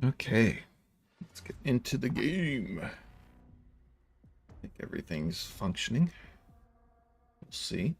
Okay, let's get into the game. I think everything's functioning. We'll see.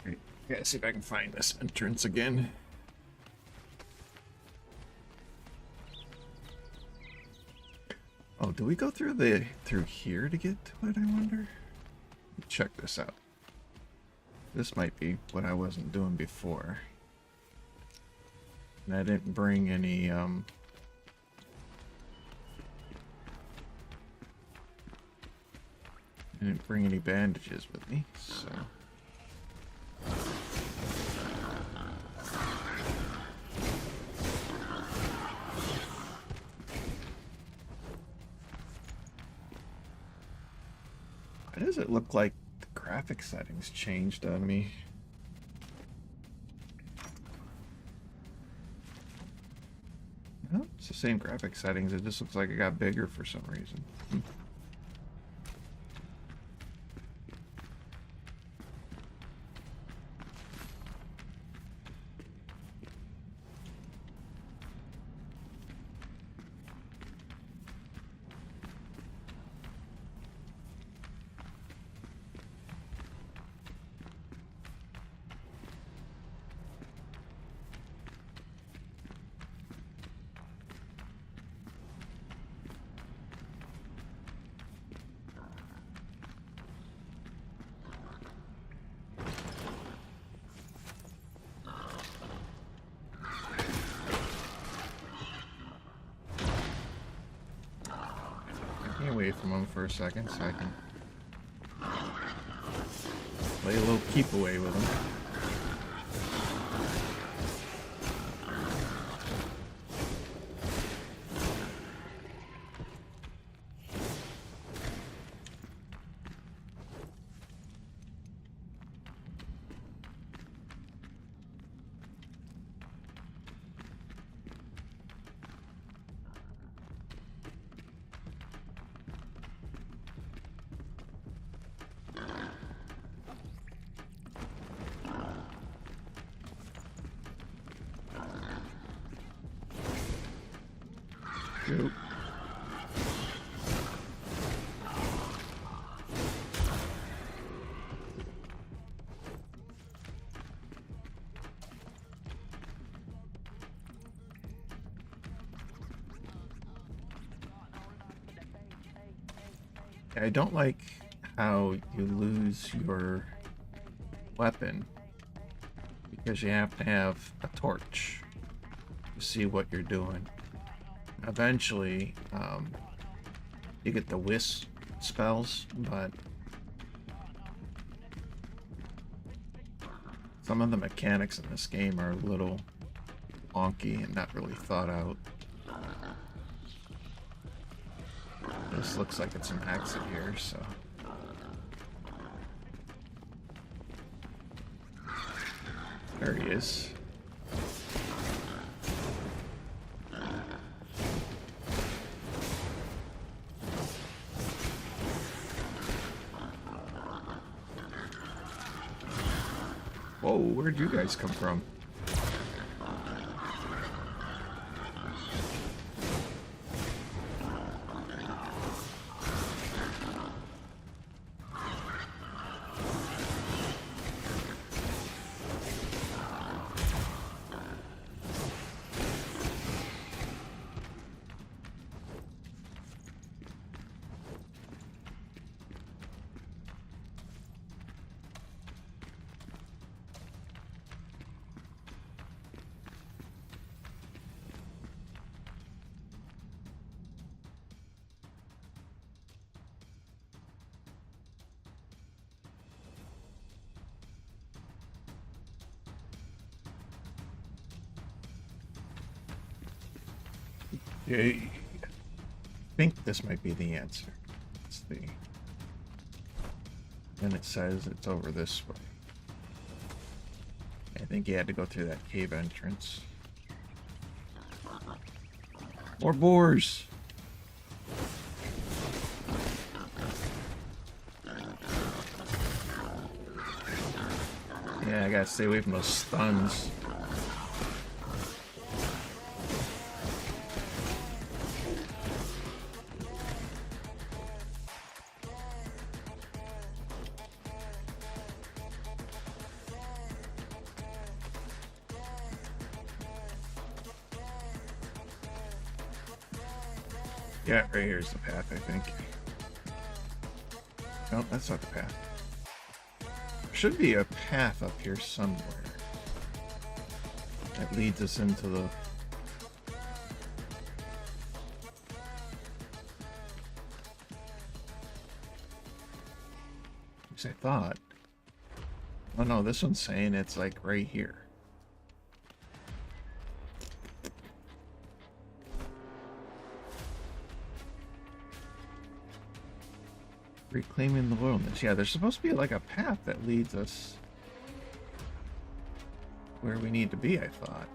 Okay, gotta see if I can find this entrance again. Oh, do we go through here to get to it, I wonder? Check this out. This might be what I wasn't doing before. And I didn't bring any I didn't bring any bandages with me, so why does it look like the graphic settings changed on me? No, it's the same graphic settings, it just looks like it got bigger for some reason. Away from him for a second so I can play a little keep away with him. Shoot. I don't like how you lose your weapon because you have to have a torch to see what you're doing. Eventually, you get the wisp spells, but some of the mechanics in this game are a little wonky and not really thought out. This looks like it's an exit here, so... There he is. Whoa, where'd you guys come from? I think this might be the answer. It's the... And it says it's over this way. I think you had to go through that cave entrance. More boars! Yeah, I gotta stay away from those stuns. Yeah, right here's the path, I think. No, that's not the path. There should be a path up here somewhere that leads us into the... At least I thought. Oh no, this one's saying it's like right here. Reclaiming the wilderness. Yeah, there's supposed to be like a path that leads us where we need to be, I thought.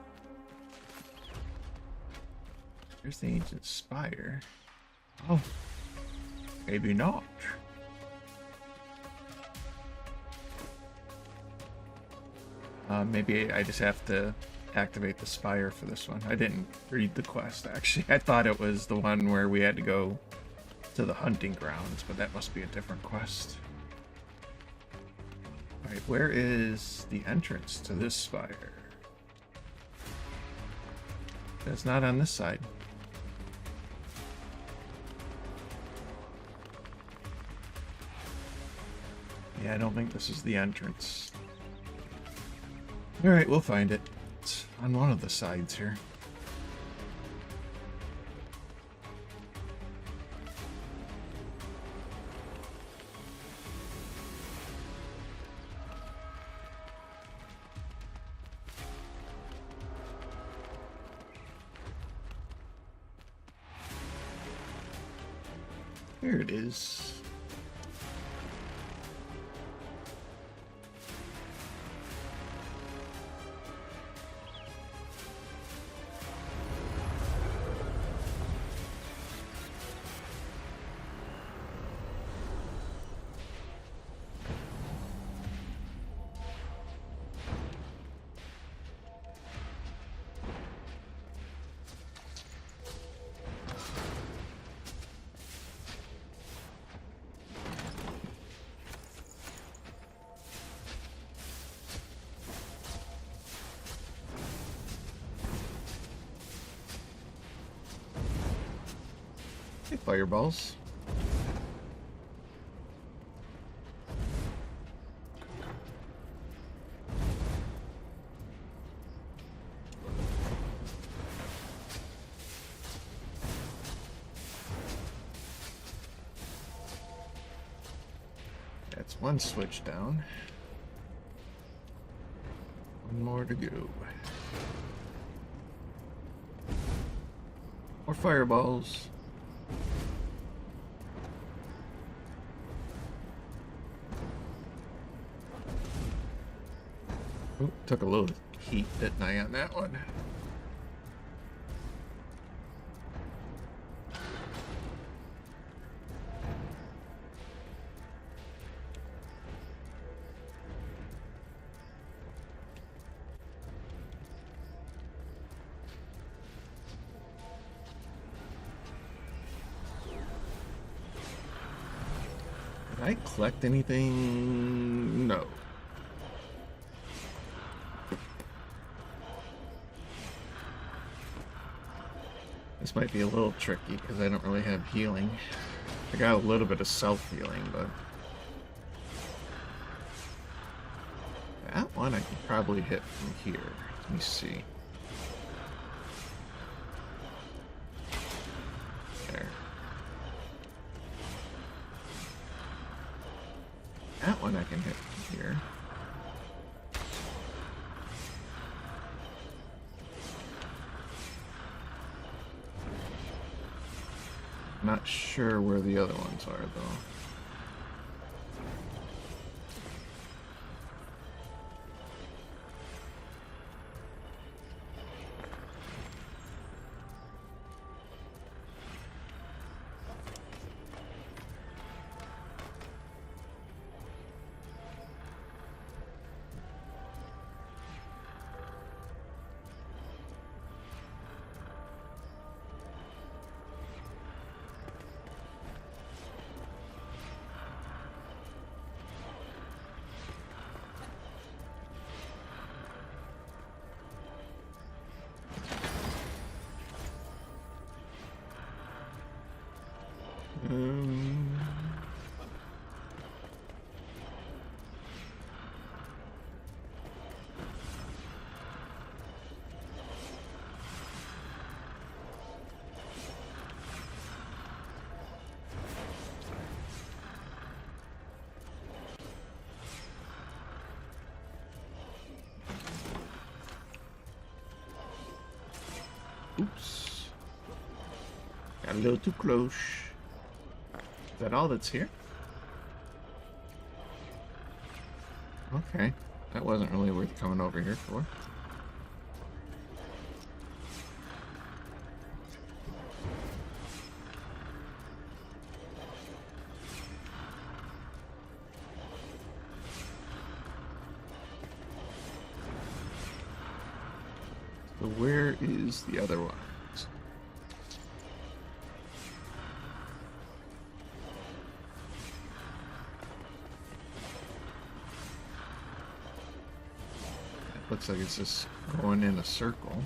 Here's the ancient spire. Oh, maybe not. Maybe I just have to activate the spire for this one. I didn't read the quest, actually. I thought it was the one where we had to go to the hunting grounds, but that must be a different quest. Alright, where is the entrance to this spire? That's not on this side. Yeah, I don't think this is the entrance. Alright, we'll find it. It's on one of the sides here. Here it is. take fireballs. That's one switch down. One more to go. More fireballs. Ooh, took a little heat, didn't I, on that one? Did I collect anything? No. This might be a little tricky because I don't really have healing. I got a little bit of self-healing, but that one I could probably hit from here. Let me see. There. That one I can hit from here. Not sure where the other ones are, though. Oops. Got a little too close. Is that all that's here? Okay. That wasn't really worth coming over here for. So where is the other one? Looks like it's just going in a circle.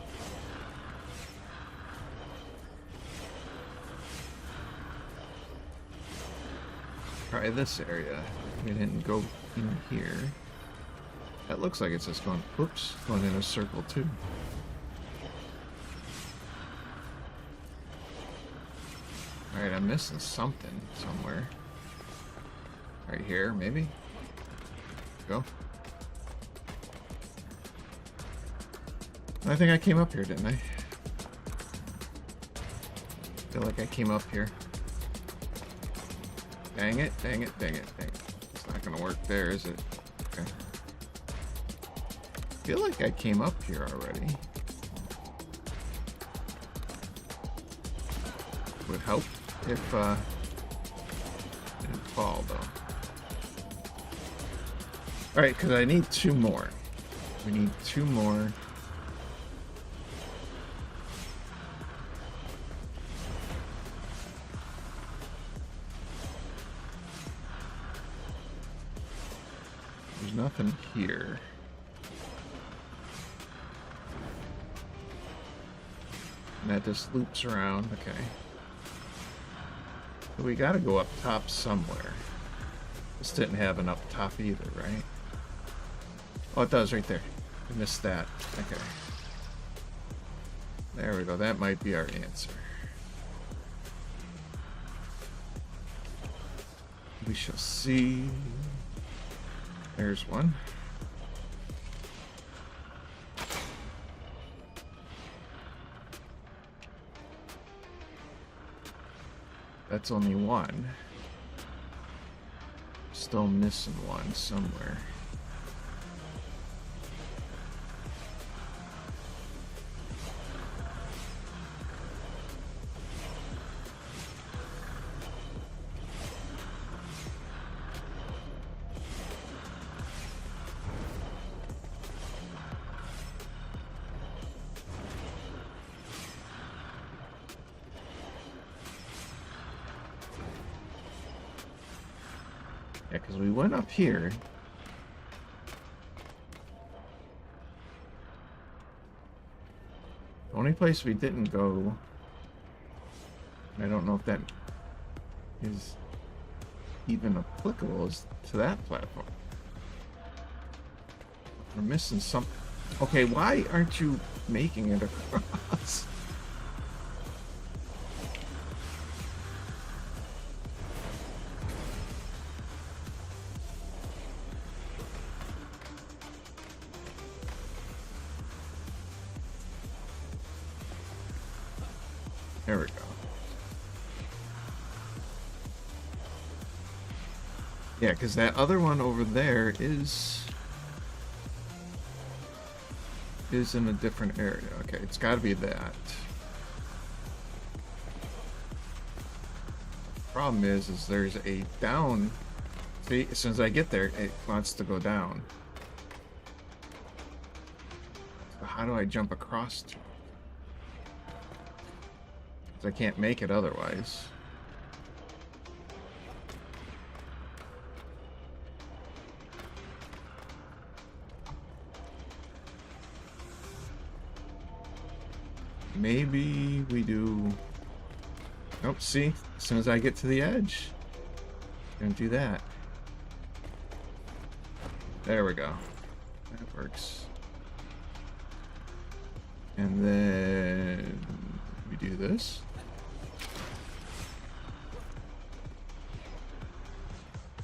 Try this area. We didn't go in here. That looks like it's just going, oops, going in a circle too. Alright, I'm missing something somewhere. Right here, maybe? Go. I think I came up here, didn't I? Feel like I came up here. Dang it, dang it, dang it, dang it. It's not gonna work there, is it? Okay. Feel like I came up here already. Would help if didn't fall though. Alright, because I need two more. We need two more. There's nothing here. And that just loops around, okay. We gotta go up top somewhere. This didn't have an up top either, right? Oh, it does right there. I missed that. Okay. There we go. That might be our answer. We shall see. There's one. That's only one. Still missing one somewhere. Yeah, because we went up here. The only place we didn't go, I don't know if that is even applicable, is to that platform. We're missing something. Okay, why aren't you making it across? There we go. Yeah, because that other one over there is in a different area. Okay, it's got to be that. Problem is there's a down. See, as soon as I get there, it wants to go down. So how do I jump across to it? I can't make it otherwise. Maybe we do... Nope, see? As soon as I get to the edge, I'm gonna do that. There we go. That works. And then we do this.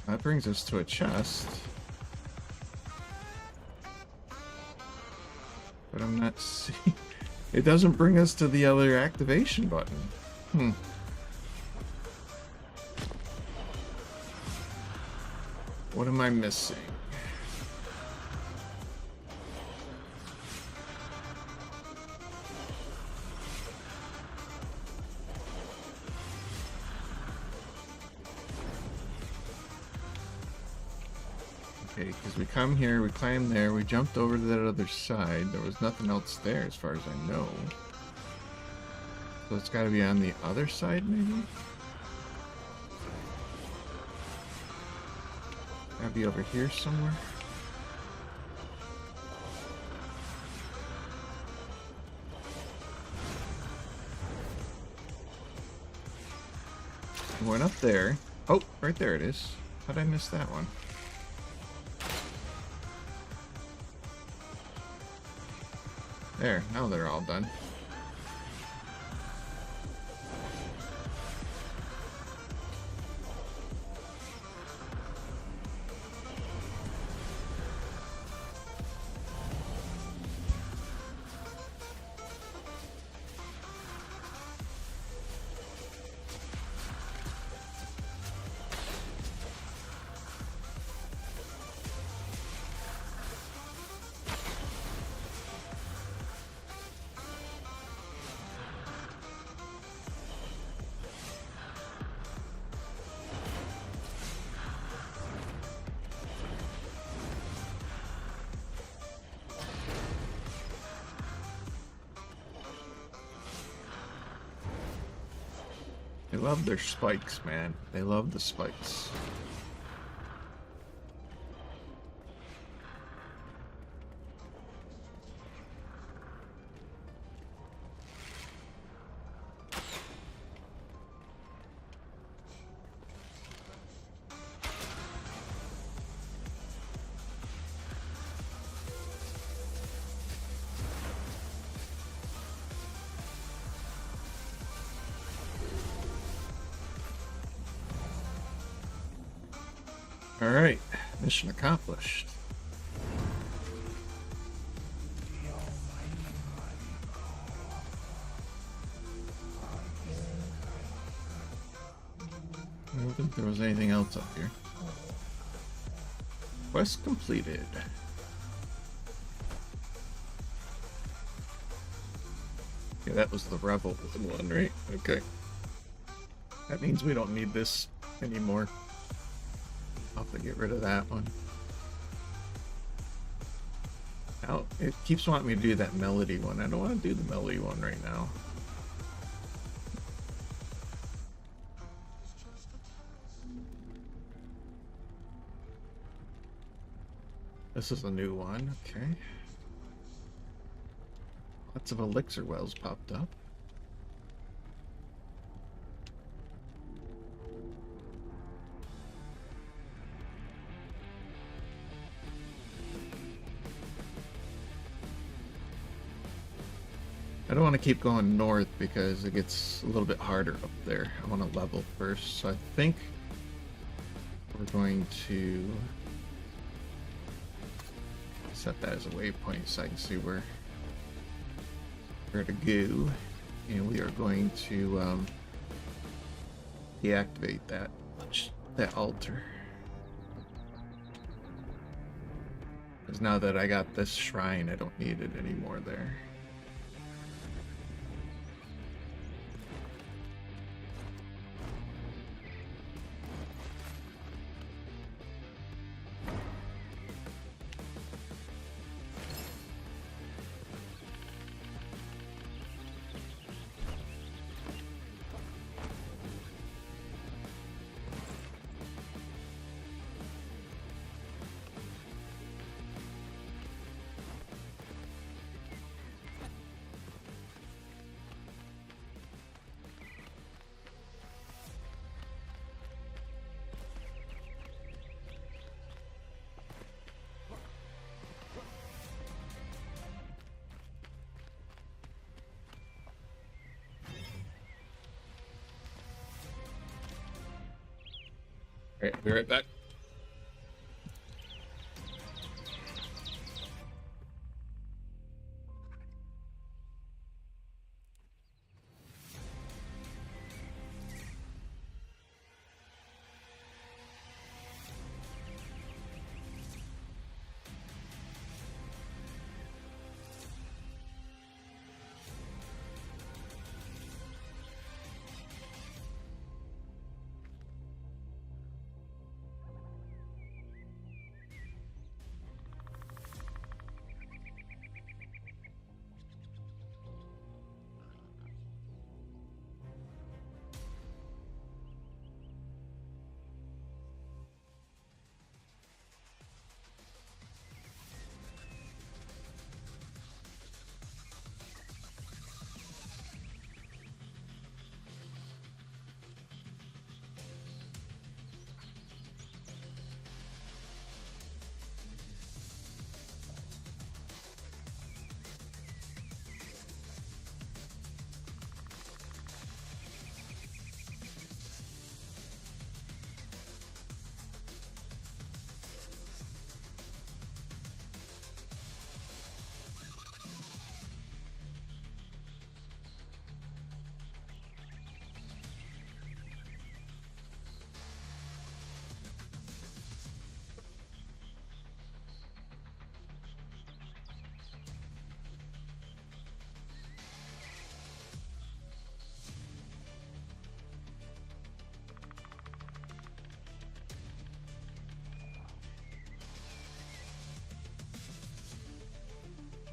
That brings us to a chest. But I'm not seeing... It doesn't bring us to the other activation button. What am I missing? Okay, because we come here, we climb there, we jumped over to that other side. There was nothing else there as far as I know. So it's got to be on the other side, maybe? Gotta be over here somewhere. We went up there. Oh, right there it is. How'd I miss that one? There, now they're all done. They love their spikes, man. They love the spikes. Alright, mission accomplished. I don't think there was anything else up here. Quest completed. Yeah, that was the Rebel one, right? Okay. That means we don't need this anymore. I'll have to get rid of that one. Now, it keeps wanting me to do that melody one. I don't want to do the melody one right now. This is a new one, okay. Lots of elixir wells popped up. I don't want to keep going north because it gets a little bit harder up there. I want to level first, so I think we're going to set that as a waypoint so I can see where to go, and we are going to deactivate that altar, because now that I got this shrine, I don't need it anymore there. Alright, be right back.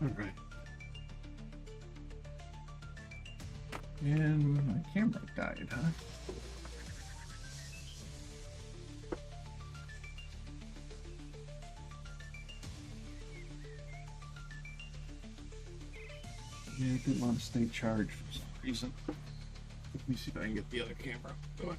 Alright. And my camera died, huh? Yeah, I didn't want to stay charged for some reason. Let me see if I can get the other camera going.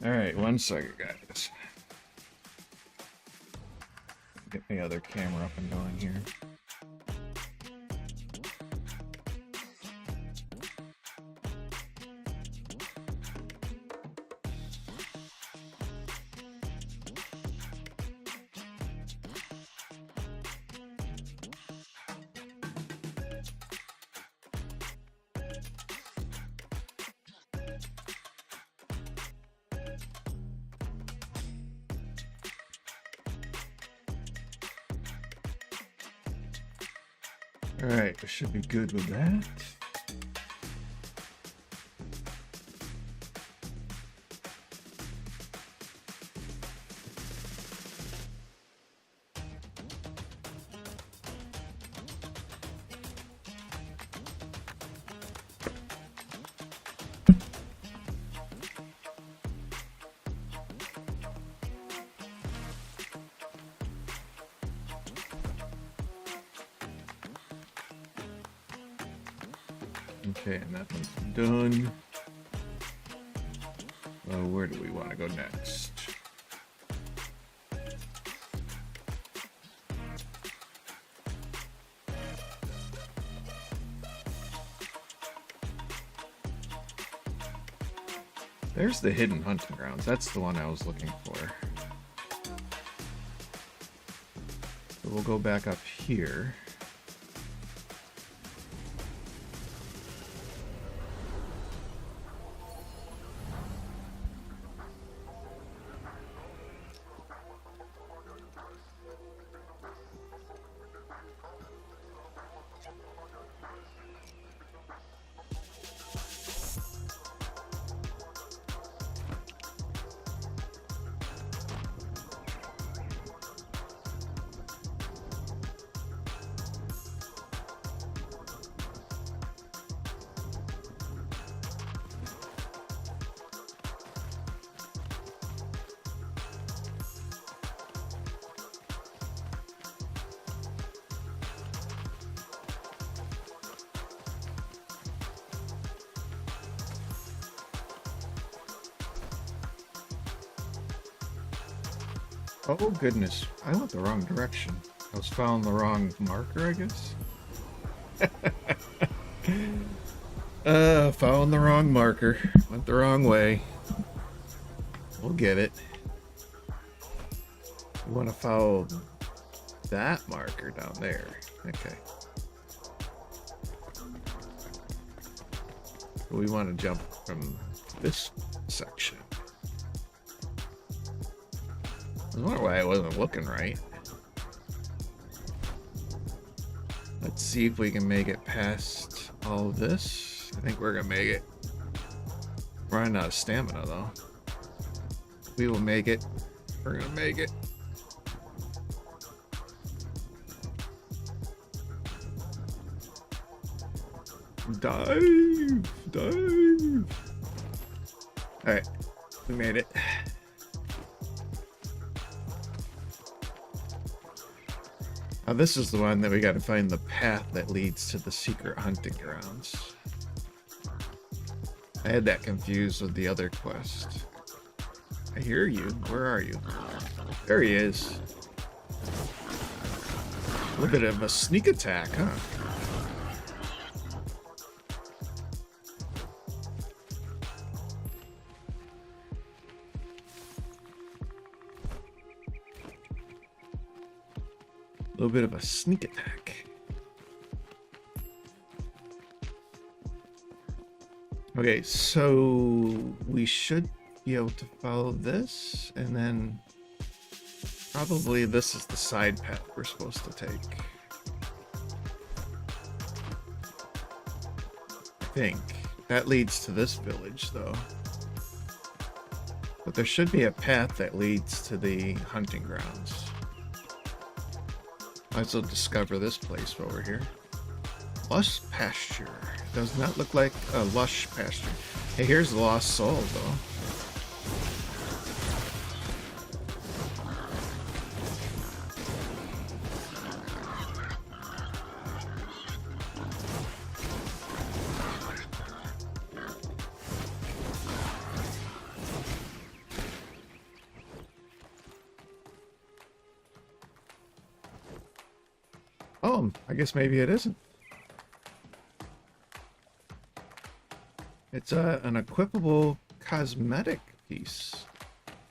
Alright, 1 second, guys. Get my other camera up and going here. Alright, we should be good with that. Okay, and that one's done. Well, where do we want to go next? There's the hidden hunting grounds. That's the one I was looking for. So we'll go back up here. Oh goodness, I went the wrong direction. I was following the wrong marker, I guess. Following the wrong marker. Went the wrong way. We'll get it. We want to follow that marker down there. Okay. We want to jump from this section. I wonder why I wasn't looking right. Let's see if we can make it past all of this. I think we're gonna make it. We're running out of stamina though. We will make it. We're gonna make it. Dive! Dive! Alright, we made it. Now this is the one that we gotta find the path that leads to the secret hunting grounds. I had that confused with the other quest. I hear you. Where are you? There he is. A little bit of a sneak attack, huh? A little bit of a sneak attack. Okay, so we should be able to follow this, and then probably this is the side path we're supposed to take. I think. That leads to this village, though. But there should be a path that leads to the hunting grounds. Might as well discover this place while we're here. Lush pasture. Does not look like a lush pasture. Hey, here's the lost soul, though. I guess maybe it isn't. It's an equipable cosmetic piece.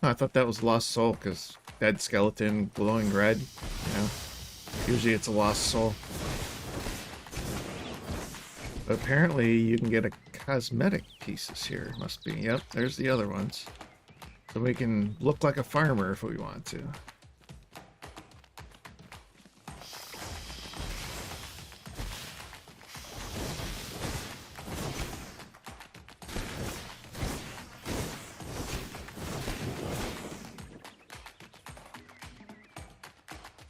Oh, I thought that was Lost Soul, because dead skeleton, glowing red, you know. Usually it's a lost soul. But apparently you can get a cosmetic pieces here, must be. Yep, there's the other ones. So we can look like a farmer if we want to.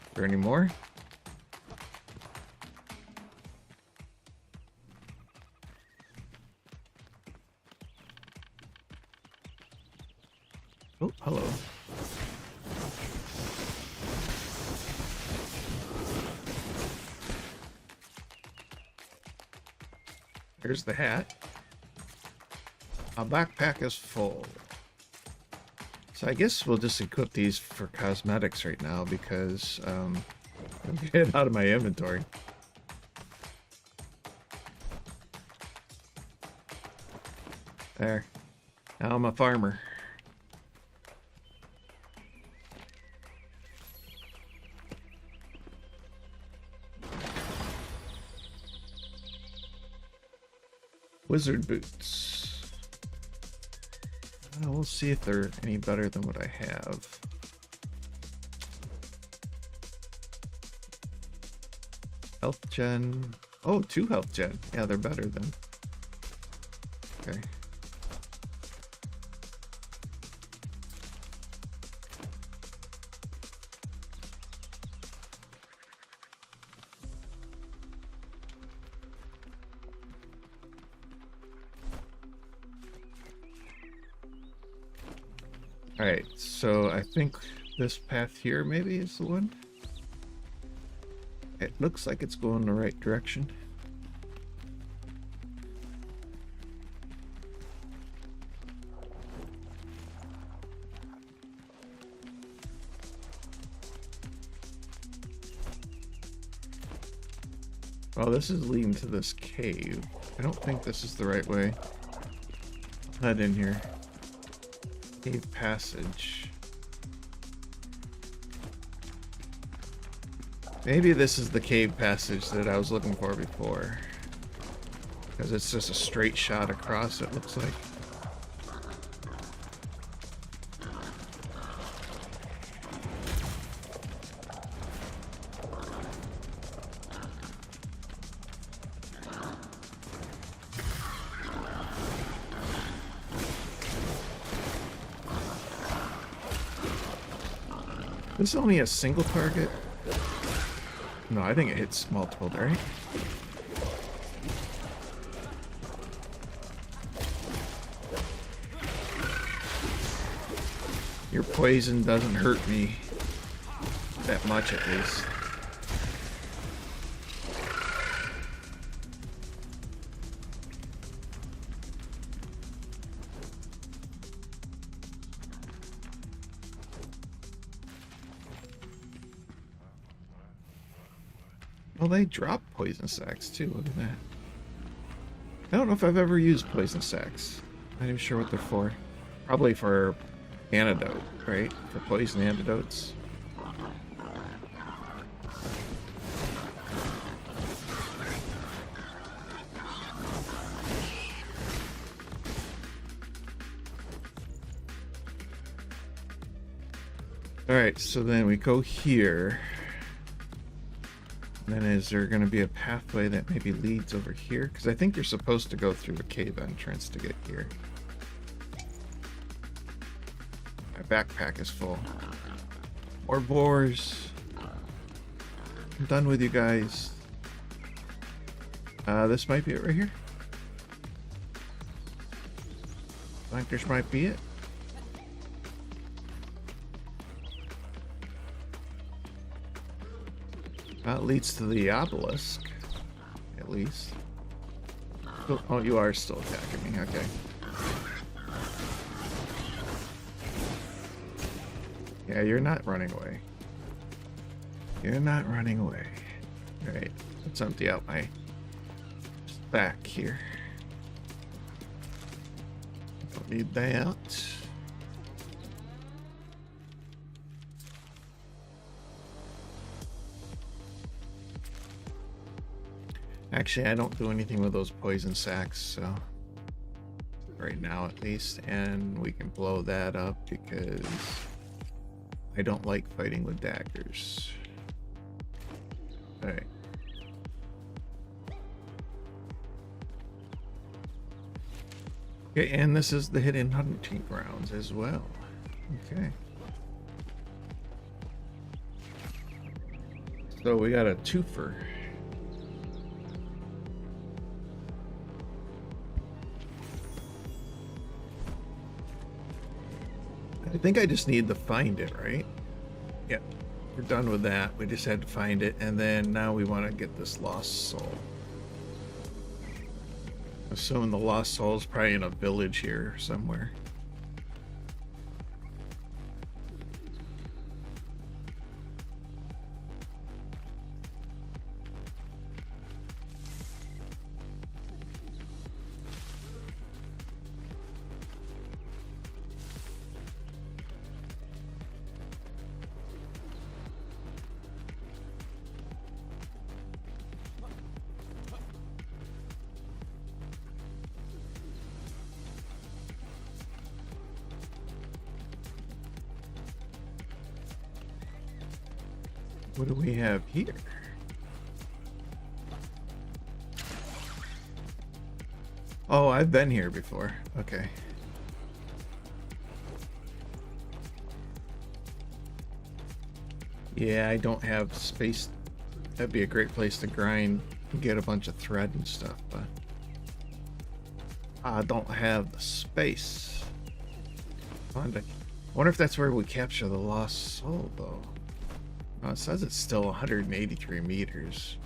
Is there any more? Oh, hello. There's the hat. My backpack is full. So I guess we'll just equip these for cosmetics right now because I'm getting out of my inventory. There. Now I'm a farmer. Wizard boots. We'll see if they're any better than what I have. Health gen. Oh, 2 health gen. Yeah, they're better then. Okay. Alright, so I think this path here maybe is the one. It looks like it's going the right direction. Well, this is leading to this cave. I don't think this is the right way. Head in here. Cave passage. Maybe this is the cave passage that I was looking for before. Because it's just a straight shot across, it looks like. This is only a single target? No, I think it hits multiple, right? Your poison doesn't hurt me that much, at least. Well, they drop poison sacks too, look at that. I don't know if I've ever used poison sacks. Not even sure what they're for. Probably for antidote, right? For poison antidotes. Alright, so then we go here. And then is there going to be a pathway that maybe leads over here? Because I think you're supposed to go through a cave entrance to get here. My backpack is full. More boars. I'm done with you guys. This might be it right here. I think this might be it. That leads to the obelisk, at least. Oh, you are still attacking me, okay. Yeah, you're not running away. You're not running away. Alright, let's empty out my stack here. Don't need that. Actually, I don't do anything with those poison sacks, so right now at least, and we can blow that up because I don't like fighting with daggers. Alright. Okay, and this is the hidden hunting grounds as well. Okay. So we got a twofer. I think I just need to find it, right? Yep. We're done with that. We just had to find it, and then now we want to get this lost soul. Assuming the lost soul is probably in a village here somewhere. What do we have here? Oh, I've been here before. Okay. Yeah, I don't have space. That'd be a great place to grind and get a bunch of thread and stuff, but I don't have the space. I wonder if that's where we capture the lost soul, though. Oh, it says it's still 183 meters.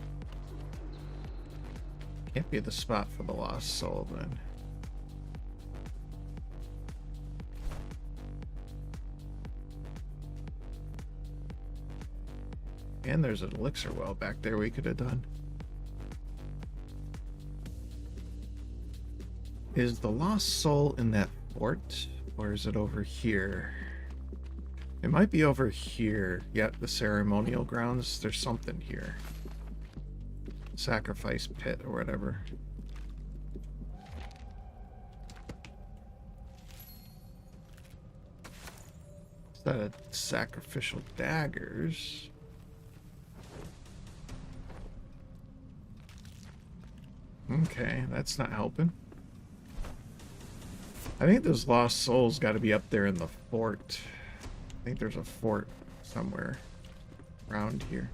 Can't be the spot for the lost soul, then. And there's an elixir well back there we could have done. Is the lost soul in that fort, or is it over here? It might be over here. Yep, the ceremonial grounds. There's something here. Sacrifice pit or whatever. Is that a sacrificial daggers? Okay, that's not helping. I think those lost souls got to be up there in the fort. I think there's a fort somewhere around here.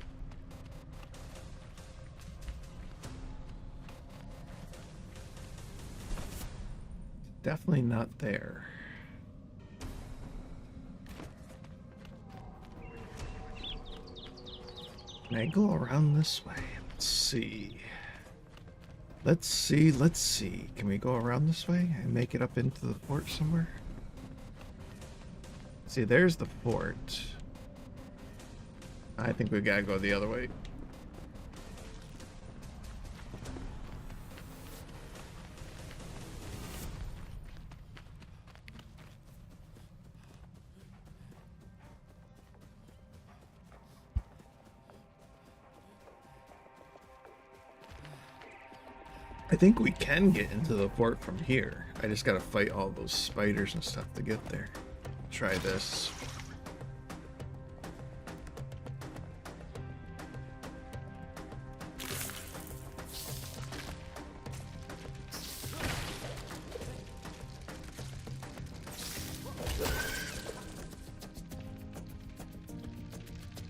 Definitely not there. Can I go around this way? Let's see. Let's see. Can we go around this way and make it up into the fort somewhere? See, there's the fort. I think we gotta go the other way. I think we can get into the fort from here. I just gotta fight all those spiders and stuff to get there. Try this.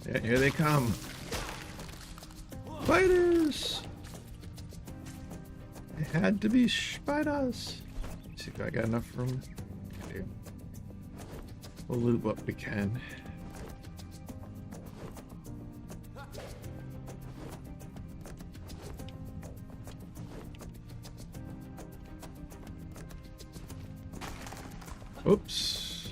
Yeah, here they come. Spiders! It had to be spiders. Let's see if I got enough room. Okay. We'll loot what we can. Oops.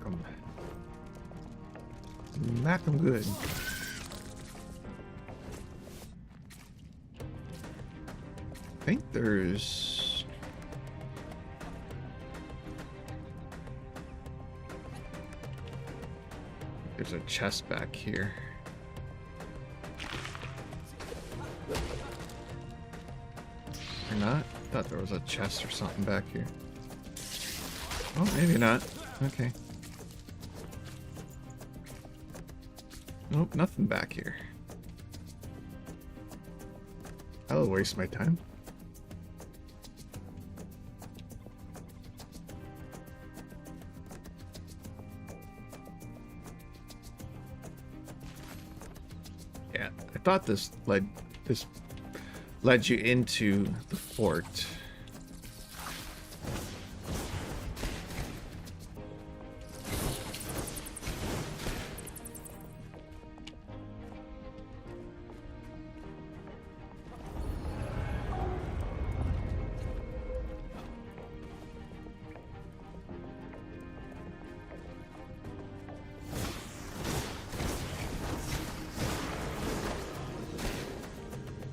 Smack him. Smack him good. I think there's... There's a chest back here. Or not? I thought there was a chest or something back here. Oh, maybe not. Okay. Nope, nothing back here. That'll waste my time. Yeah, I thought this led you into the fort.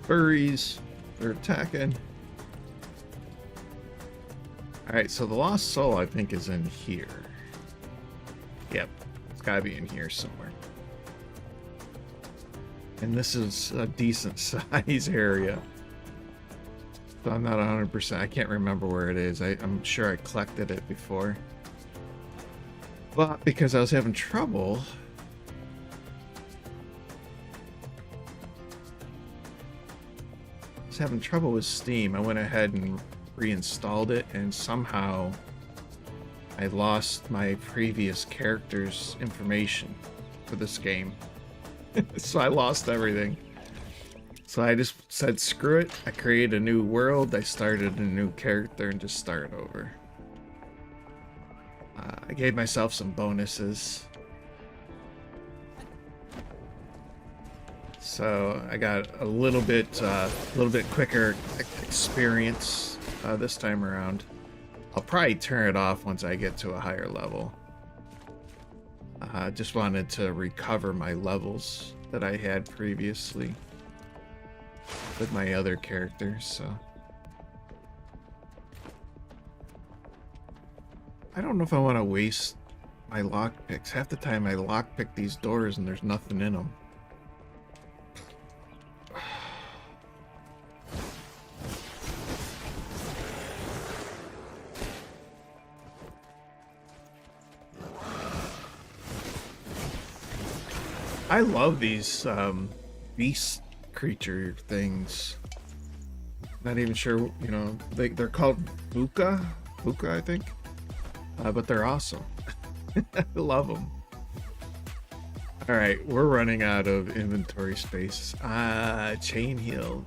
Furries, they're attacking. Alright, so the lost soul I think is in here. Yep, it's gotta be in here somewhere. And this is a decent size area. So I'm not 100%, I can't remember where it is. I'm sure I collected it before. But because I was having trouble... having trouble with Steam, I went ahead and reinstalled it, and somehow I lost my previous character's information for this game. So I lost everything. So I just said screw it. I created a new world, I started a new character, and just started over. I gave myself some bonuses. So I got a little bit quicker experience this time around. I'll probably turn it off once I get to a higher level. I just wanted to recover my levels that I had previously with my other characters. So I don't know if I want to waste my lockpicks. Half the time I lockpick these doors and there's nothing in them. I love these beast creature things. Not even sure, you know, they're called Buka, I think. But they're awesome. I love them. All right, we're running out of inventory space. Chain heal.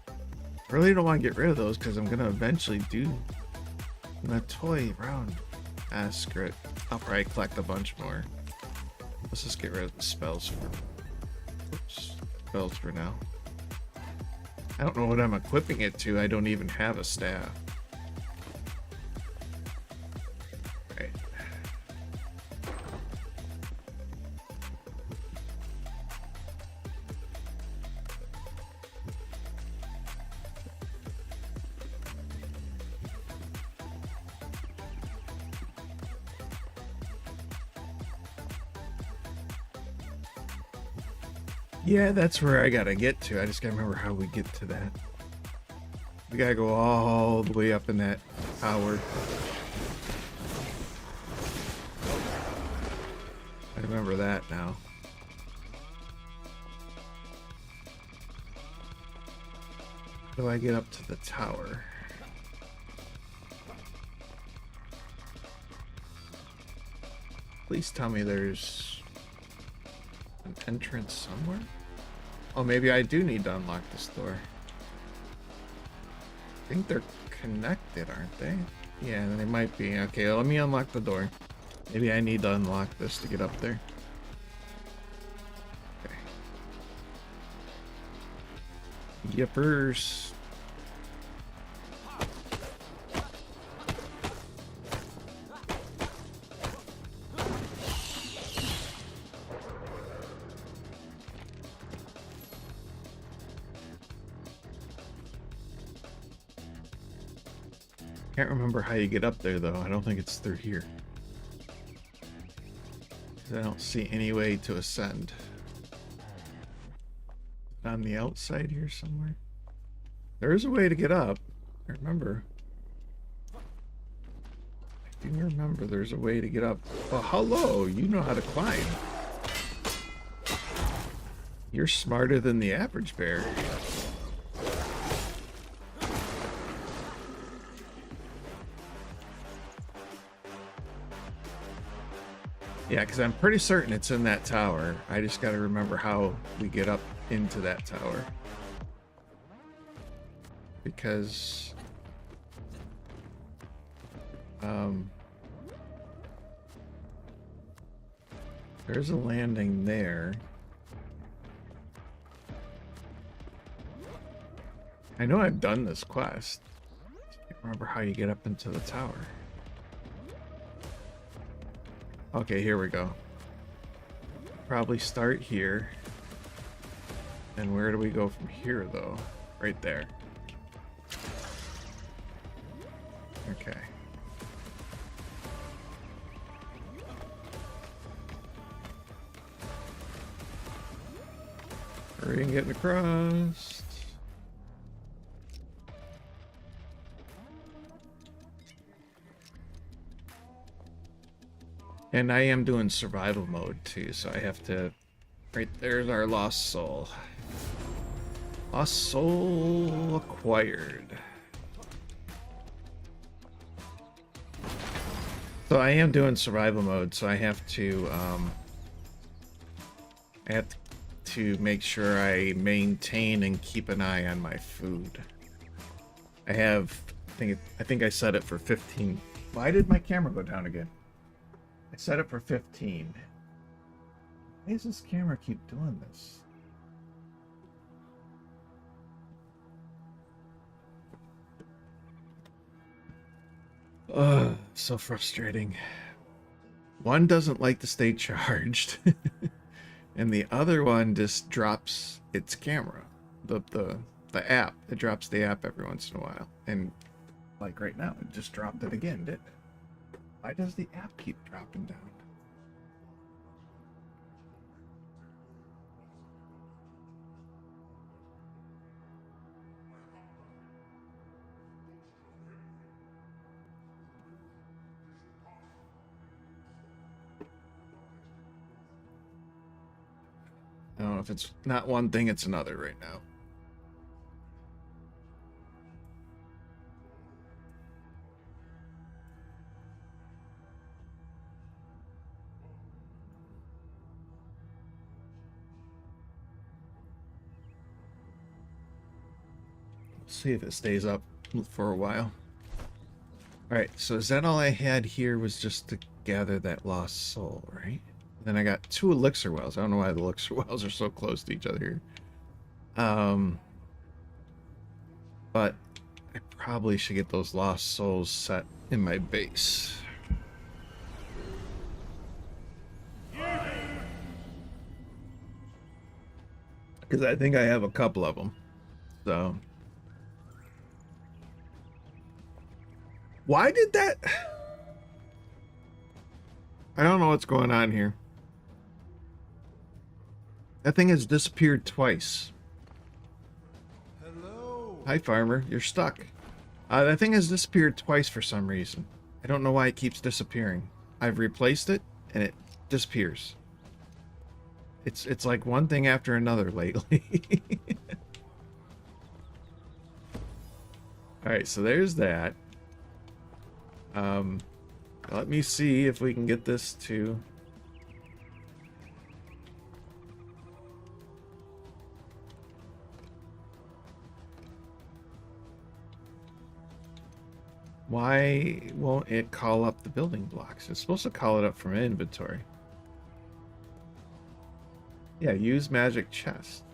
I really don't want to get rid of those because I'm gonna eventually do a toy round. Screw it. I'll probably collect a bunch more. Let's just get rid of the spells for now. I don't know what I'm equipping it to. I don't even have a staff. Right. Yeah, that's where I gotta get to. I just gotta remember how we get to that. We gotta go all the way up in that tower. I remember that now. How do I get up to the tower? Please tell me there's an entrance somewhere. Oh, maybe I do need to unlock this door. I think they're connected, aren't they? Yeah, they might be. Okay, let me unlock the door. Maybe I need to unlock this to get up there. Okay. Yippers. Can't remember how you get up there, though. I don't think it's through here. I don't see any way to ascend. On the outside here somewhere? There is a way to get up. I remember. I do remember there's a way to get up. Oh, hello! You know how to climb. You're smarter than the average bear. Yeah, because I'm pretty certain it's in that tower. I just got to remember how we get up into that tower. Because... there's a landing there. I know I've done this quest. I can't remember how you get up into the tower. Okay, here we go. Probably start here. And where do we go from here, though? Right there. Okay. Hurry and getting across. And I am doing survival mode too, so I have to... Right there's our lost soul. Lost soul acquired. So I am doing survival mode, so I have to make sure I maintain and keep an eye on my food. I have, I think I set it for 15. Why did my camera go down again? I set it for 15. Why does this camera keep doing this? Ugh, so frustrating. One doesn't like to stay charged. And the other one just drops its camera. The app. It drops the app every once in a while. And like right now, it just dropped it again, didn't it? Why does the app keep dropping down? I don't know if it's not one thing, it's another right now. See if it stays up for a while. Alright, so is that all I had here was just to gather that lost soul, right? Then I got 2 elixir wells. I don't know why the elixir wells are so close to each other here. But I probably should get those lost souls set in my base. Because I think I have a couple of them. So... Why did that... I don't know what's going on here. That thing has disappeared twice. Hello. Hi, farmer. You're stuck. That thing has disappeared twice for some reason. I don't know why it keeps disappearing. I've replaced it, and it disappears. It's like one thing after another lately. Alright, so there's that. Let me see if we can get this to... Why won't it call up the building blocks? It's supposed to call it up from inventory. Yeah, use magic chest.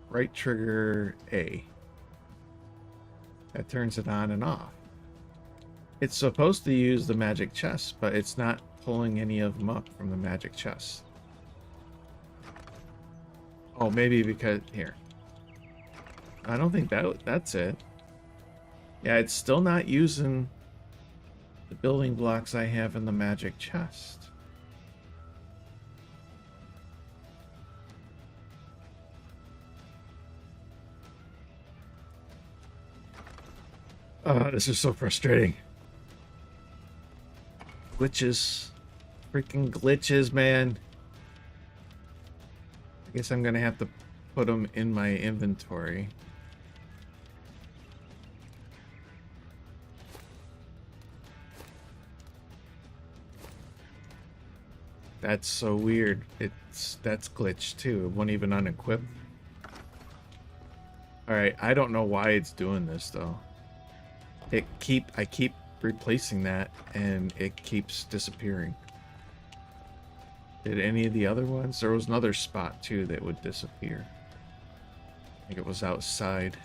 Right trigger A. That turns it on and off. It's supposed to use the magic chest, but it's not pulling any of them up from the magic chest. Oh, maybe because... Here. I don't think that's it. Yeah, it's still not using the building blocks I have in the magic chest. Oh, this is so frustrating. Glitches. Freaking glitches, man. I guess I'm gonna have to put them in my inventory. That's so weird. That's glitched too. It won't even unequip. Alright, I don't know why it's doing this though. I keep replacing that and it keeps disappearing. Did any of the other ones? There was another spot too that would disappear. I think it was outside.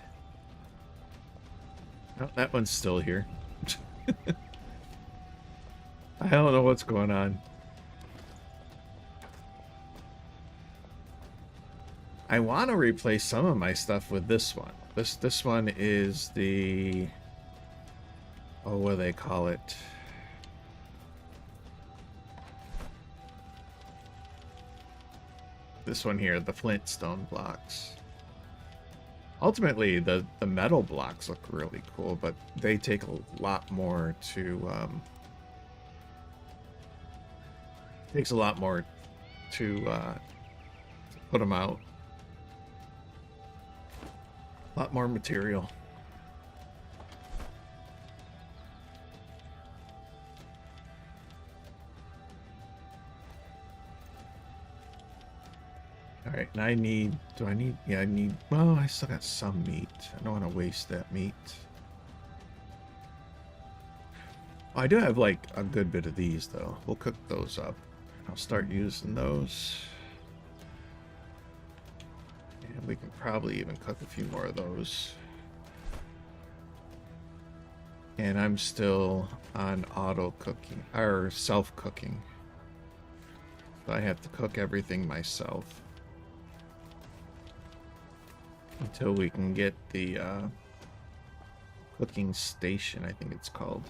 Oh, that one's still here. I don't know what's going on. I want to replace some of my stuff with this one. This one is the... Oh, what do they call it? This one here, the flintstone blocks. Ultimately, the metal blocks look really cool, but they take a lot more to... takes a lot more to put them out. A lot more material. Alright, and I need... Do I need... Yeah, I need... Well, I still got some meat. I don't want to waste that meat. Oh, I do have, like, a good bit of these, though. We'll cook those up. I'll start using those. And we can probably even cook a few more of those. And I'm still on auto cooking, or self-cooking. So I have to cook everything myself. Until we can get the cooking station, I think it's called.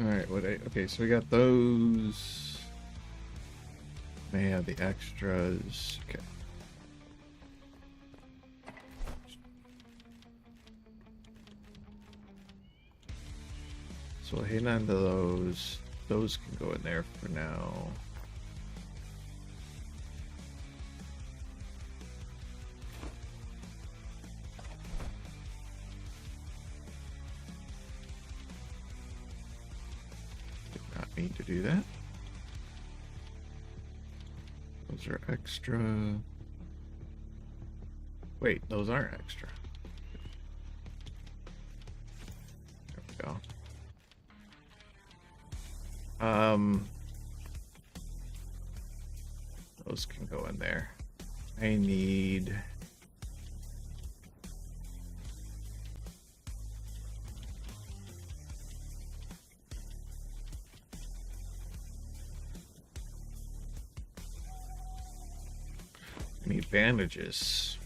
Alright, okay, so we got those. May have the extras. Okay. So we'll hang on to those. Those can go in there for now. Did not mean to do that. Those are extra. Wait, those aren't extra. There we go. Those can go in there. I need bandages.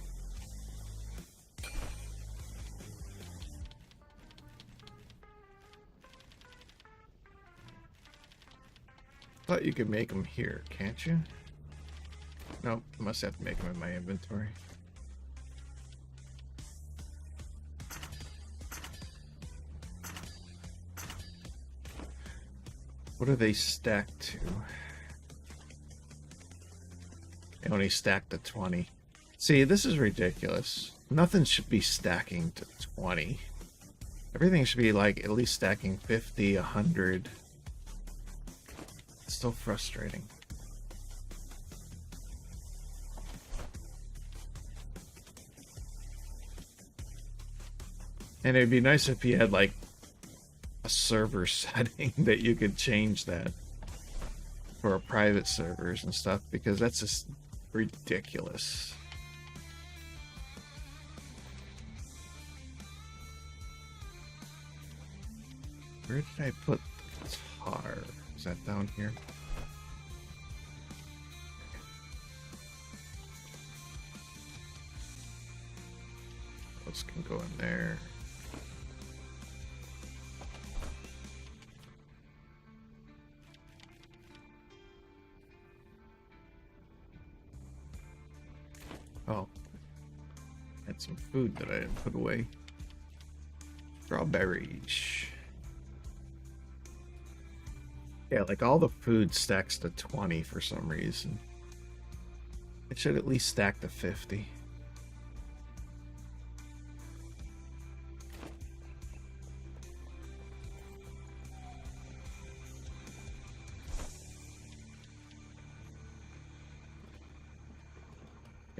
Thought you could make them here, can't you? Nope, must have to make them in my inventory. What are they stacked to? They only stack to 20. See, this is ridiculous. Nothing should be stacking to 20. Everything should be like at least stacking 50, 100. It's so frustrating. And it'd be nice if you had like a server setting that you could change that for private servers and stuff, because that's just ridiculous. Where did I put the tar? Is that down here? Those can go in there. Oh, had some food that I didn't put away. Strawberries. Yeah, like all the food stacks to 20 for some reason. It should at least stack to 50.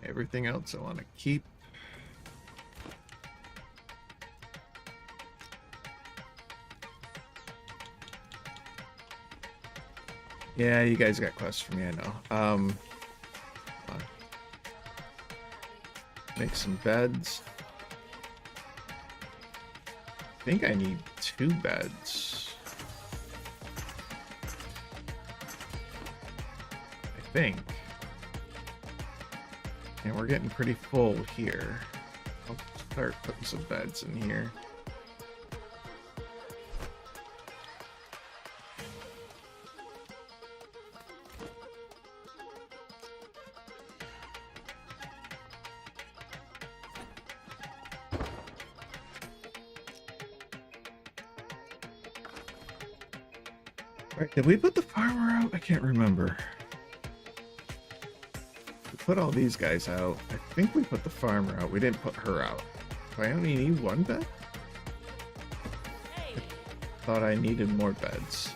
Everything else I want to keep. Yeah, you guys got quests for me, I know. Hold on. Make some beds. I think I need 2 beds. I think. And we're getting pretty full here. I'll start putting some beds in here. Alright, did we put the farmer out? I can't remember. Put all these guys out. I think we put the farmer out. We didn't put her out. Do I only need 1 bed? I thought I needed more beds.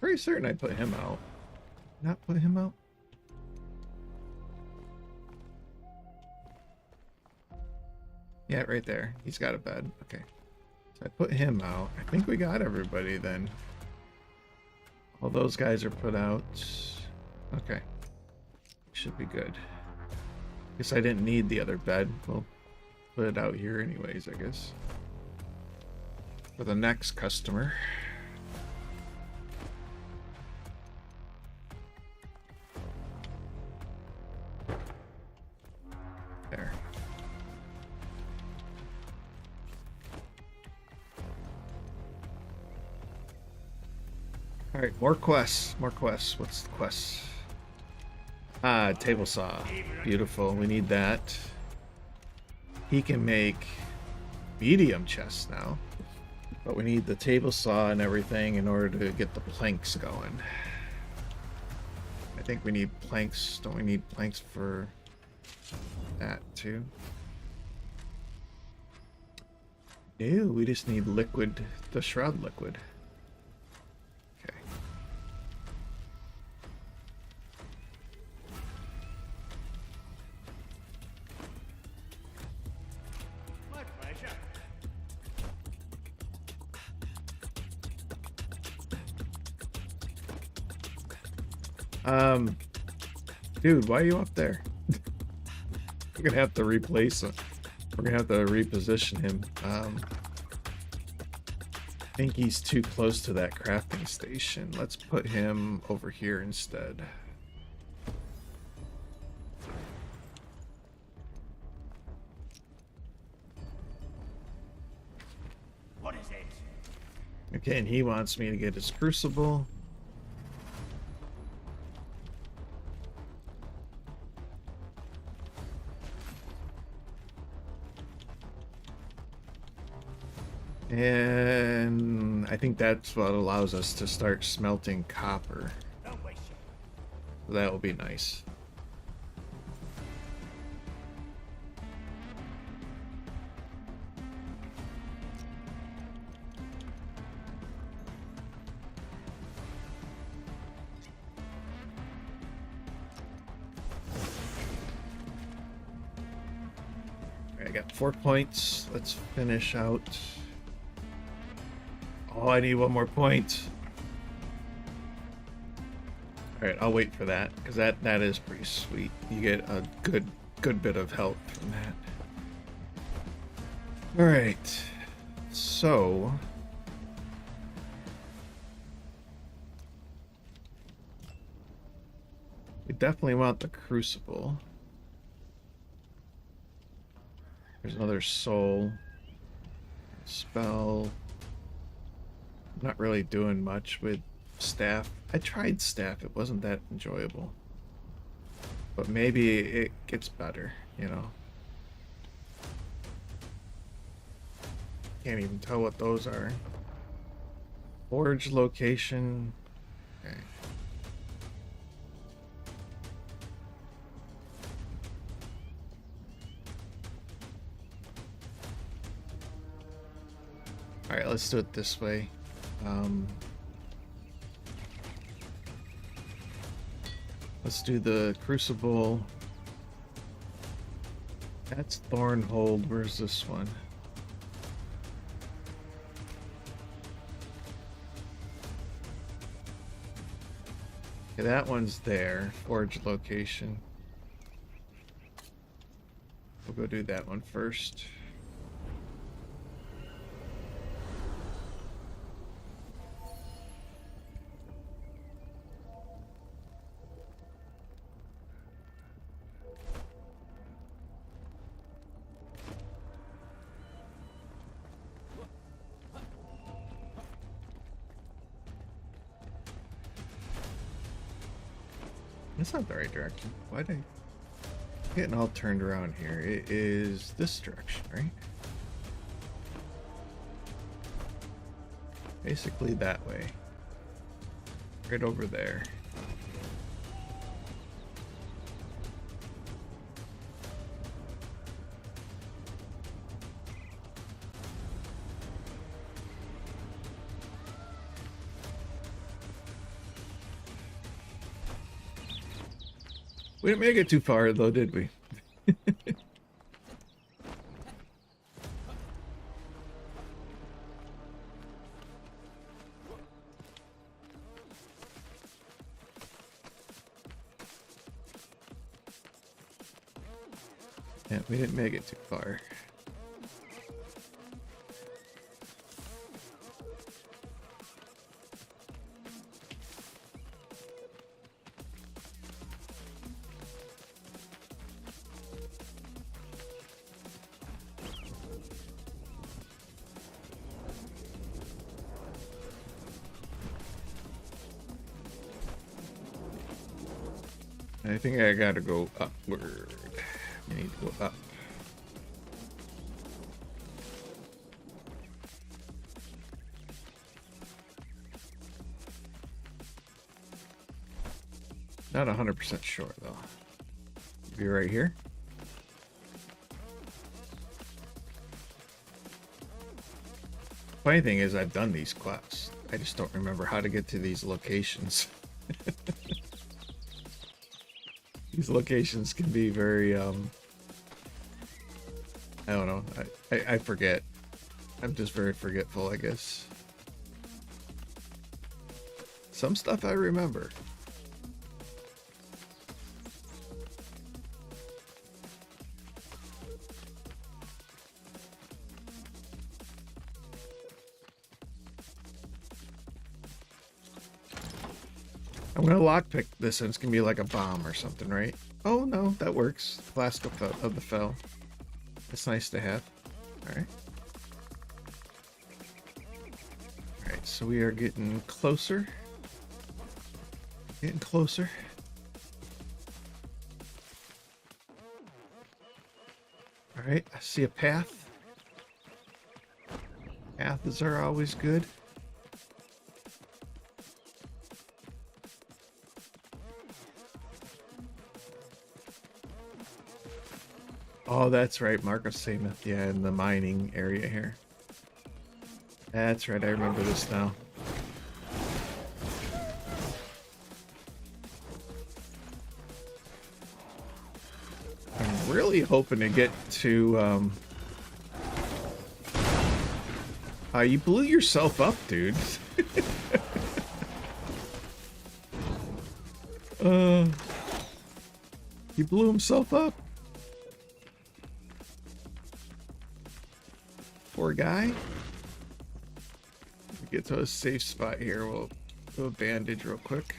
Pretty certain I put him out. Not put him out? Yeah, right there. He's got a bed. Okay. So I put him out. I think we got everybody then. Well, those guys are put out. Okay. Should be good. Guess I didn't need the other bed. We'll put it out here anyways, I guess. For the next customer. There. Alright, more quests. More quests. What's the quest? Ah, table saw. Beautiful. We need that. He can make medium chests now. But we need the table saw and everything in order to get the planks going. I think we need planks. Don't we need planks for that too? No, we just need liquid, the shroud liquid. Okay. My pleasure. Dude, why are you up there? We're gonna have to replace him. We're gonna have to reposition him. I think he's too close to that crafting station. Let's put him over here instead. What is it? Okay, and he wants me to get his crucible. And I think that's what allows us to start smelting copper. Don't waste it. So that will be nice. Alright, I got 4 points. Let's finish out. Oh, I need 1 more point. Alright, I'll wait for that, because that is pretty sweet. You get a good bit of health from that. Alright. So we definitely want the crucible. There's another soul. Spell. Not really doing much with staff. I tried staff, it wasn't that enjoyable. But maybe it gets better, you know. Can't even tell what those are. Forge location. Okay. Alright, let's do it this way. Let's do the crucible. That's Thornhold. Where's this one? Okay, that one's there. Forge location. We'll go do that one first. That's not the right direction. Why did I getting all turned around here? It is this direction, right? Basically that way. Right over there. We didn't make it too far though, did we? Yeah, we didn't make it too far. I think I gotta go upward. I need to go up. Not 100% sure though. Be right here. Funny thing is, I've done these quests. I just don't remember how to get to these locations. These locations can be very, I don't know. I forget. I'm just very forgetful, I guess. Some stuff I remember. I'm gonna lockpick this and it's gonna be like a bomb or something, right? Oh no, that works. Flask of the Fel. It's nice to have. Alright. Alright, so we are getting closer. Getting closer. Alright, I see a path. Paths are always good. Oh, that's right, Marcus Samath. Yeah, in the mining area here. That's right, I remember this now. I'm really hoping to get to, you blew yourself up, dude. He blew himself up. Poor guy. Get to a safe spot here. We'll do a bandage real quick.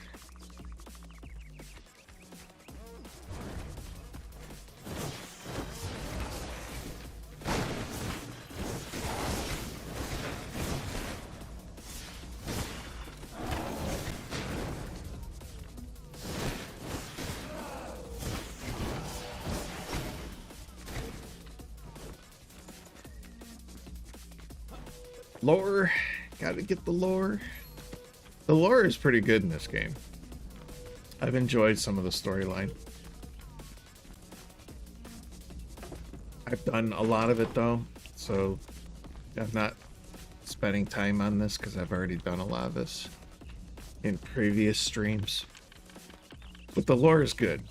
Lore. Gotta get the lore. The lore is pretty good in this game. I've enjoyed some of the storyline. I've done a lot of it though, so I'm not spending time on this because I've already done a lot of this in previous streams. But the lore is good.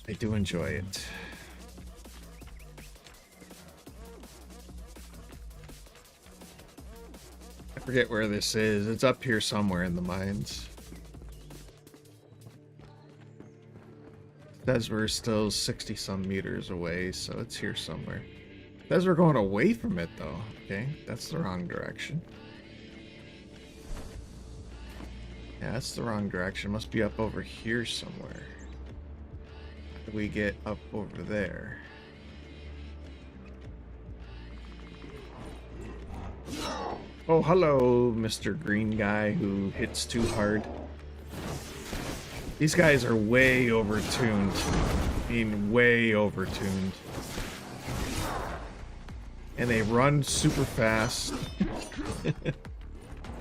I do enjoy it. I forget where this is. It's up here somewhere in the mines. It says we're still 60 some meters away, so it's here somewhere. It says we're going away from it though. Okay, that's the wrong direction. Yeah, that's the wrong direction. Must be up over here somewhere. How do we get up over there? Oh, hello, Mr. Green guy who hits too hard. These guys are way overtuned. I mean, way overtuned. And they run super fast.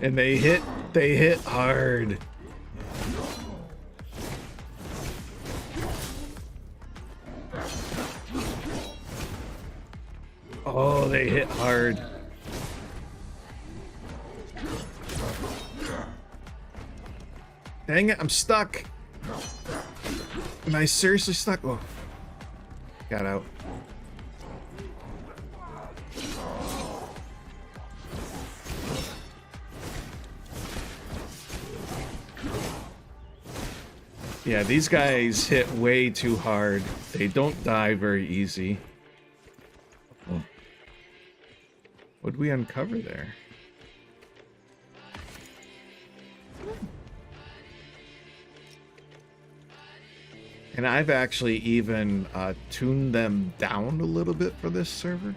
And they hit hard. Oh, they hit hard. Dang it, I'm stuck. Am I seriously stuck? Oh, got out. Yeah, these guys hit way too hard. They don't die very easy. What'd we uncover there? And I've actually even tuned them down a little bit for this server.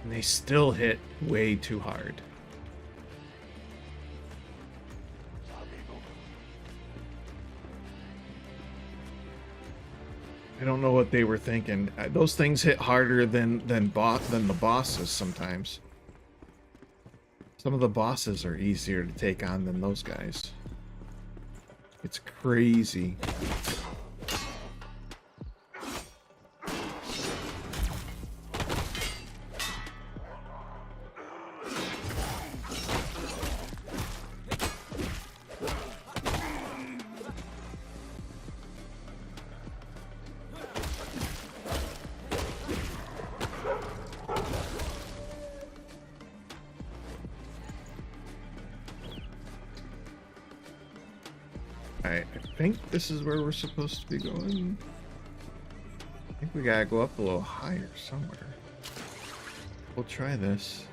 And they still hit way too hard. I don't know what they were thinking. Those things hit harder than the bosses sometimes. Some of the bosses are easier to take on than those guys. It's crazy. I think this is where we're supposed to be going. I think we gotta go up a little higher somewhere. We'll try this.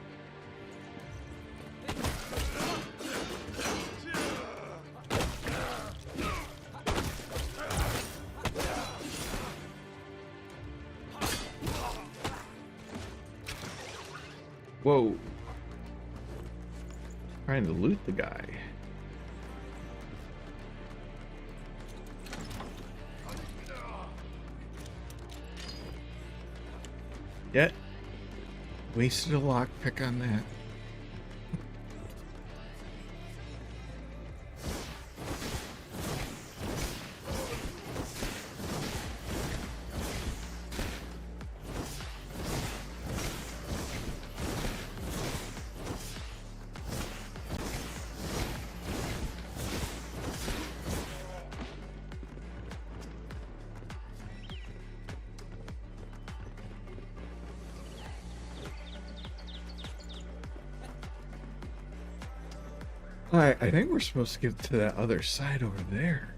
Whoa. Trying to loot the guy. Yet, wasted a lockpick on that. Alright, I think we're supposed to get to that other side over there.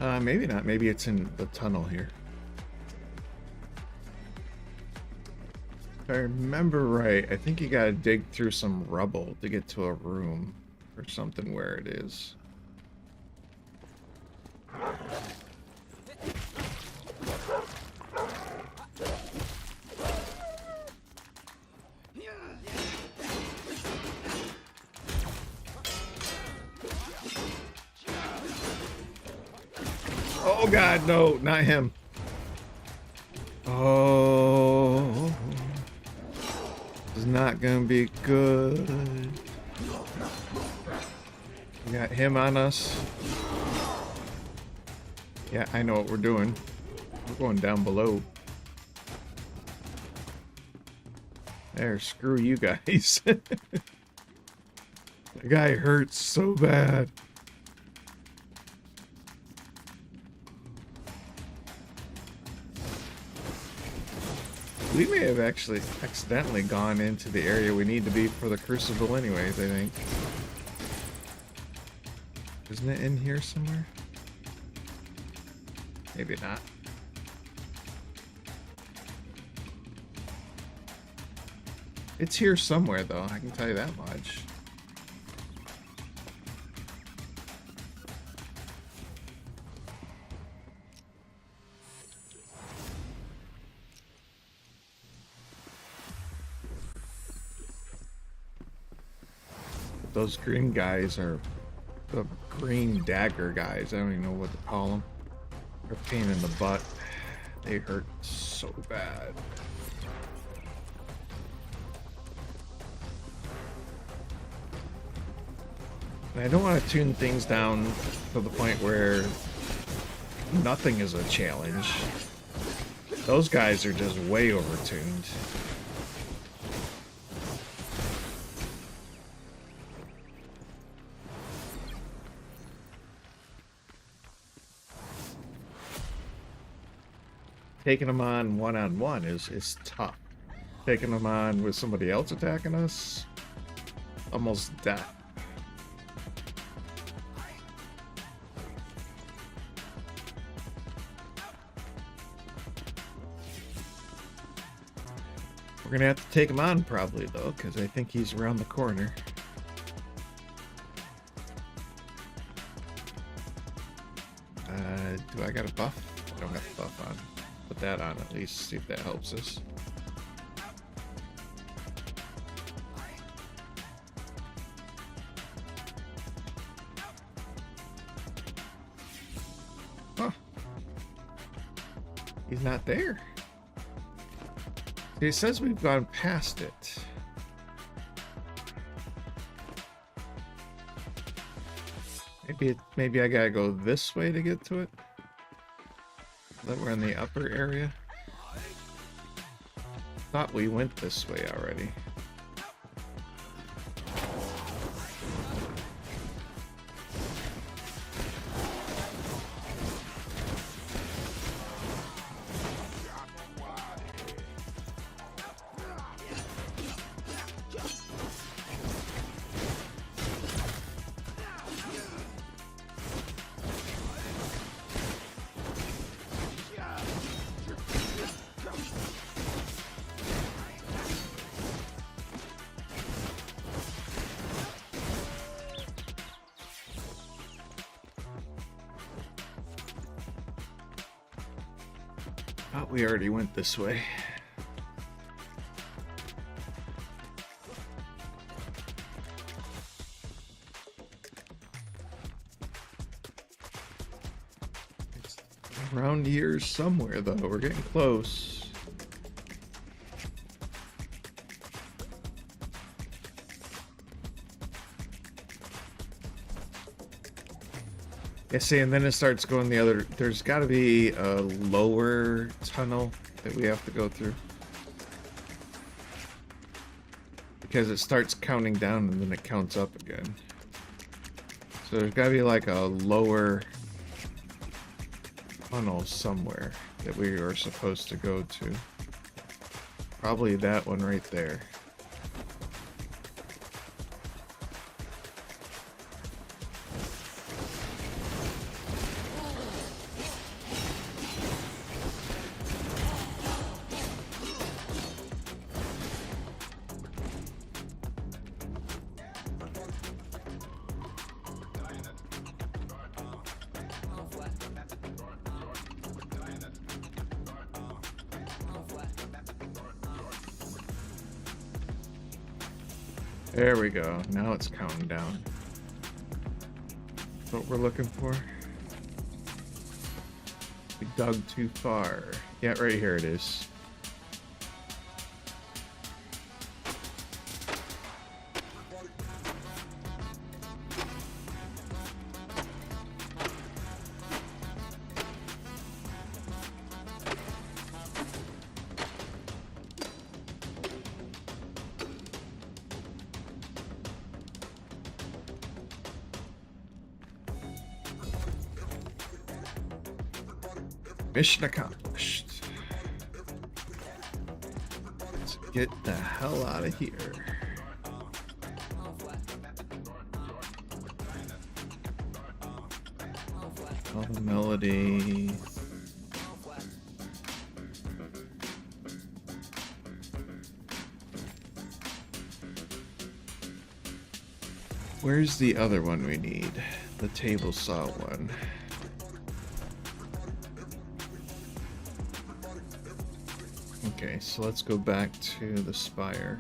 Maybe not. Maybe it's in the tunnel here. If I remember right, I think you gotta dig through some rubble to get to a room or something where it is. Oh god, no, not him. Oh, this is not gonna be good. We got him on us. Yeah, I know what we're doing. We're going down below. There, screw you guys. The guy hurts so bad. We may have actually accidentally gone into the area we need to be for the Crucible anyways, I think. Isn't it in here somewhere? Maybe not. It's here somewhere though, I can tell you that much. Those green guys are the green dagger guys. I don't even know what to call them. They're a pain in the butt. They hurt so bad. And I don't want to tune things down to the point where nothing is a challenge. Those guys are just way overtuned. Taking them on one-on-one is tough. Taking them on with somebody else attacking us, almost death. We're gonna have to take him on probably though, because I think he's around the corner. Do I got a buff? I don't got the buff on. Put that on at least, see if that helps us. Huh. He's not there. It says we've gone past it. Maybe I gotta go this way to get to it. That we're in the upper area. Thought we went this way already. Thought we already went this way. It's around here somewhere though, we're getting close. Yeah, see, and then it starts going the other... There's got to be a lower tunnel that we have to go through. Because it starts counting down and then it counts up again. So there's got to be like a lower tunnel somewhere that we are supposed to go to. Probably that one right there. There we go. Now it's counting down. That's what we're looking for. We dug too far. Yeah, right here it is. Mission accomplished. Let's get the hell out of here. All the melody. Where's the other one we need? The table saw one. Okay, so let's go back to the spire.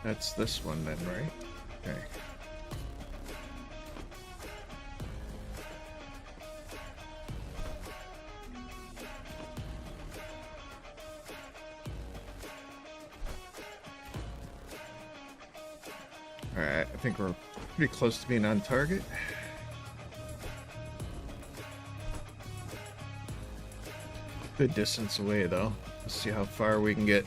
That's this one then, right? Okay. Alright, I think we're pretty close to being on target. Good distance away though. Let's see how far we can get.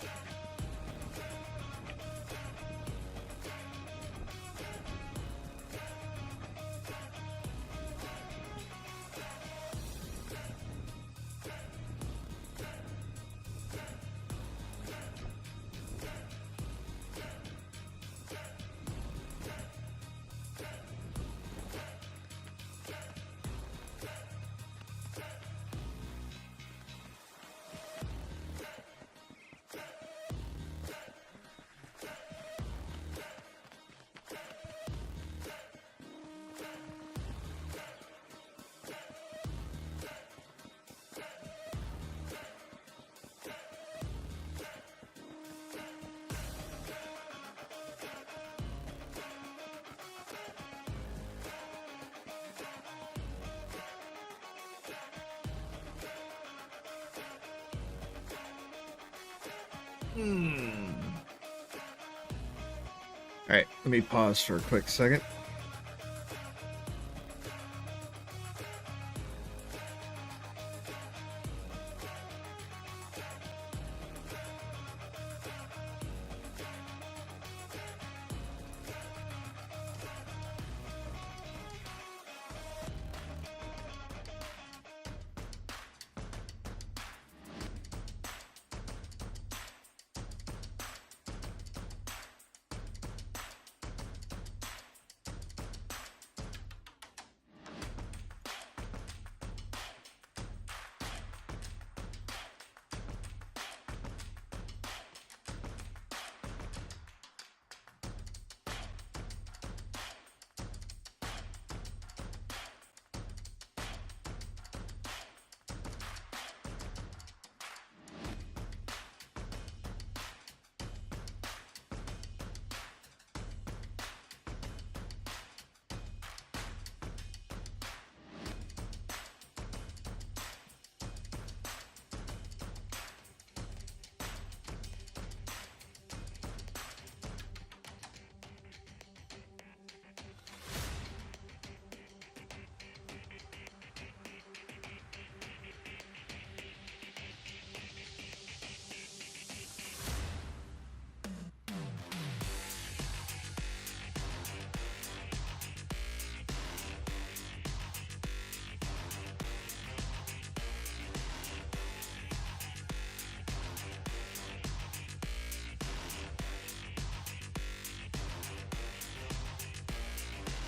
Alright, let me pause for a quick second.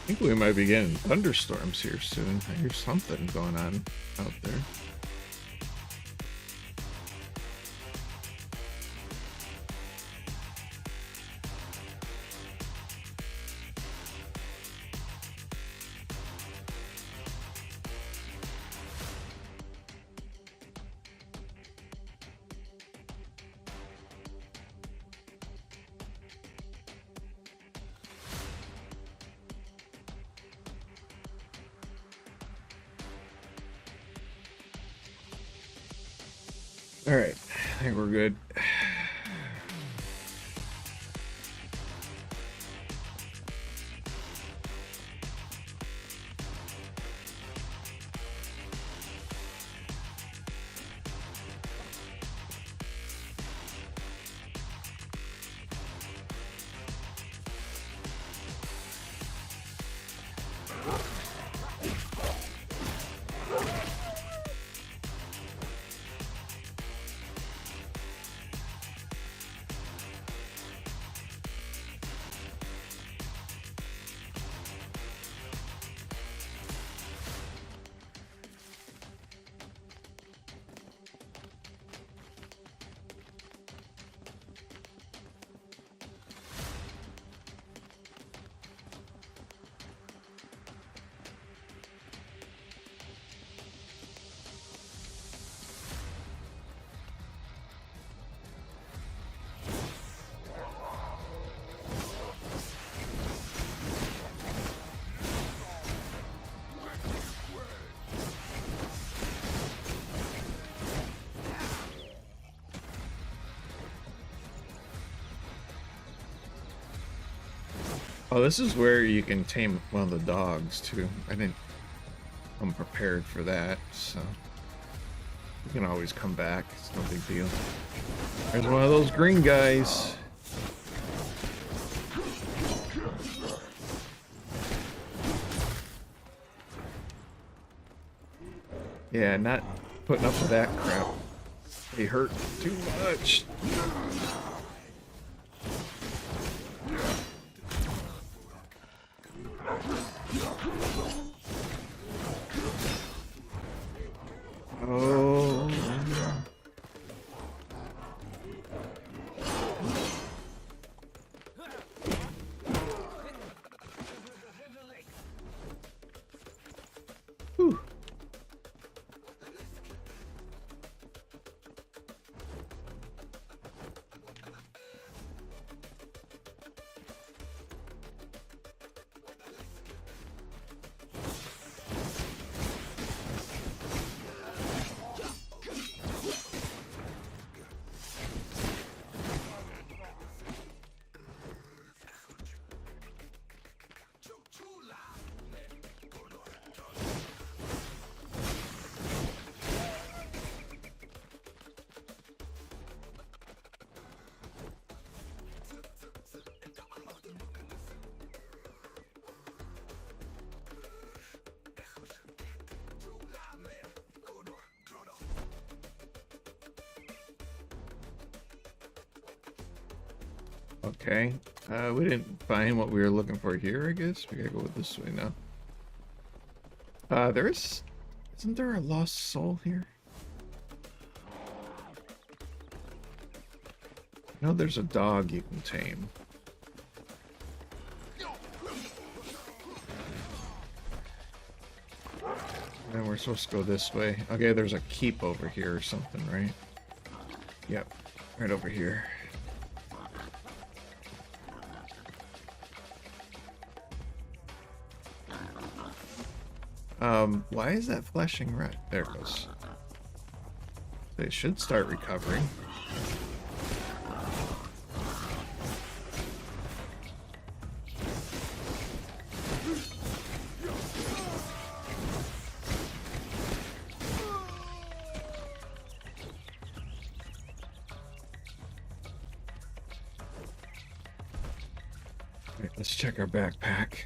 I think we might be getting thunderstorms here soon. I hear something going on out there. All right, I think we're good. Oh, this is where you can tame one of the dogs, too. I didn't come prepared for that, so... You can always come back, it's no big deal. There's one of those green guys. Yeah, not putting up with that crap. They hurt too much. Oh. Whew. Okay. We didn't find what we were looking for here, I guess. We gotta go this way now. Isn't there a lost soul here? I know there's a dog you can tame. And we're supposed to go this way. Okay, there's a keep over here or something, right? Yep, right over here. Why is that flashing red? There it goes. They should start recovering. Right, let's check our backpack.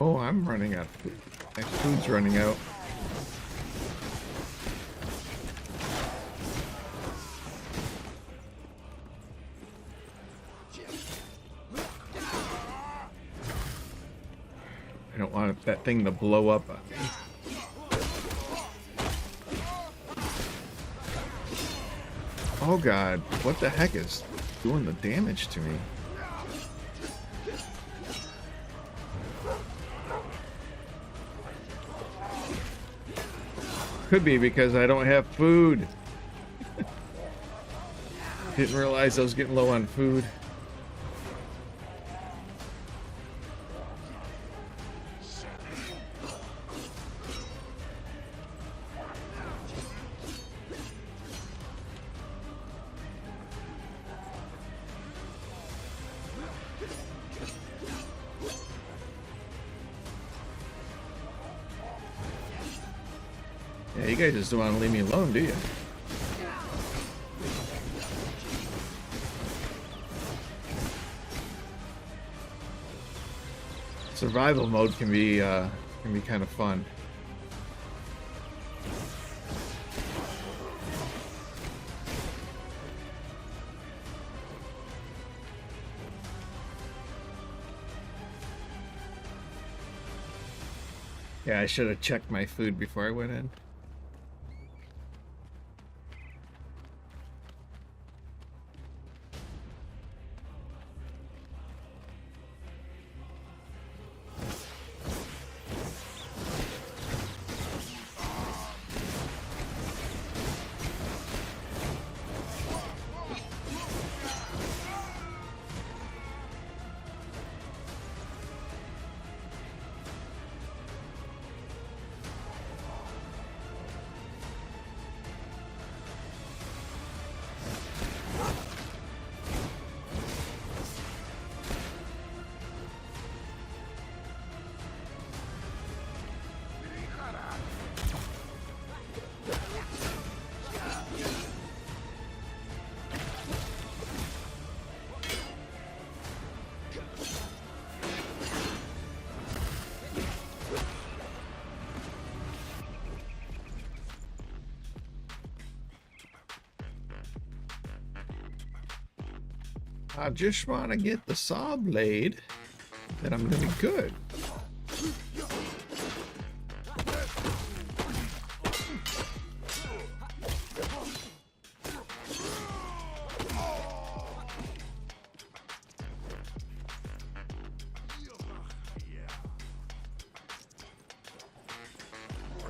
Oh, I'm running out of food. My food's running out. I don't want that thing to blow up on me. Oh god, what the heck is doing the damage to me? Could be because I don't have food. Didn't realize I was getting low on food. Yeah, you guys just don't want to leave me alone, do you? Survival mode can be kind of fun. Yeah, I should have checked my food before I went in. I just want to get the saw blade, then I'm gonna be good.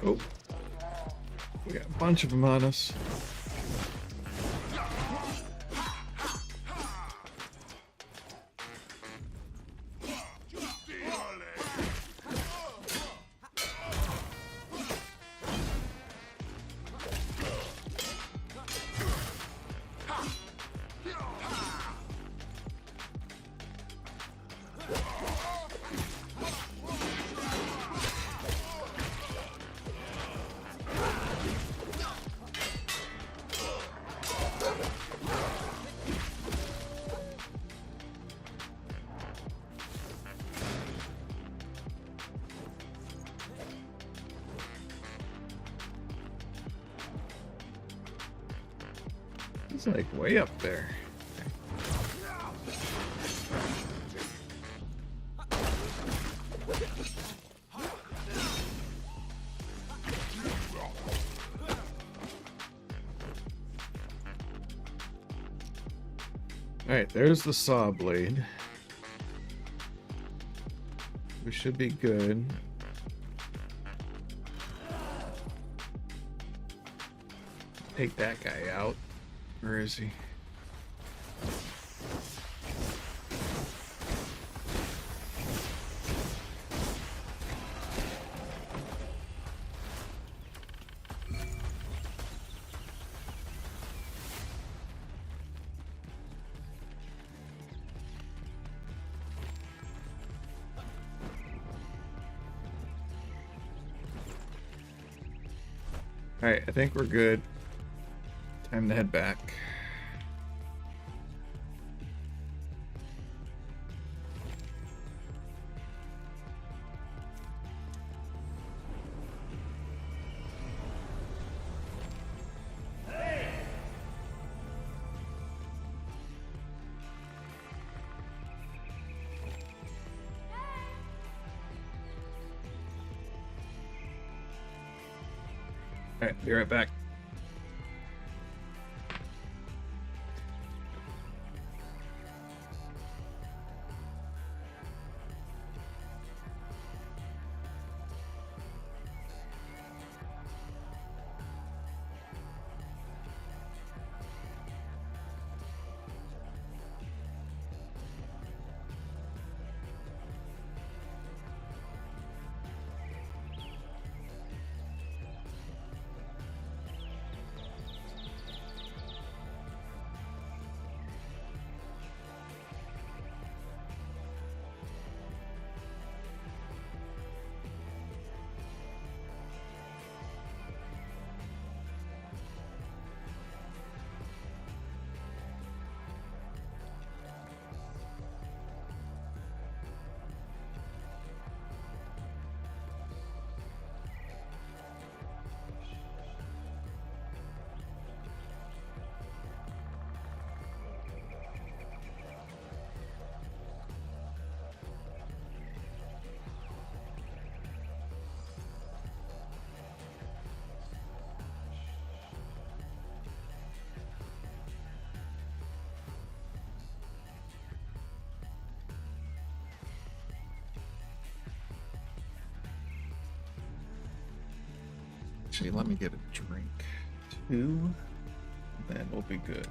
Oh, we got a bunch of them on us. It's like way up there. Alright, there's the saw blade. We should be good. Take that guy out. Where is he? Alright, I think we're good. Time to head back. Alright, be right back. Actually, let me get a drink too, then we'll be good.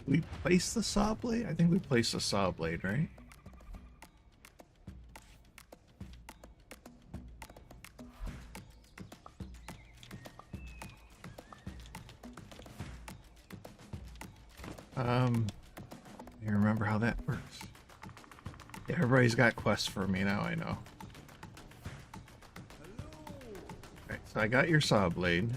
We placed the saw blade? I think we placed the saw blade, right? You remember how that works? Yeah, everybody's got quests for me now, I know. So I got your saw blade.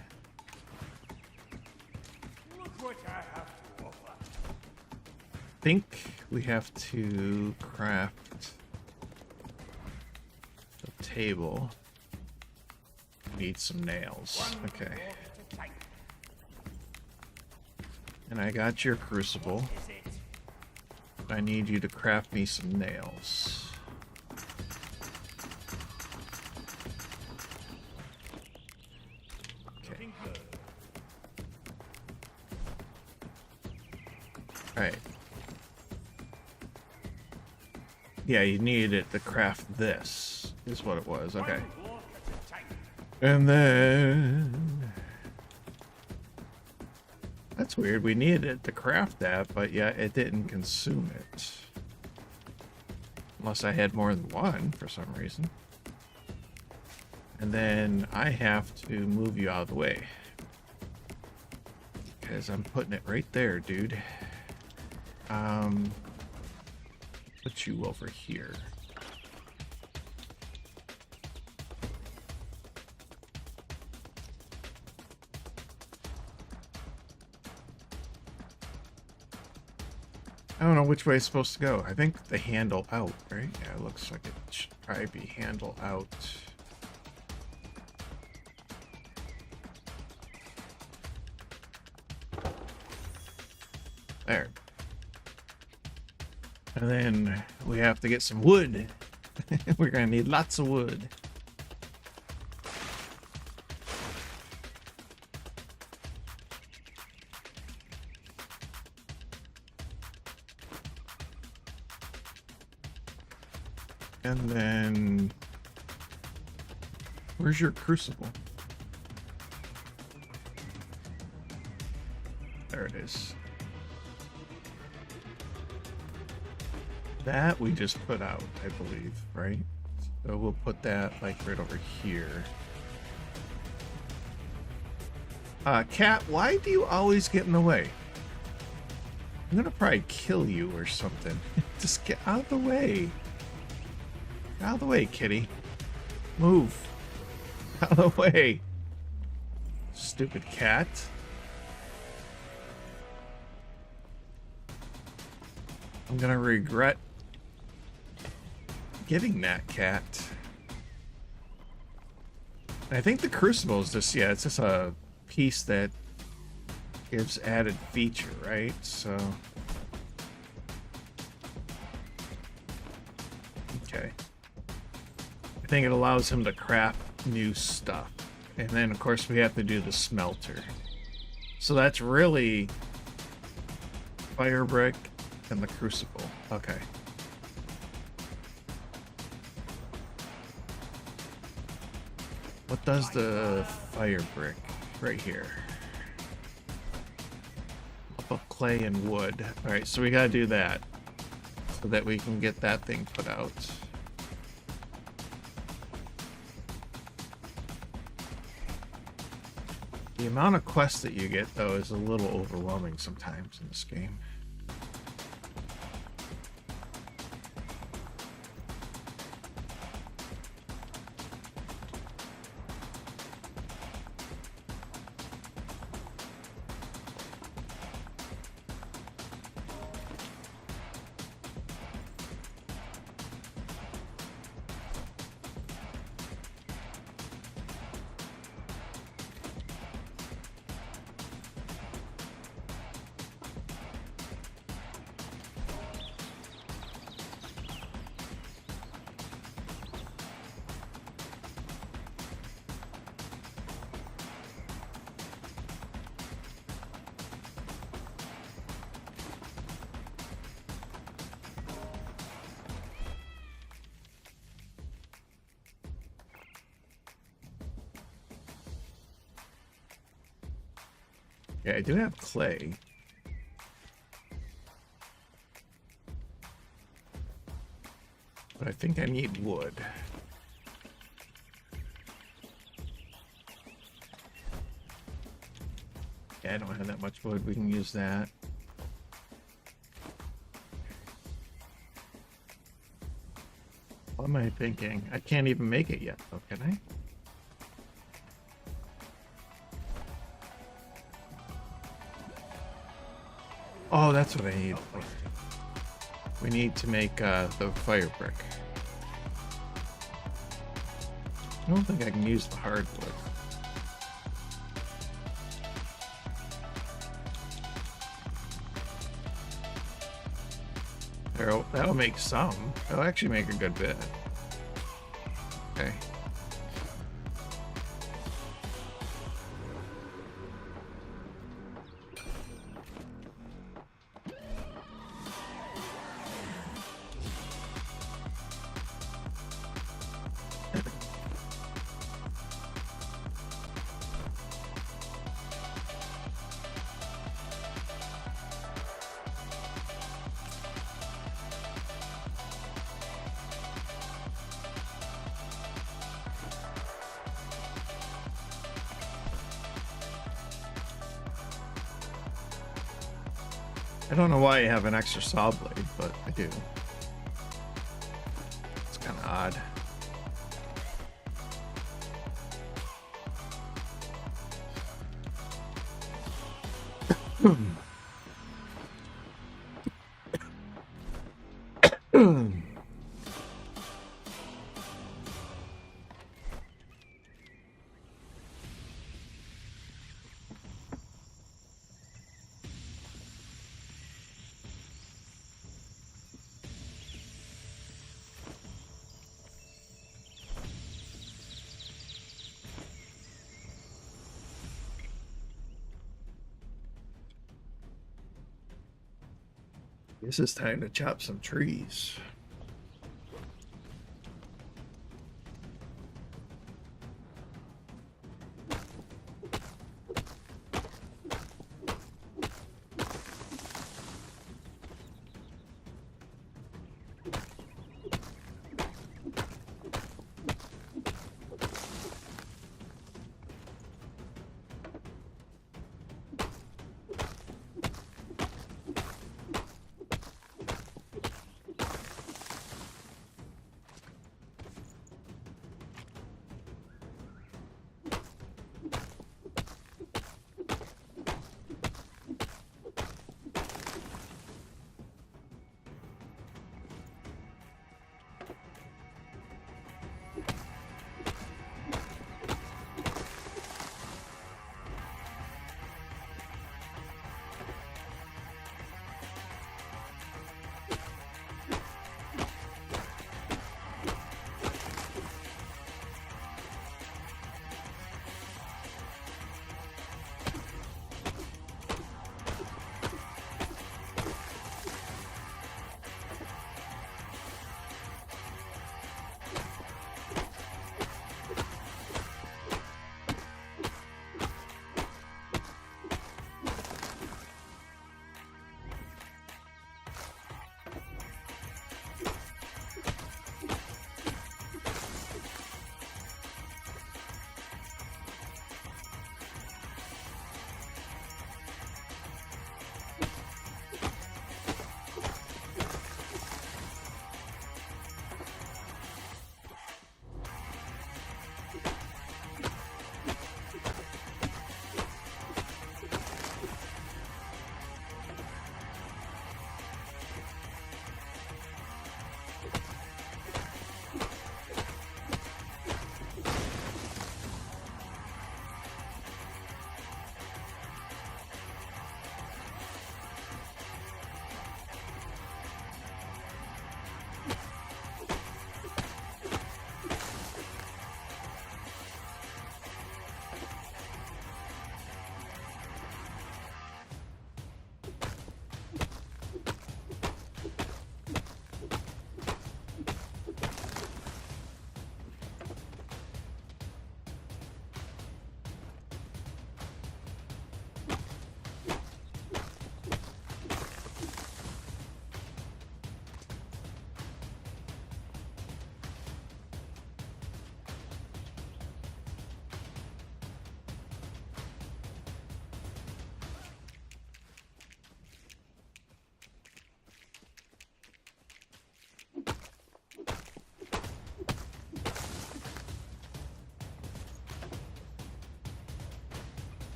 Look what I have to offer. I think we have to craft a table. Need some nails. Okay. And I got your crucible. I need you to craft me some nails. Okay. Alright. Yeah, you needed it to craft this, is what it was. Okay. And then... That's weird. We needed it to craft that, but yeah, it didn't consume it. Unless I had more than one for some reason. And then I have to move you out of the way. Because I'm putting it right there, dude. Put you over here. I don't know which way it's supposed to go. I think the handle out, right? Yeah, it looks like it should probably be handle out. There. And then we have to get some wood. We're gonna need lots of wood. And then, where's your crucible? There it is. That we just put out, I believe, right? So we'll put that like right over here. Cat, why do you always get in the way? I'm gonna probably kill you or something. Just get out of the way. Out of the way, kitty. Move. Out of the way. Stupid cat. I'm gonna regret getting that cat. I think the crucible is just, yeah, it's just a piece that gives added feature, right? So... Okay. I think it allows him to craft new stuff. And then, of course, we have to do the smelter. So that's really fire brick and the crucible. Okay. What does the fire brick? Right here. Up of clay and wood. Alright, so we gotta do that. So that we can get that thing put out. The amount of quests that you get, though, is a little overwhelming sometimes in this game. Yeah, I do have clay. But I think I need wood. Yeah, I don't have that much wood. We can use that. What am I thinking? I can't even make it yet, though, can I? Oh, that's what I need. We need to make the fire brick. I don't think I can use the hardwood. That'll make some. That'll actually make a good bit. Okay. I don't know why you have an extra saw blade, but I do. It's kind of odd. This is time to chop some trees.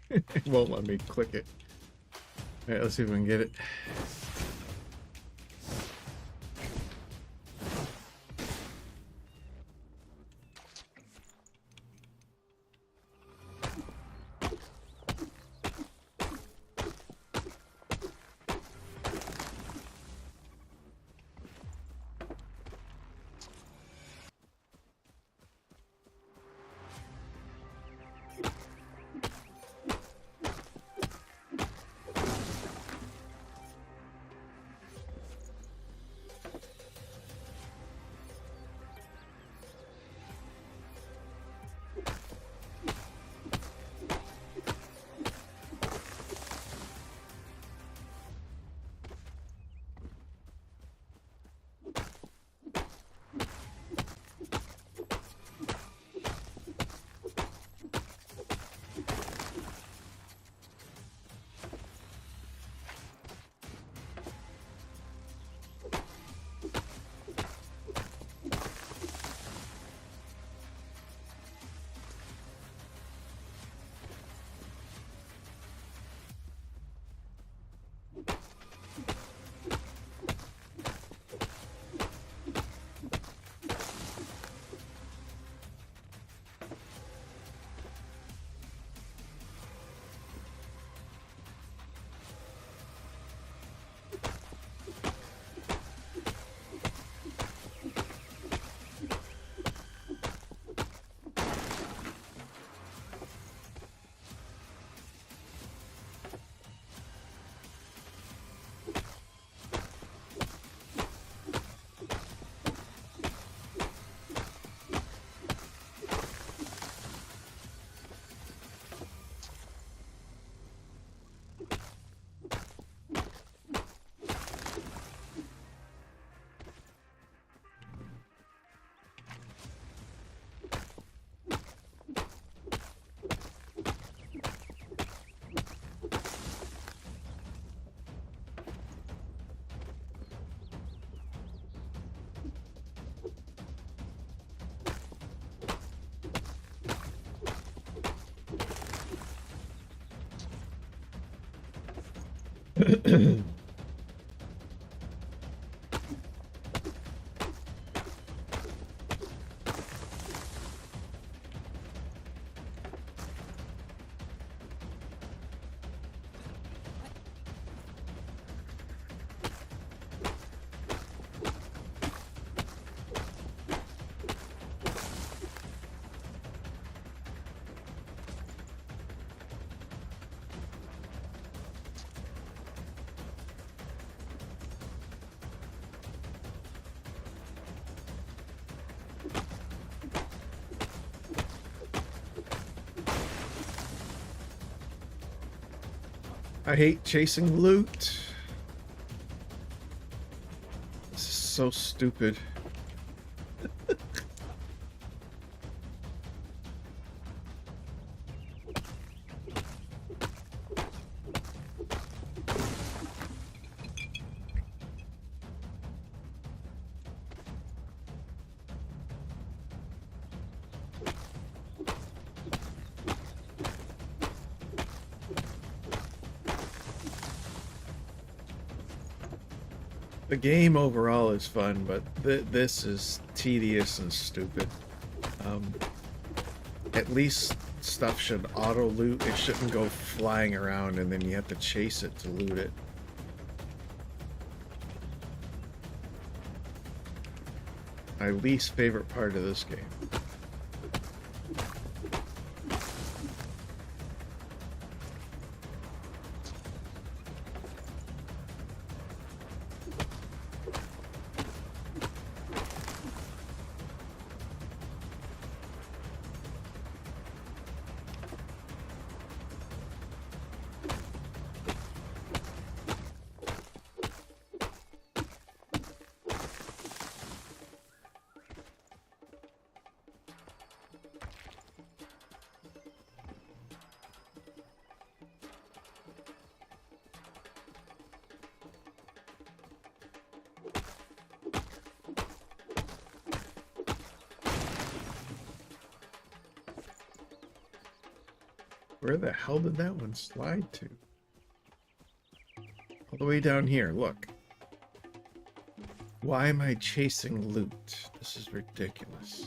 It won't let me click it. Alright, let's see if we can get it. I hate chasing loot. This is so stupid. The game overall is fun, but this is tedious and stupid. At least stuff should auto loot. It shouldn't go flying around and then you have to chase it to loot it. My least favorite part of this game. Where the hell did that one slide to? All the way down here, look. Why am I chasing loot? This is ridiculous.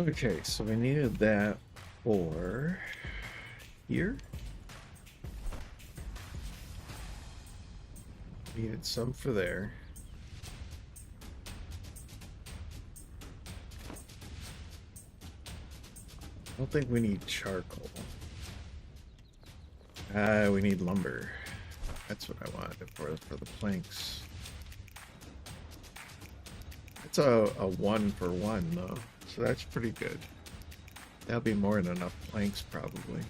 Okay, so we needed that for here. Needed some for there. I don't think we need charcoal. We need lumber. That's what I wanted for the planks. It's a 1-for-1 though, so that's pretty good. That'll be more than enough planks probably.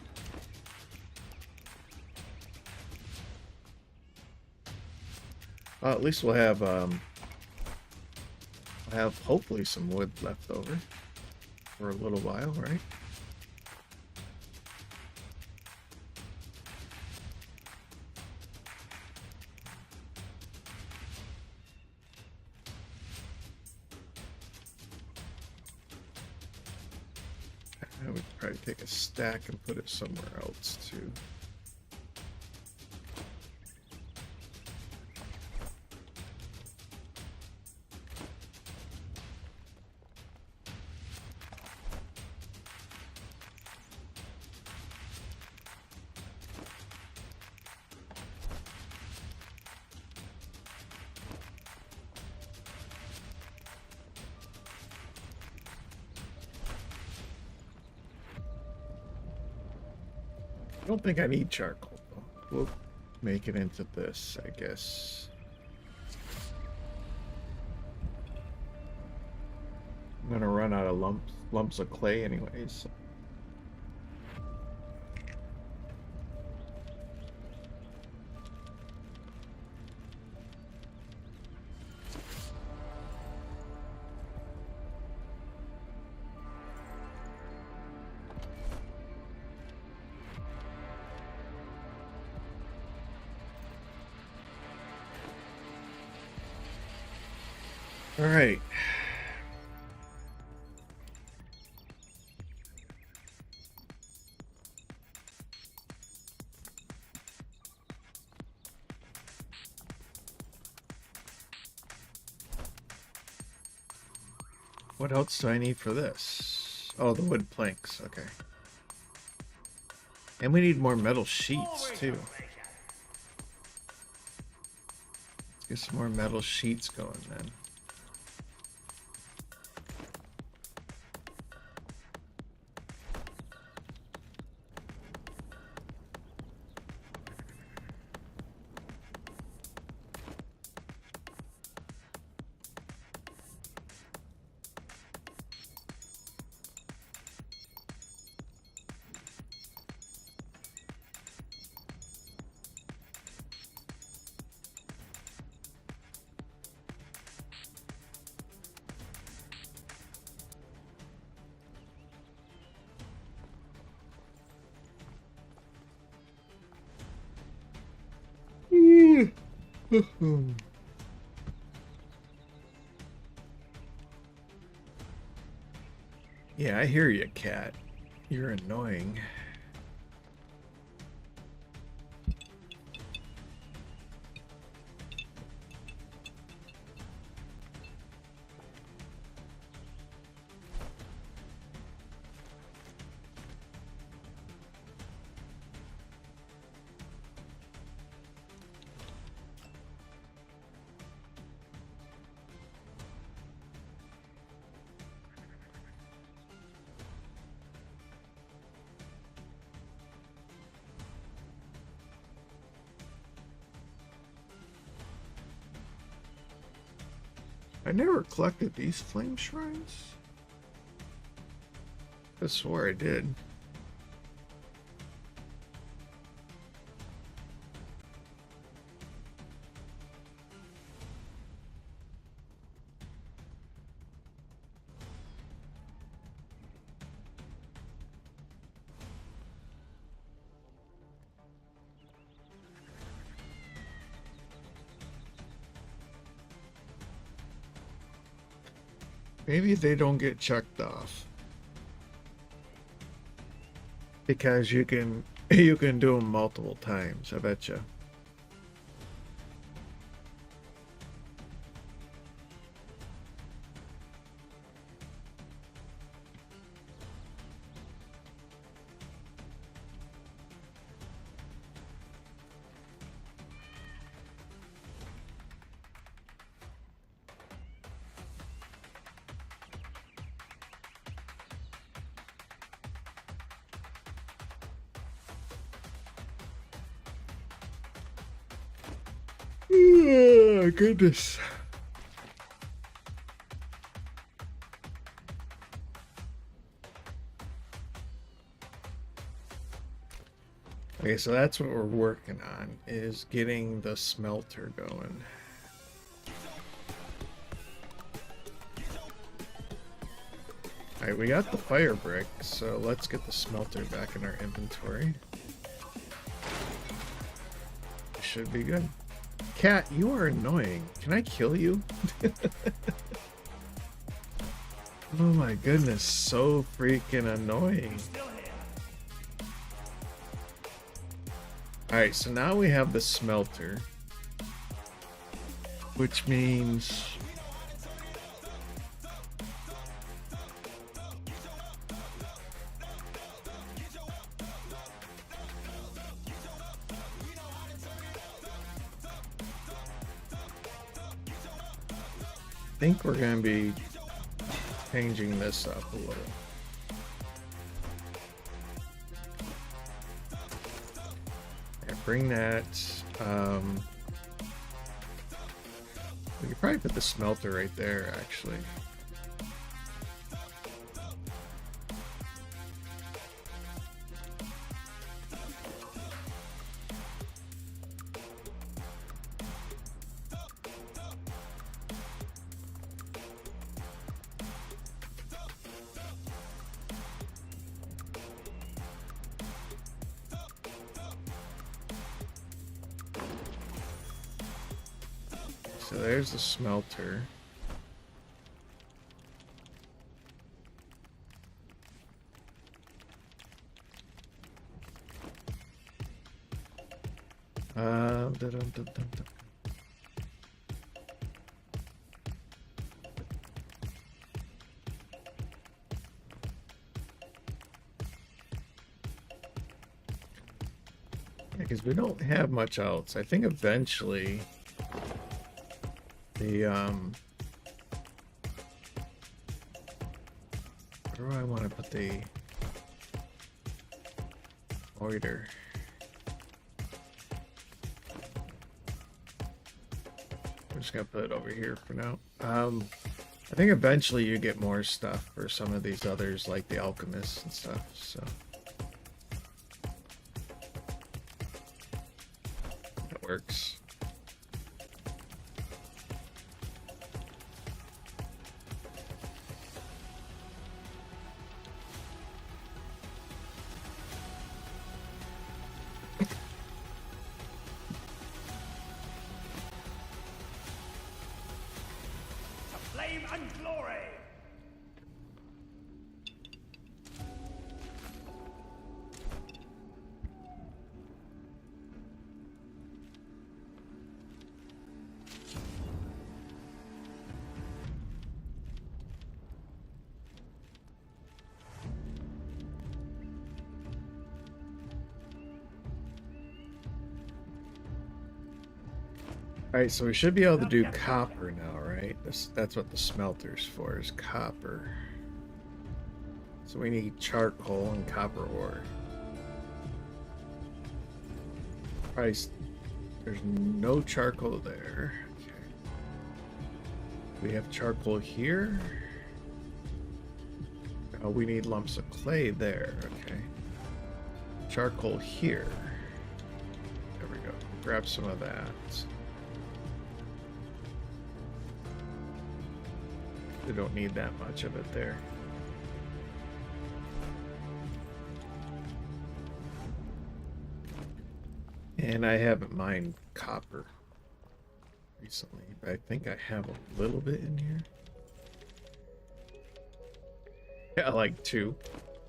Well, at least we'll have hopefully some wood left over for a little while, right? I would probably take a stack and put it somewhere else too. I don't think I need charcoal though. We'll make it into this, I guess. I'm gonna run out of lumps of clay anyways. All right. What else do I need for this? Oh, the wood planks. Okay. And we need more metal sheets too. Let's get some more metal sheets going then. Yeah, I hear you, cat. You're annoying. I never collected these flame shrines. I swore I did. Maybe they don't get checked off because you can do them multiple times. I bet you. Oh, goodness. Okay, so that's what we're working on, is getting the smelter going. Alright, we got the fire brick, so let's get the smelter back in our inventory. Should be good. Cat, you are annoying. Can I kill you? Oh my goodness, so freaking annoying. Alright, so now we have the smelter, which means I think we're going to be changing this up a little. Yeah, bring that. We could probably put the smelter right there, actually. So there's the smelter. Because we don't have much else. I think eventually the where do I want to put the order? I'm just gonna put it over here for now. I think eventually you get more stuff for some of these others, like the alchemists and stuff. So that works. Flame and glory! Alright, so we should be able to do copper now, right? That's what the smelter's for, is copper. So we need charcoal and copper ore. Price. There's no charcoal there. Okay. We have charcoal here. Oh, we need lumps of clay there. Okay. Charcoal here. There we go. Grab some of that. We don't need that much of it there. And I haven't mined copper recently, but I think I have a little bit in here. Yeah, like 2.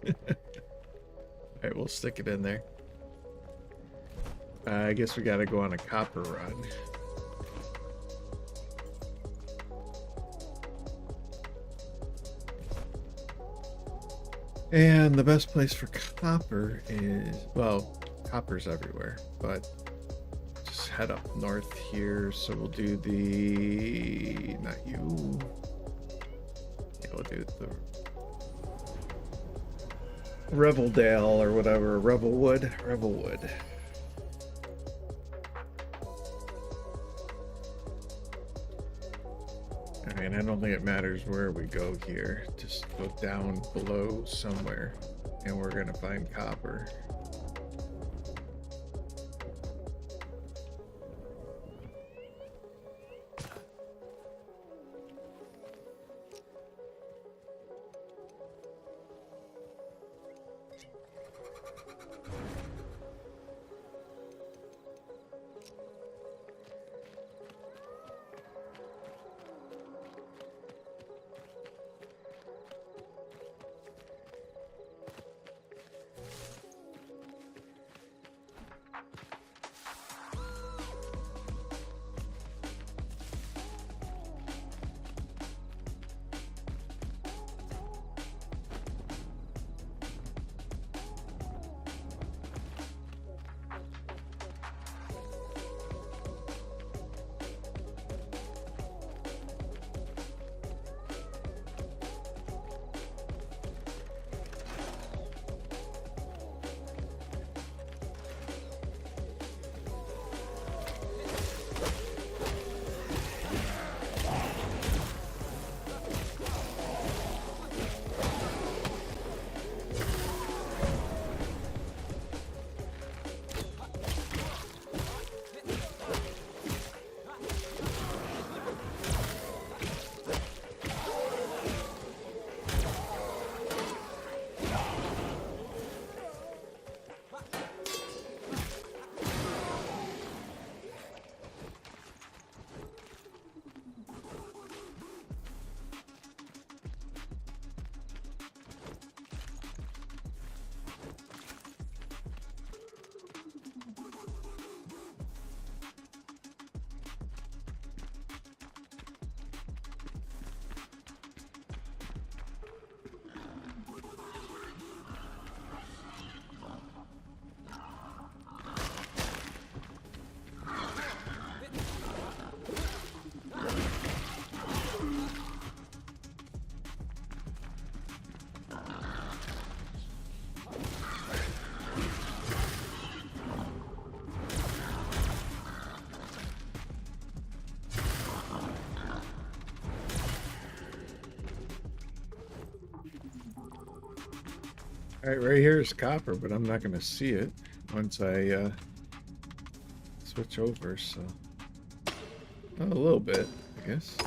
Alright, we'll stick it in there. I guess we gotta go on a copper run. And the best place for copper is, well, copper's everywhere, but just head up north here. So we'll do the, not you. Yeah, we'll do the Reveldale or whatever, Revelwood. Alright, I don't think it matters where we go here. Just go down below somewhere and we're gonna find copper. Alright, right here is copper, but I'm not going to see it once I switch over, so... a little bit, I guess.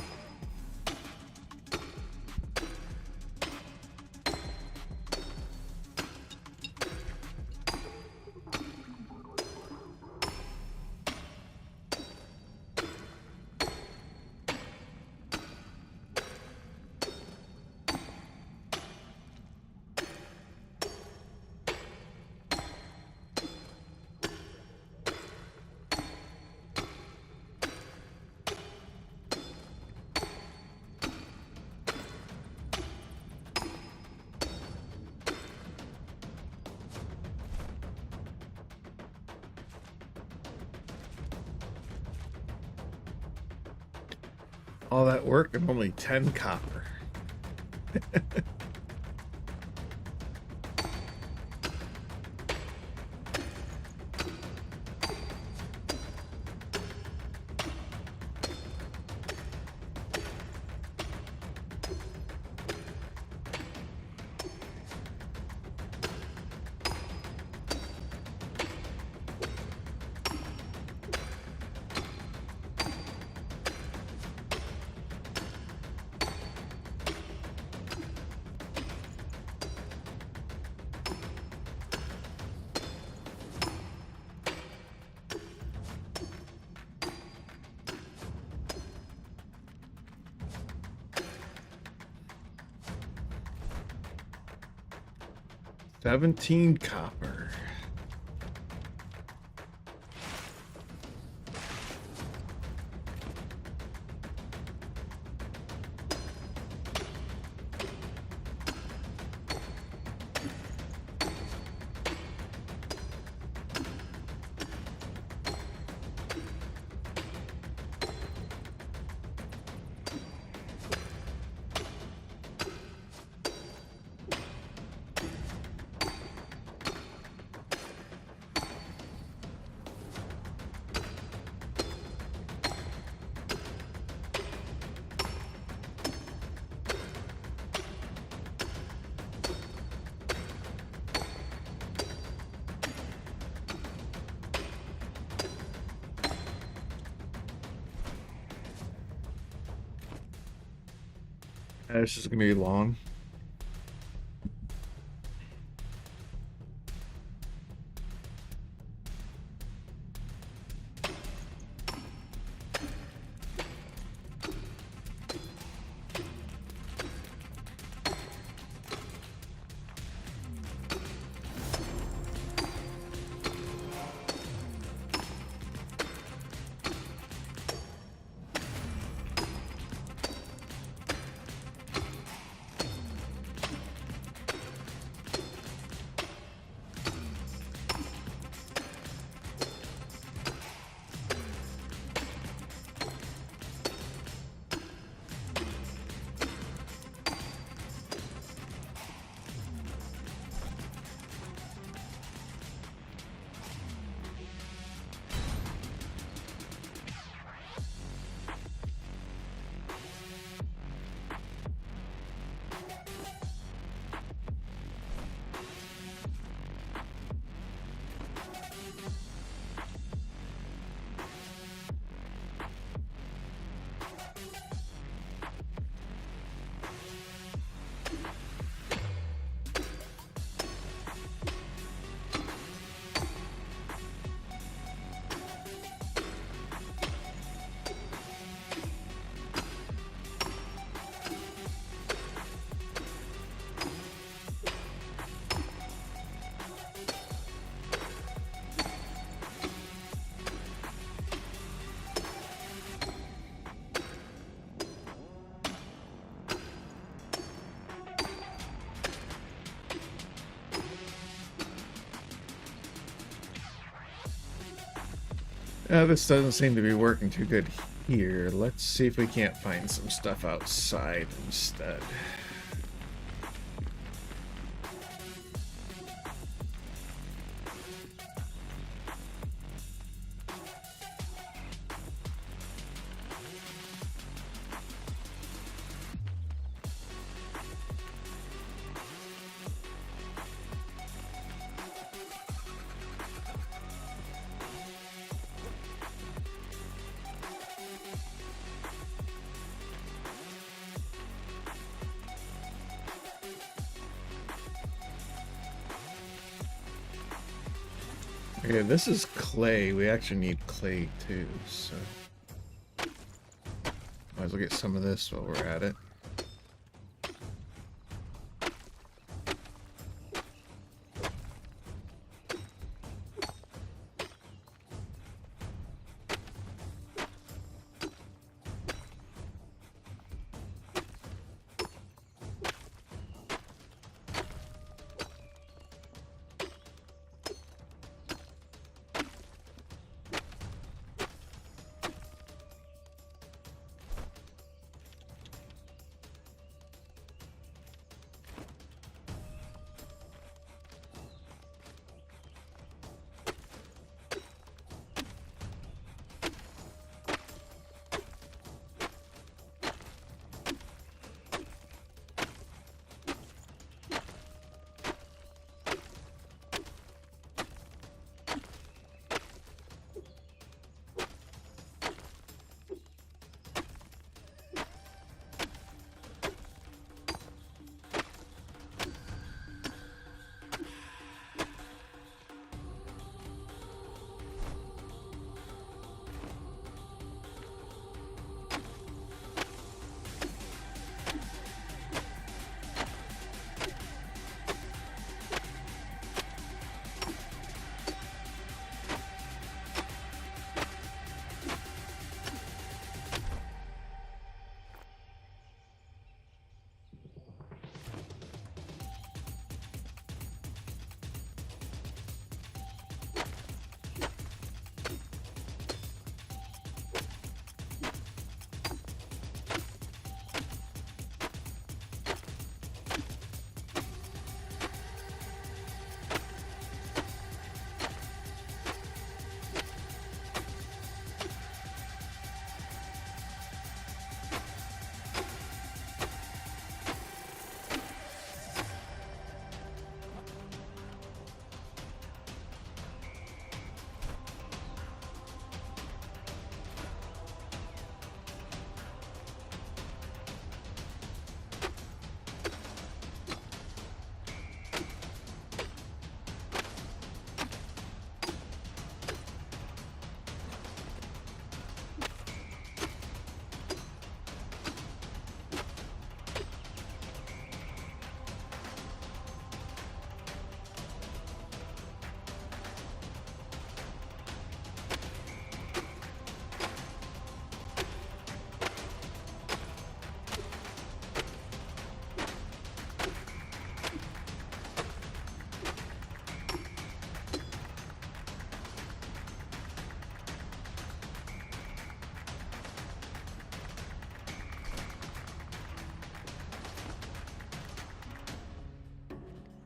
All that work and only 10 copper. $17 copper. This is gonna be long. This doesn't seem to be working too good here. Let's see if we can't find some stuff outside instead. Okay, this is clay. We actually need clay too, so might as well get some of this while we're at it.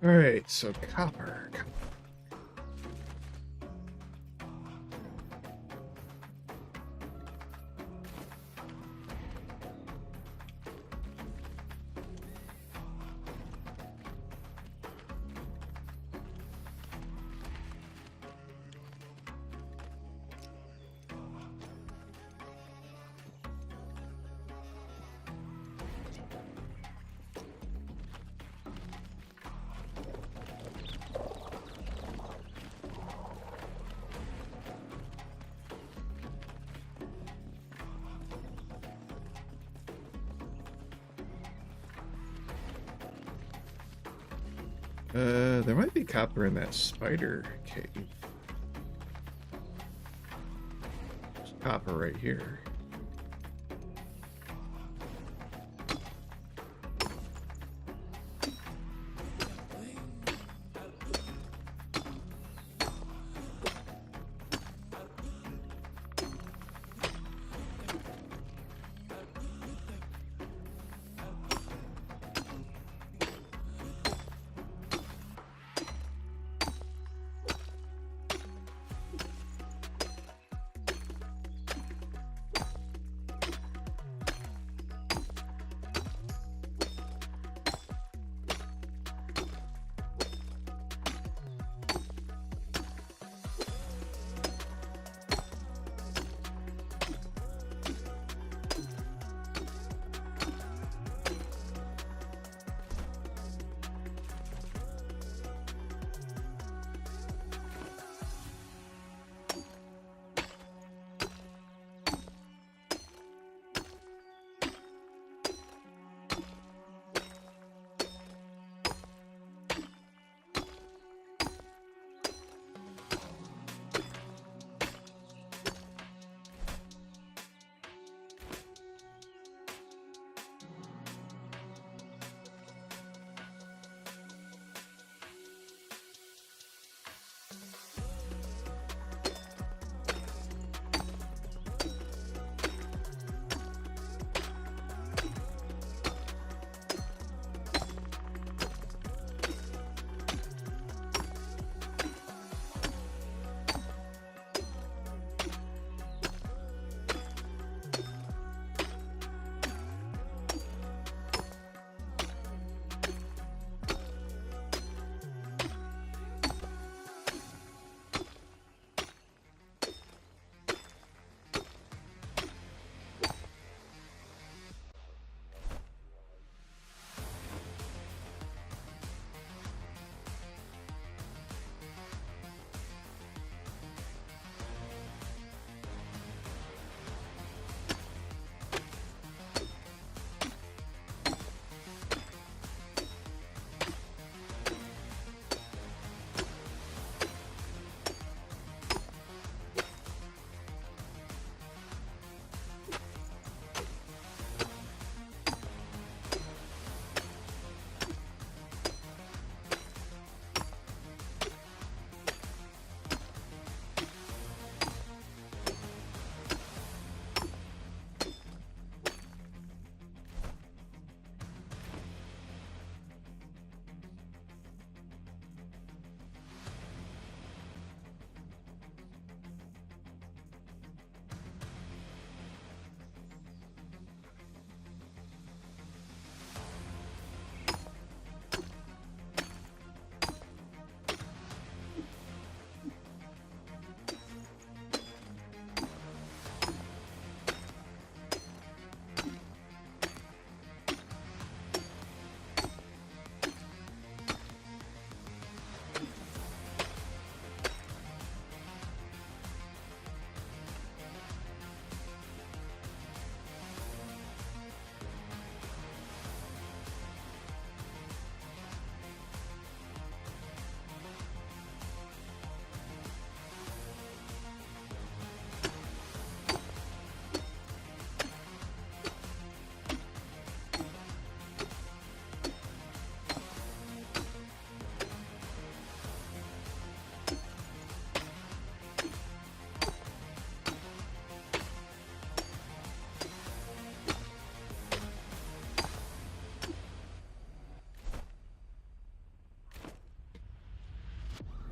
All right, so copper. There might be copper in that spider cave. There's copper right here.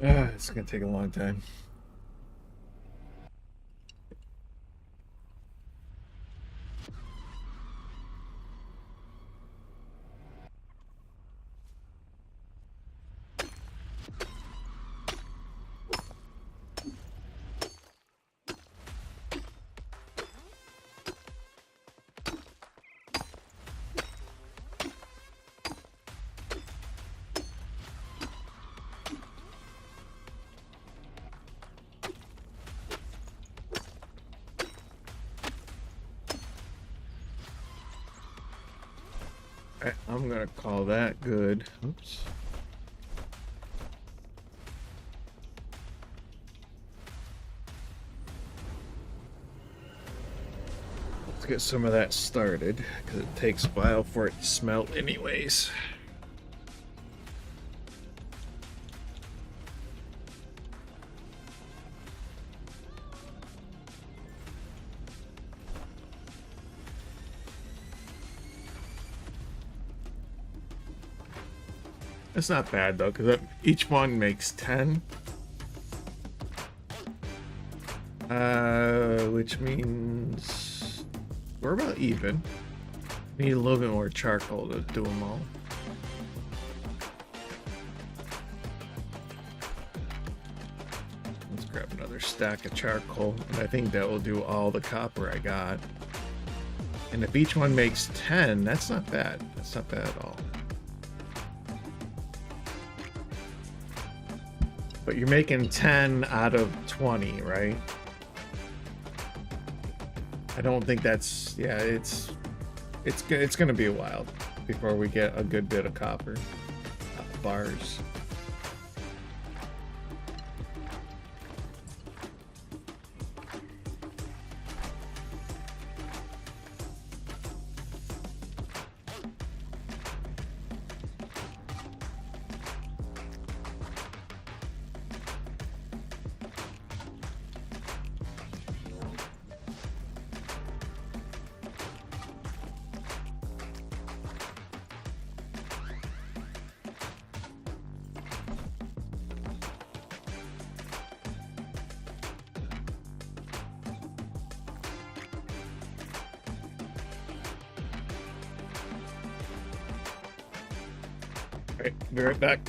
It's gonna take a long time. I'm gonna call that good. Oops. Let's get some of that started, because it takes a while for it to smelt anyways. It's not bad though, because each one makes 10. Which means we're about even. Need a little bit more charcoal to do them all. Let's grab another stack of charcoal, and I think that will do all the copper I got. And if each one makes 10, that's not bad. That's not bad at all. But you're making 10 out of 20, right? I don't think that's... Yeah, it's gonna be a while before we get a good bit of copper bars. Alright, be right back.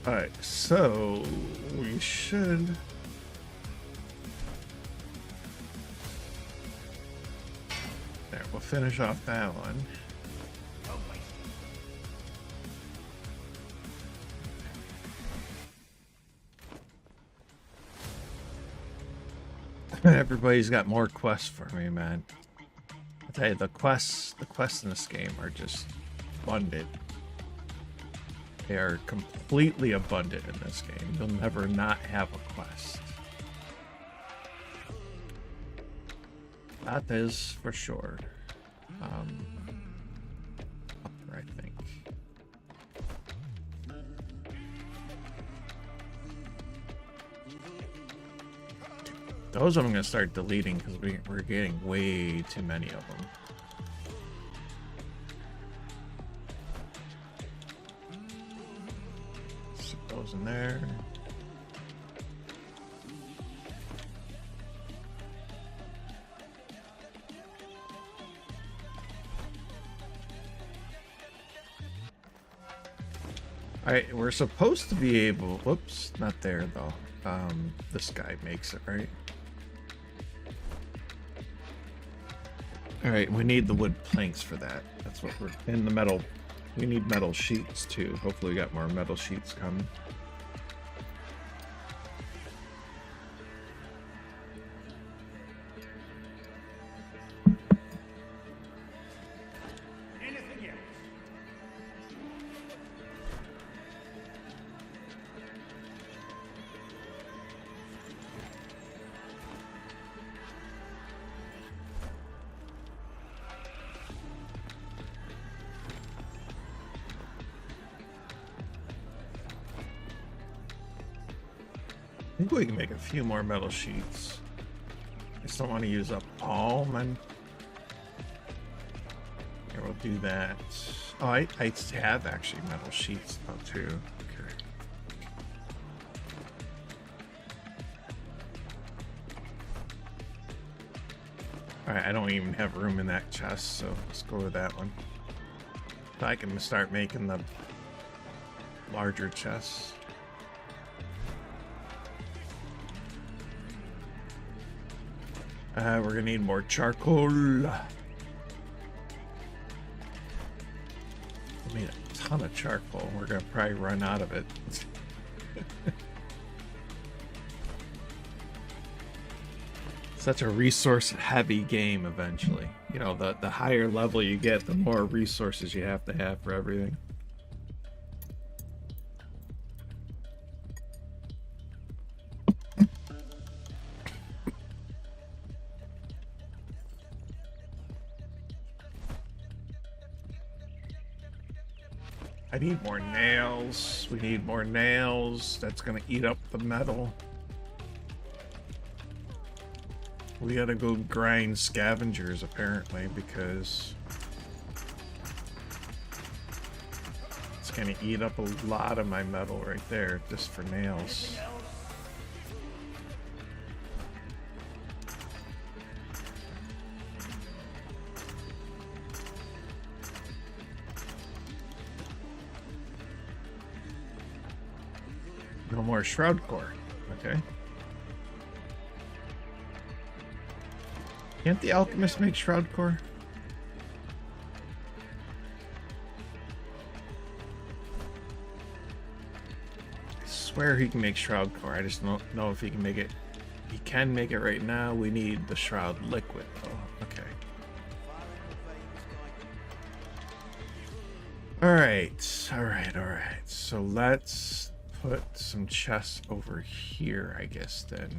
Alright, so we should. There, we'll finish off that one. Everybody's got more quests for me, man. I tell you, the quests in this game are just abundant. They are completely abundant in this game. You'll never not have a quest. That is for sure. Up there, I think. Those I'm going to start deleting because we're getting way too many of them. Stick those in there. Alright, we're supposed to be able... Whoops, not there though. This guy makes it, right? Alright, we need the wood planks for that. That's what we're... in the metal... We need metal sheets too. Hopefully we got more metal sheets coming. Anything else? I think we can make a few more metal sheets. I just don't want to use up all my... Here, we'll do that. Oh, I have actually metal sheets though too. Okay. Alright, I don't even have room in that chest, so let's go with that one. I can start making the larger chests. We're gonna need more charcoal. I made a ton of charcoal. We're gonna probably run out of it. Such a resource-heavy game eventually. You know, the higher level you get, the more resources you have to have for everything. I need more nails. We need more nails. That's gonna eat up the metal. We gotta go grind scavengers apparently because it's gonna eat up a lot of my metal right there just for nails. No more Shroud core. Okay. Can't the alchemist make Shroud core? I swear he can make Shroud core. I just don't know if he can make it. He can make it right now. We need the Shroud liquid though. Okay. Alright. Alright. So let's put some chests over here, I guess, then.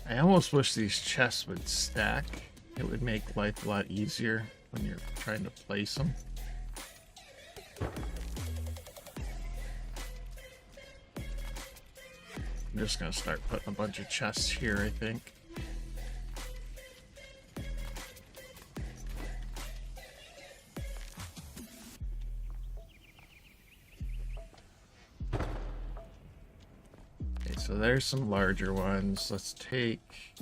I almost wish these chests would stack. It would make life a lot easier when you're trying to place them. I'm just gonna start putting a bunch of chests here, I think. Okay, so so there's some larger ones. Let's take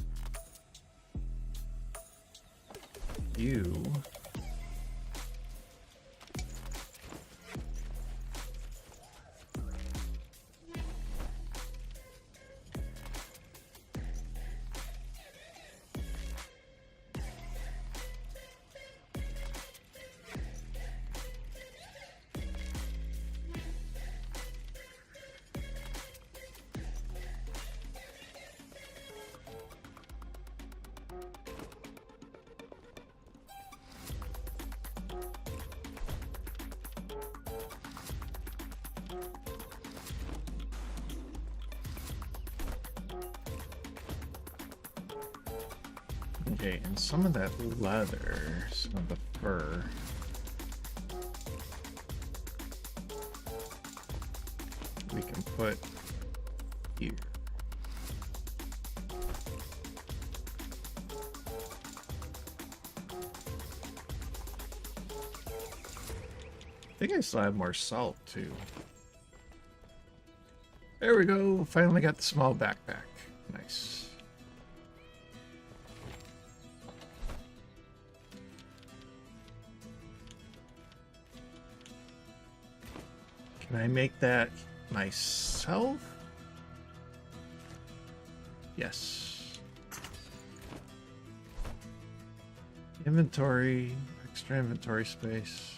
you. Okay, and some of that leather, some of the fur. We can put here. I think I still have more salt too. There we go. Finally got the small backpack. Nice. Can I make that myself? Yes. Inventory, extra inventory space.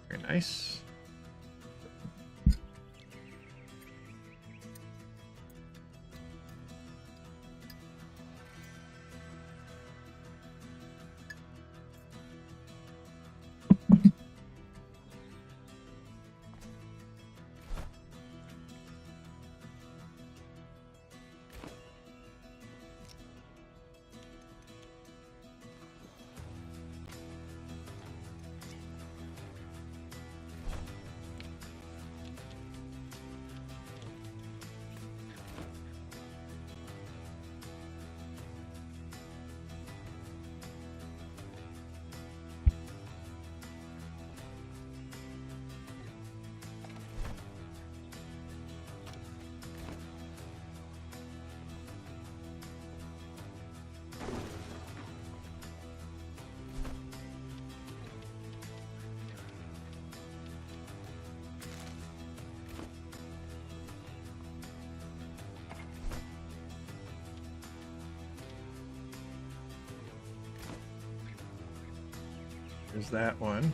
Very nice. There's that one.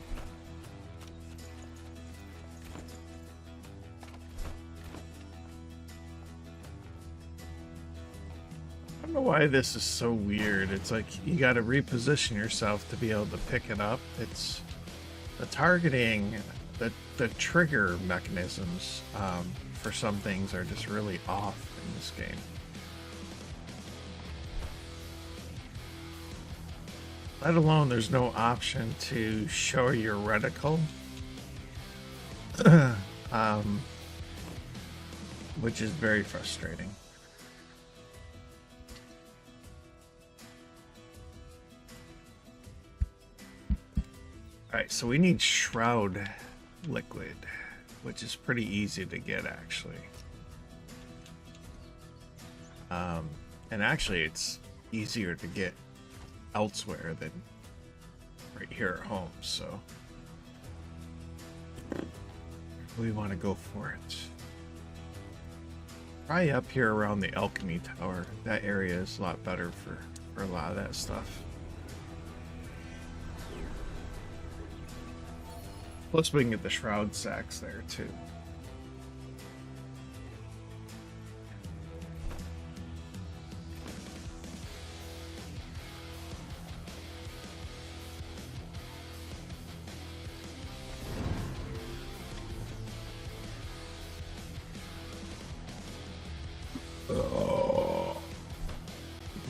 I don't know why this is so weird. It's like you got to reposition yourself to be able to pick it up. It's the targeting, the trigger mechanisms for some things are just really off in this game. Let alone there's no option to show your reticle, which is very frustrating. Alright, so we need Shroud liquid, which is pretty easy to get actually. And actually it's easier to get elsewhere than right here at home, so we want to go for it. Probably up here around the alchemy tower. That area is a lot better for a lot of that stuff. Plus we can get the shroud sacks there too.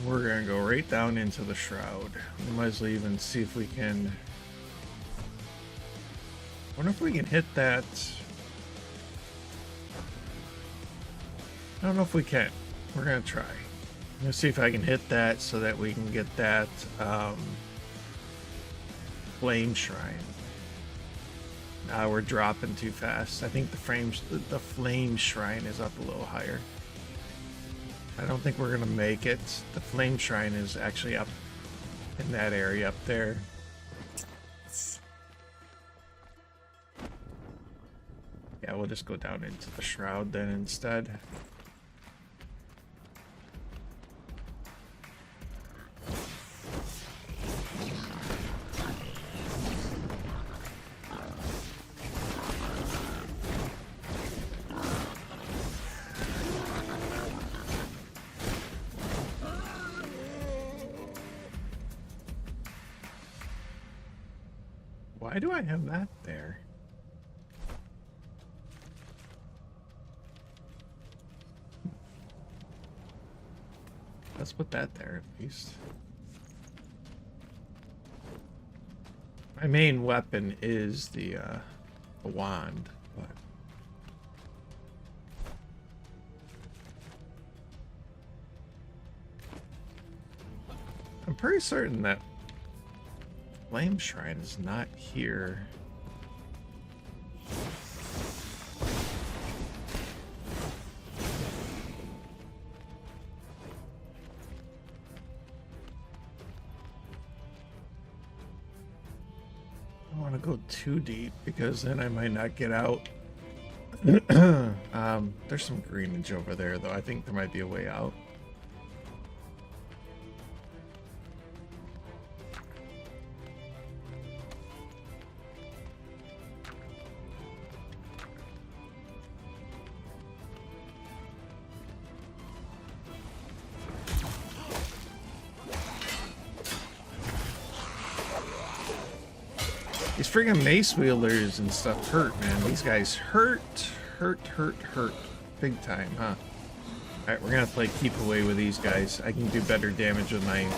We're gonna go right down into the shroud. We might as well even see if we can. I wonder if we can hit that. I don't know if we can. We're gonna try. I'm gonna see if I can hit that so that we can get that flame shrine. We're dropping too fast. I think the flame shrine is up a little higher. I don't think we're gonna make it. The flame shrine is actually up in that area up there. Yeah, we'll just go down into the Shroud then instead. Why do I have that there? Let's put that there at least. My main weapon is the wand, but I'm pretty certain that Flame Shrine is not here. I don't want to go too deep because then I might not get out. There's some greenage over there though. I think there might be a way out. These friggin' mace wielders and stuff hurt, man. These guys hurt big time, huh? Alright, we're gonna play keep away with these guys. I can do better damage with my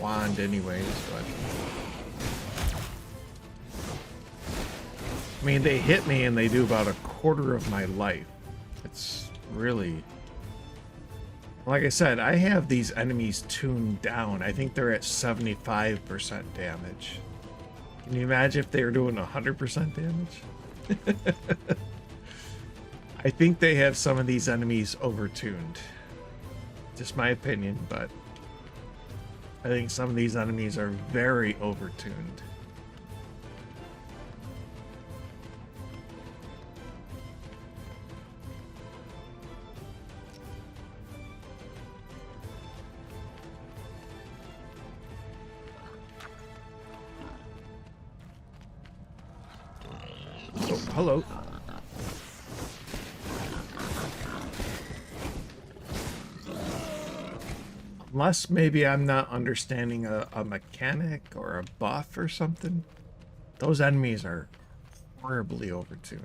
wand anyways, but I mean, they hit me and they do about a quarter of my life. It's really, like I said, I have these enemies tuned down. I think they're at 75% damage. Can you imagine if they were doing 100% damage? I think they have some of these enemies overtuned. Just my opinion, but I think some of these enemies are very overtuned. Oh, hello. Unless maybe I'm not understanding a mechanic or a buff or something. Those enemies are horribly overtuned.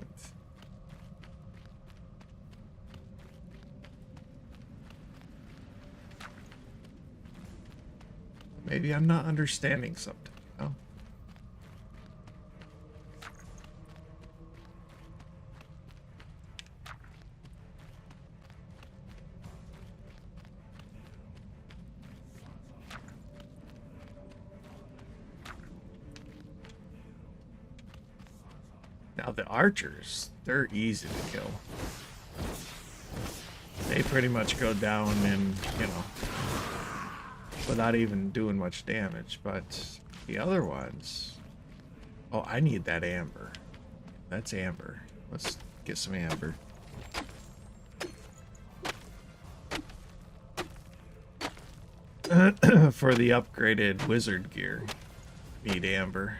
Maybe I'm not understanding something. Oh. Now the archers, they're easy to kill. They pretty much go down and, you know, without even doing much damage. But the other ones, oh, I need that amber. That's amber. Let's get some amber. For the upgraded wizard gear, need amber.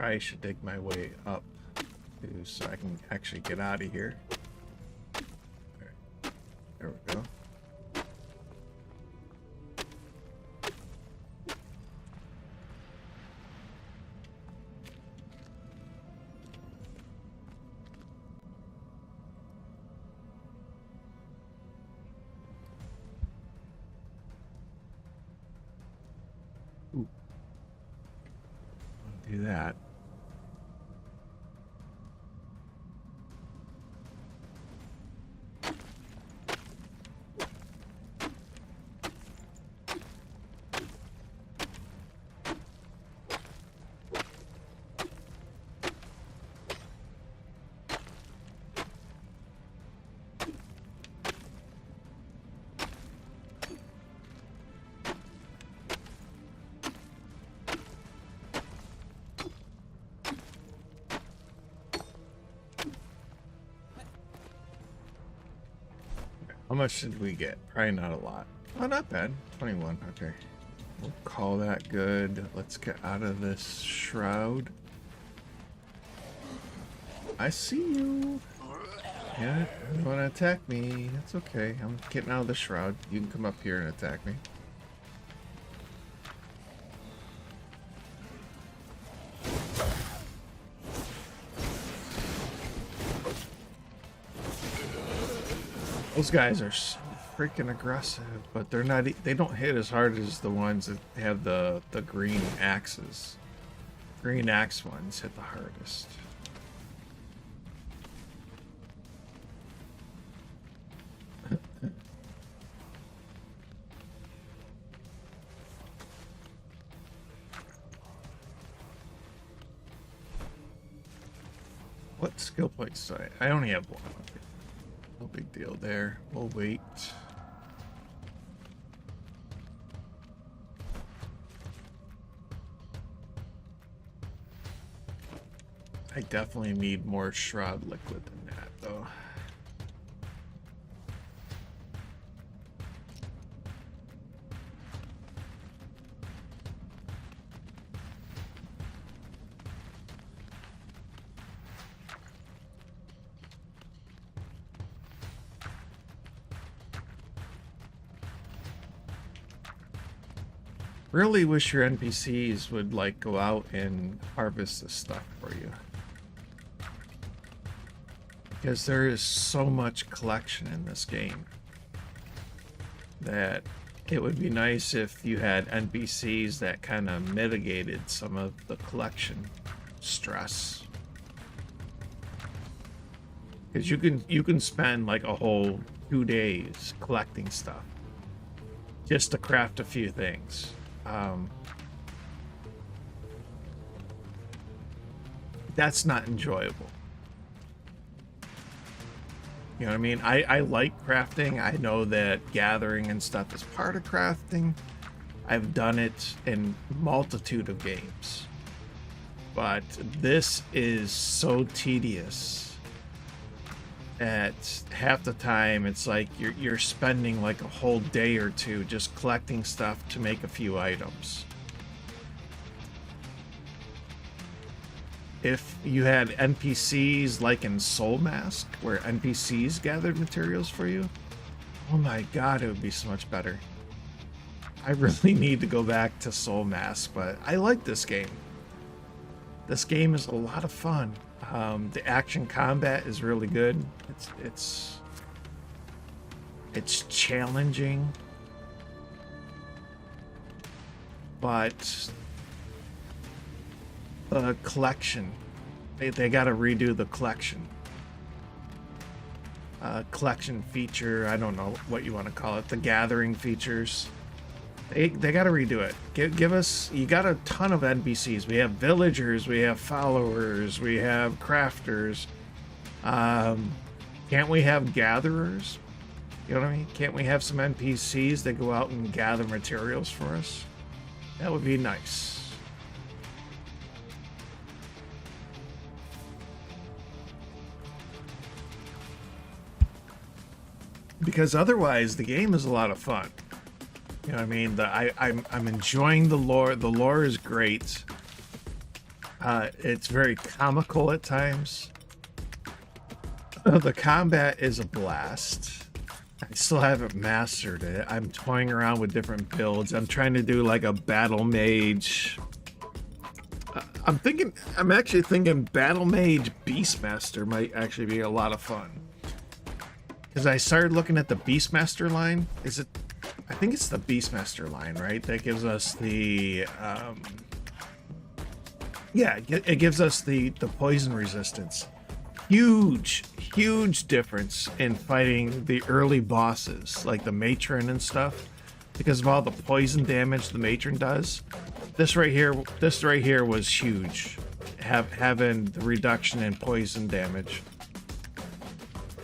I should dig my way up too, so I can actually get out of here. There we go. do that. How much did we get? Probably not a lot. Oh, not bad. 21. Okay. We'll call that good. Let's get out of this shroud. I see you. Yeah, you want to attack me? That's okay. I'm getting out of the shroud. You can come up here and attack me. Those guys are so freaking aggressive, but they're not. They don't hit as hard as the ones that have the green axes. Green axe ones hit the hardest. What skill points do I only have one. Okay. No big deal there. We'll wait. I definitely need more Shroud liquid than that, though. Really wish your NPCs would like go out and harvest this stuff for you, because there is so much collection in this game that it would be nice if you had NPCs that kind of mitigated some of the collection stress, because you can spend like a whole 2 days collecting stuff just to craft a few things. That's not enjoyable. You know what I mean? I like crafting. I know that gathering and stuff is part of crafting. I've done it in multitude of games. But this is so tedious. At half the time, it's like you're spending like a whole day or two just collecting stuff to make a few items. If you had NPCs like in Soul Mask, where NPCs gathered materials for you, oh my god, it would be so much better. I really need to go back to Soul Mask, but I like this game. This game is a lot of fun. The action combat is really good. It's challenging, but the collection, they got to redo the collection. Collection feature, I don't know what you want to call it. The gathering features. They got to redo it. Give us, you got a ton of NPCs. We have villagers, we have followers, we have crafters. Can't we have gatherers? You know what I mean? Can't we have some NPCs that go out and gather materials for us? That would be nice. Because otherwise, the game is a lot of fun. You know what I mean? I'm enjoying the lore. The lore is great. It's very comical at times. The combat is a blast. I still haven't mastered it. I'm toying around with different builds. I'm trying to do like a battle mage. I'm actually thinking battle mage beastmaster might actually be a lot of fun. Because I started looking at the beastmaster line. I think it's the beastmaster line, right? That gives us the Yeah, it gives us the poison resistance. Huge difference in fighting the early bosses like the matron and stuff, because of all the poison damage the matron does. This right here was huge, having the reduction in poison damage.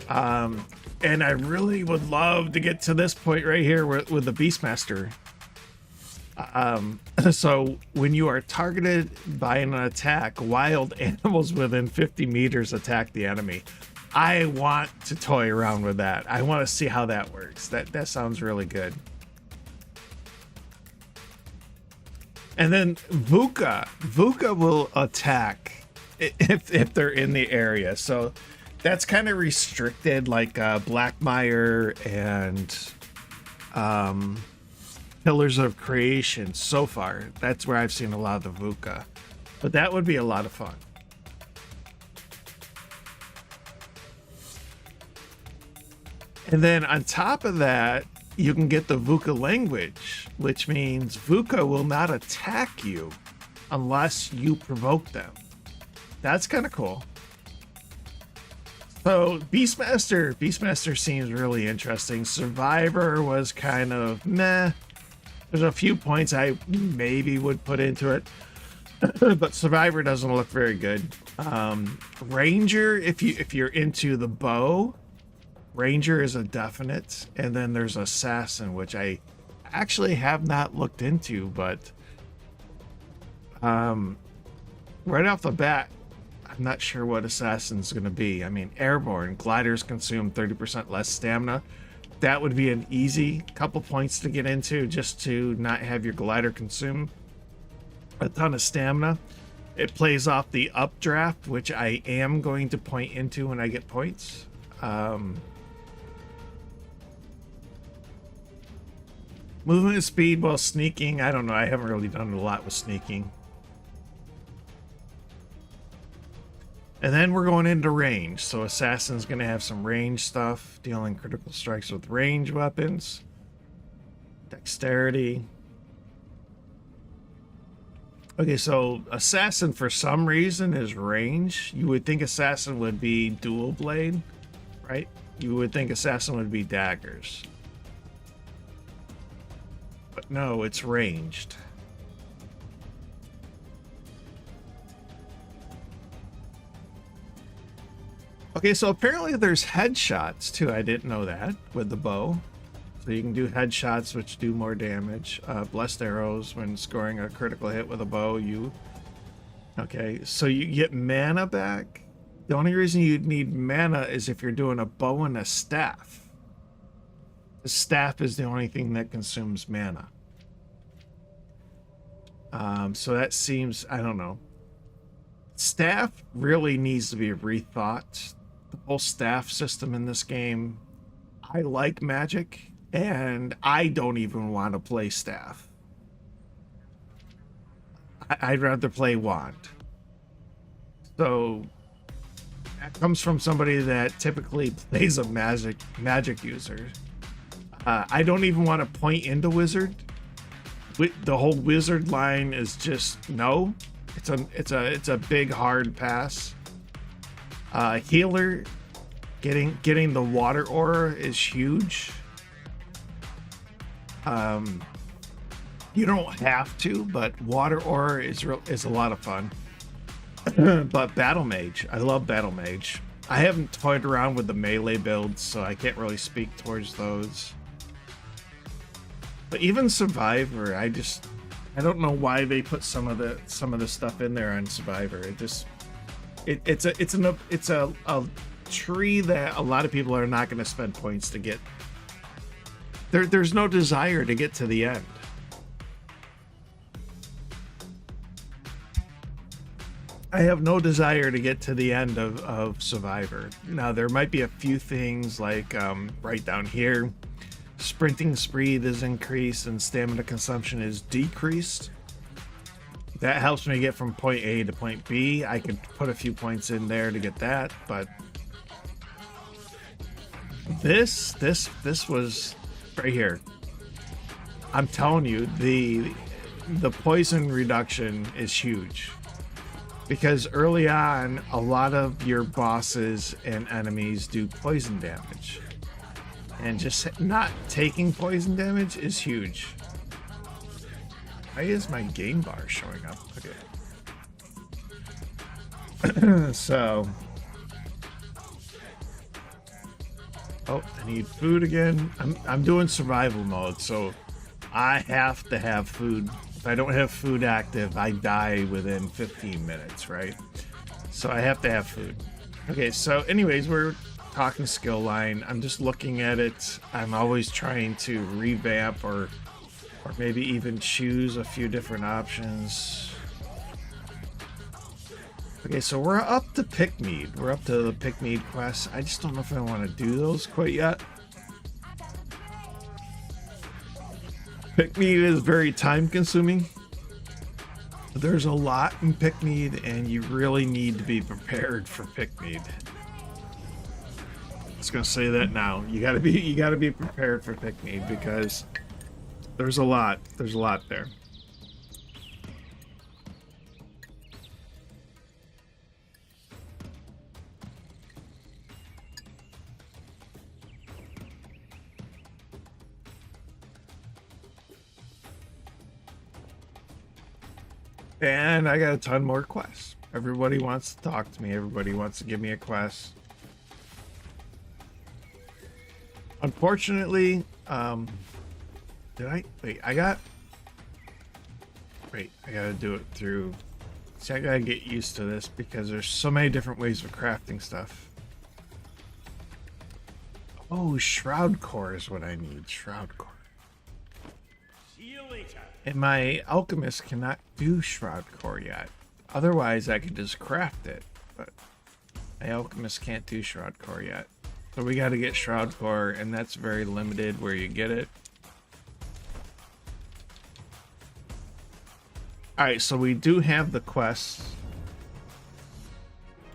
And I really would love to get to this point right here with the Beastmaster. So when you are targeted by an attack, wild animals within 50 meters attack the enemy. I want to toy around with that. I want to see how that works. That sounds really good. And then Vuka will attack if they're in the area. So that's kind of restricted, like Blackmire and Pillars of Creation so far. That's where I've seen a lot of the Vuka. But that would be a lot of fun. And then on top of that, you can get the Vuka language, which means Vuka will not attack you unless you provoke them. That's kind of cool. So Beastmaster seems really interesting. Survivor was kind of meh. There's a few points I maybe would put into it, but Survivor doesn't look very good. Ranger, if you're into the bow, Ranger is a definite, and then there's Assassin, which I actually have not looked into, but right off the bat, I'm not sure what Assassin's going to be. I mean, Airborne, gliders consume 30% less stamina. That would be an easy couple points to get into, just to not have your glider consume a ton of stamina. It plays off the updraft, which I am going to point into when I get points. Movement speed while sneaking, I don't know. I haven't really done a lot with sneaking. And then we're going into range. So Assassin's going to have some range stuff, dealing critical strikes with range weapons. Dexterity. Okay, so Assassin for some reason is range. You would think Assassin would be dual blade, right? You would think Assassin would be daggers. But no, it's ranged. Okay, so apparently there's headshots too. I didn't know that with the bow. So you can do headshots which do more damage. Blessed arrows when scoring a critical hit with a bow. Okay, so you get mana back. The only reason you'd need mana is if you're doing a bow and a staff. The staff is the only thing that consumes mana. So that seems, I don't know. Staff really needs to be rethought. The whole staff system in this game. I like magic, and I don't even want to play staff. I'd rather play wand. So that comes from somebody that typically plays a magic user. I don't even want to point into wizard. The whole wizard line is just no. It's a big hard pass. Healer, getting the water aura is huge. You don't have to, but water aura is a lot of fun. But battle mage, I love battle mage. I haven't toyed around with the melee builds, so I can't really speak towards those. But even Survivor, I don't know why they put some of the stuff in there on Survivor. It's a tree that a lot of people are not going to spend points to get. There's no desire to get to the end. I have no desire to get to the end of Survivor. Now there might be a few things like right down here. Sprinting speed is increased and stamina consumption is decreased. That helps me get from point A to point B. I could put a few points in there to get that, but this was right here. I'm telling you, the poison reduction is huge. Because early on, a lot of your bosses and enemies do poison damage. And just not taking poison damage is huge. Why is my game bar showing up? Okay. So. Oh, I need food again. I'm doing survival mode, so I have to have food. If I don't have food active, I die within 15 minutes, right? So I have to have food. Okay, so anyways, we're talking skill line. I'm just looking at it. I'm always trying to revamp or maybe even choose a few different options. Okay, so we're up to Pickmead. We're up to the Pickmead quest. I just don't know if I want to do those quite yet. Pickmead is very time consuming. There's a lot in Pickmead and you really need to be prepared for Pickmead. I'm just gonna say that now. You gotta be prepared for Pickmead because there's a lot there. And I got a ton more quests. Everybody wants to talk to me. Everybody wants to give me a quest. Unfortunately, did I? Wait, I gotta do it through. See, I gotta get used to this because there's so many different ways of crafting stuff. Oh, Shroud Core is what I need. Shroud Core. And my alchemist cannot do Shroud Core yet. Otherwise, I could just craft it. But my alchemist can't do Shroud Core yet. So we got to get Shroud Core, and that's very limited where you get it. Alright, so we do have the quests.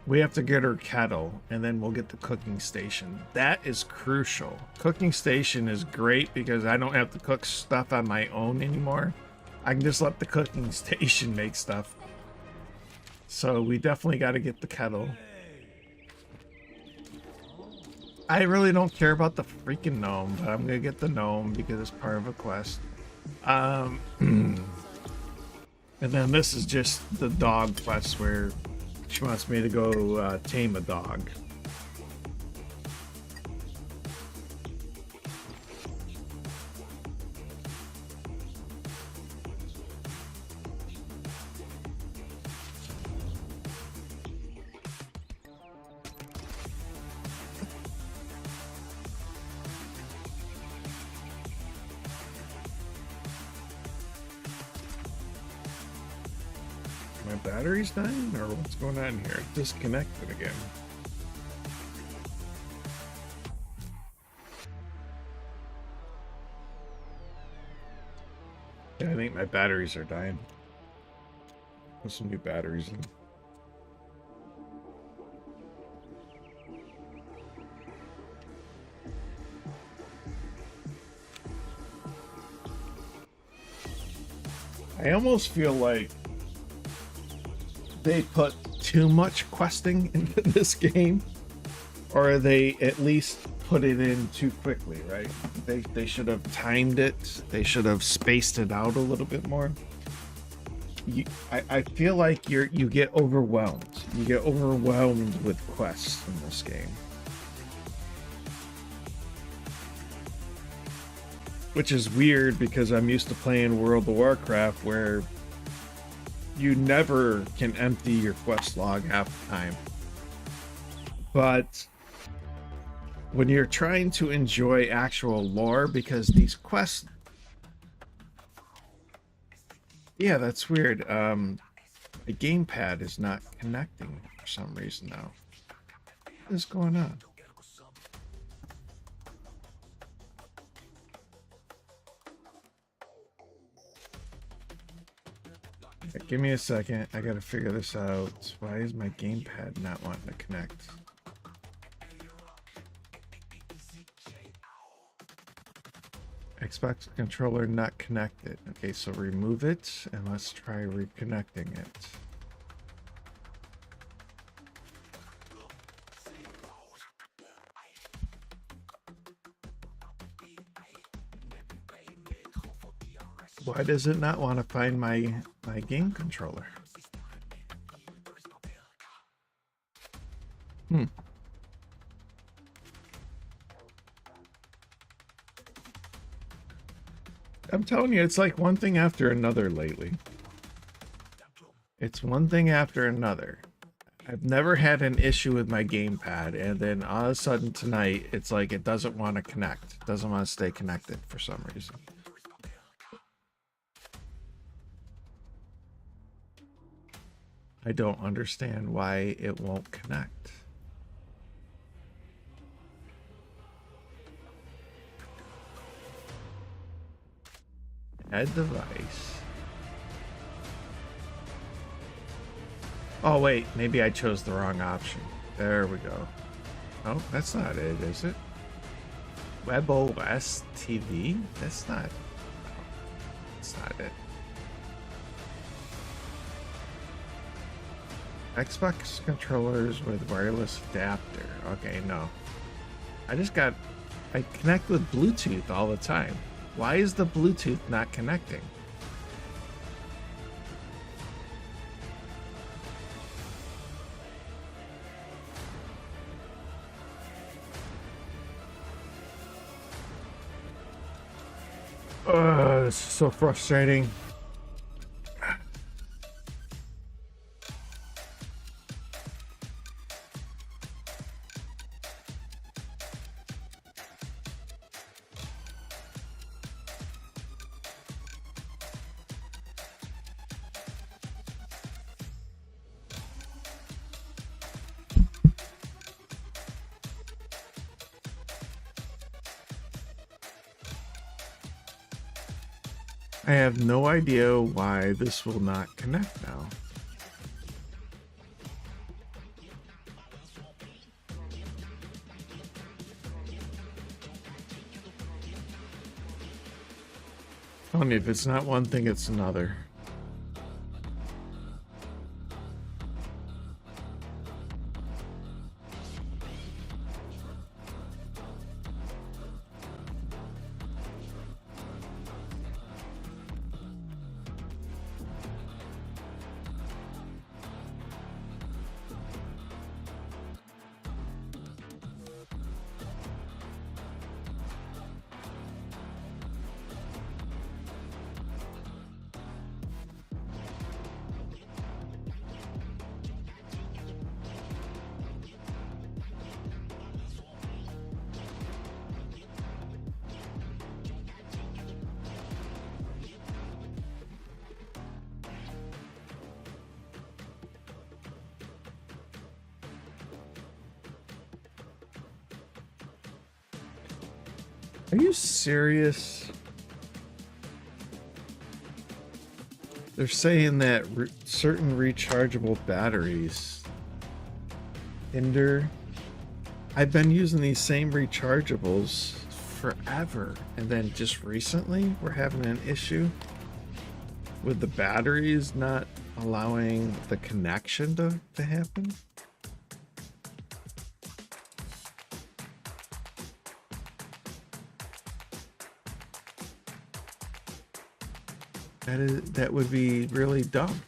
We have to get her kettle, and then we'll get the cooking station. That is crucial. Cooking station is great because I don't have to cook stuff on my own anymore. I can just let the cooking station make stuff. So we definitely got to get the kettle. I really don't care about the freaking gnome, but I'm going to get the gnome because it's part of a quest. And then this is just the dog quest where she wants me to go tame a dog. My battery's dying, or what's going on here? It's disconnected again. Yeah, I think my batteries are dying. Put some new batteries in. I almost feel like they put too much questing into this game, or they at least put it in too quickly, right? They should have timed it. They should have spaced it out a little bit more. I feel like you get overwhelmed. You get overwhelmed with quests in this game. Which is weird because I'm used to playing World of Warcraft where you never can empty your quest log half the time. But when you're trying to enjoy actual lore, because these quests... Yeah, that's weird. The gamepad is not connecting for some reason now. What is going on? Give me a second. I gotta figure this out. Why is my gamepad not wanting to connect? Xbox controller not connected. Okay, so remove it and let's try reconnecting it. Why does it not want to find my game controller? I'm telling you, it's like one thing after another lately. It's one thing after another. I've never had an issue with my gamepad, and then all of a sudden tonight, it's like it doesn't want to connect. It doesn't want to stay connected for some reason. I don't understand why it won't connect. Add device. Oh wait, maybe I chose the wrong option. There we go. Oh, that's not it, is it? WebOS TV? That's not. That's not it. Xbox controllers with wireless adapter. Okay, no. I connect with Bluetooth all the time. Why is the Bluetooth not connecting? This is so frustrating. I have no idea why this will not connect now. Tell me, if it's not one thing, it's another. Are you serious? They're saying that certain rechargeable batteries hinder. I've been using these same rechargeables forever, and then just recently we're having an issue with the batteries not allowing the connection to happen. That would be really dumb.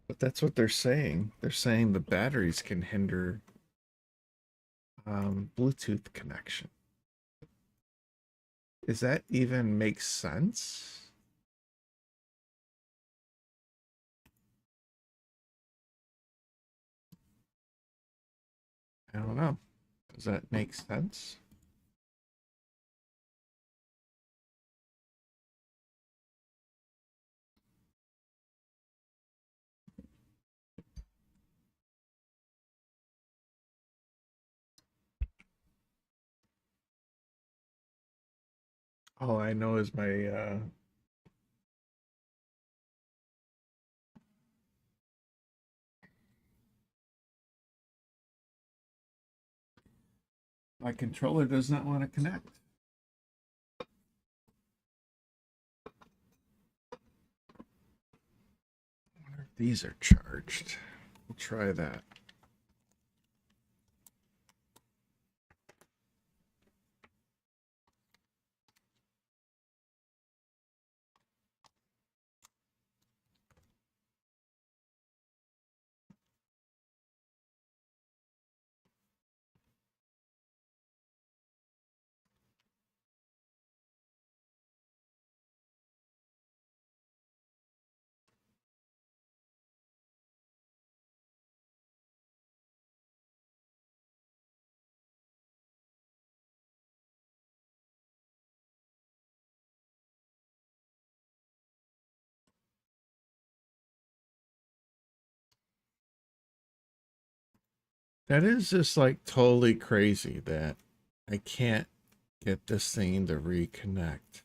But that's what they're saying. They're saying the batteries can hinder Bluetooth connection. Does that even make sense? I don't know. Does that make sense? All I know is my controller does not want to connect. I wonder if these are charged. We'll try that. That is just like totally crazy that I can't get this thing to reconnect.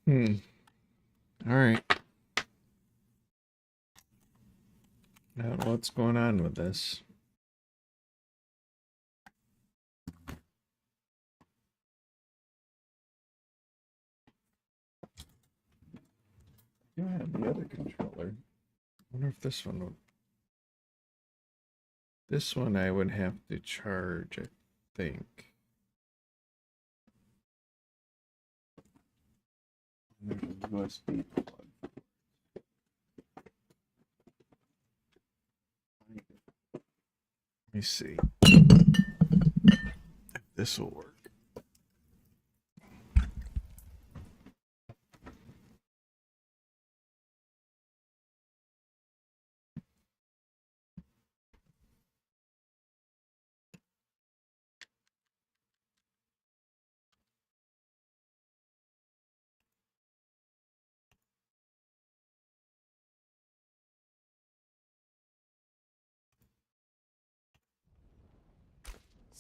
Hmm. All right. Now what's going on with this? Yeah, the other controller. I wonder if this one would. This one I would have to charge, I think. There's a USB plug. Let me see if this will work.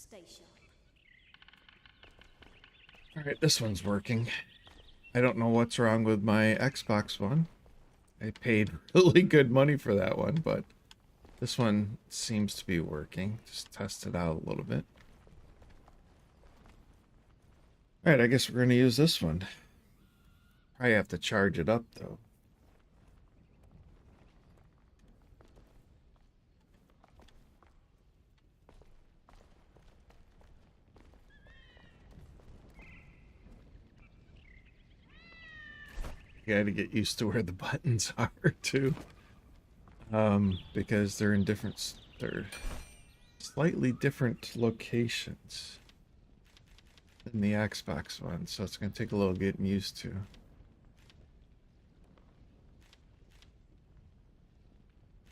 Stay sharp. All right, this one's working. I don't know what's wrong with my Xbox One. I paid really good money for that one, but this one seems to be working. Just test it out a little bit. All right, I guess we're going to use this one. Probably have to charge it up, though. You got to get used to where the buttons are, too. Because they're in they're slightly different locations than the Xbox One, so it's going to take a little getting used to.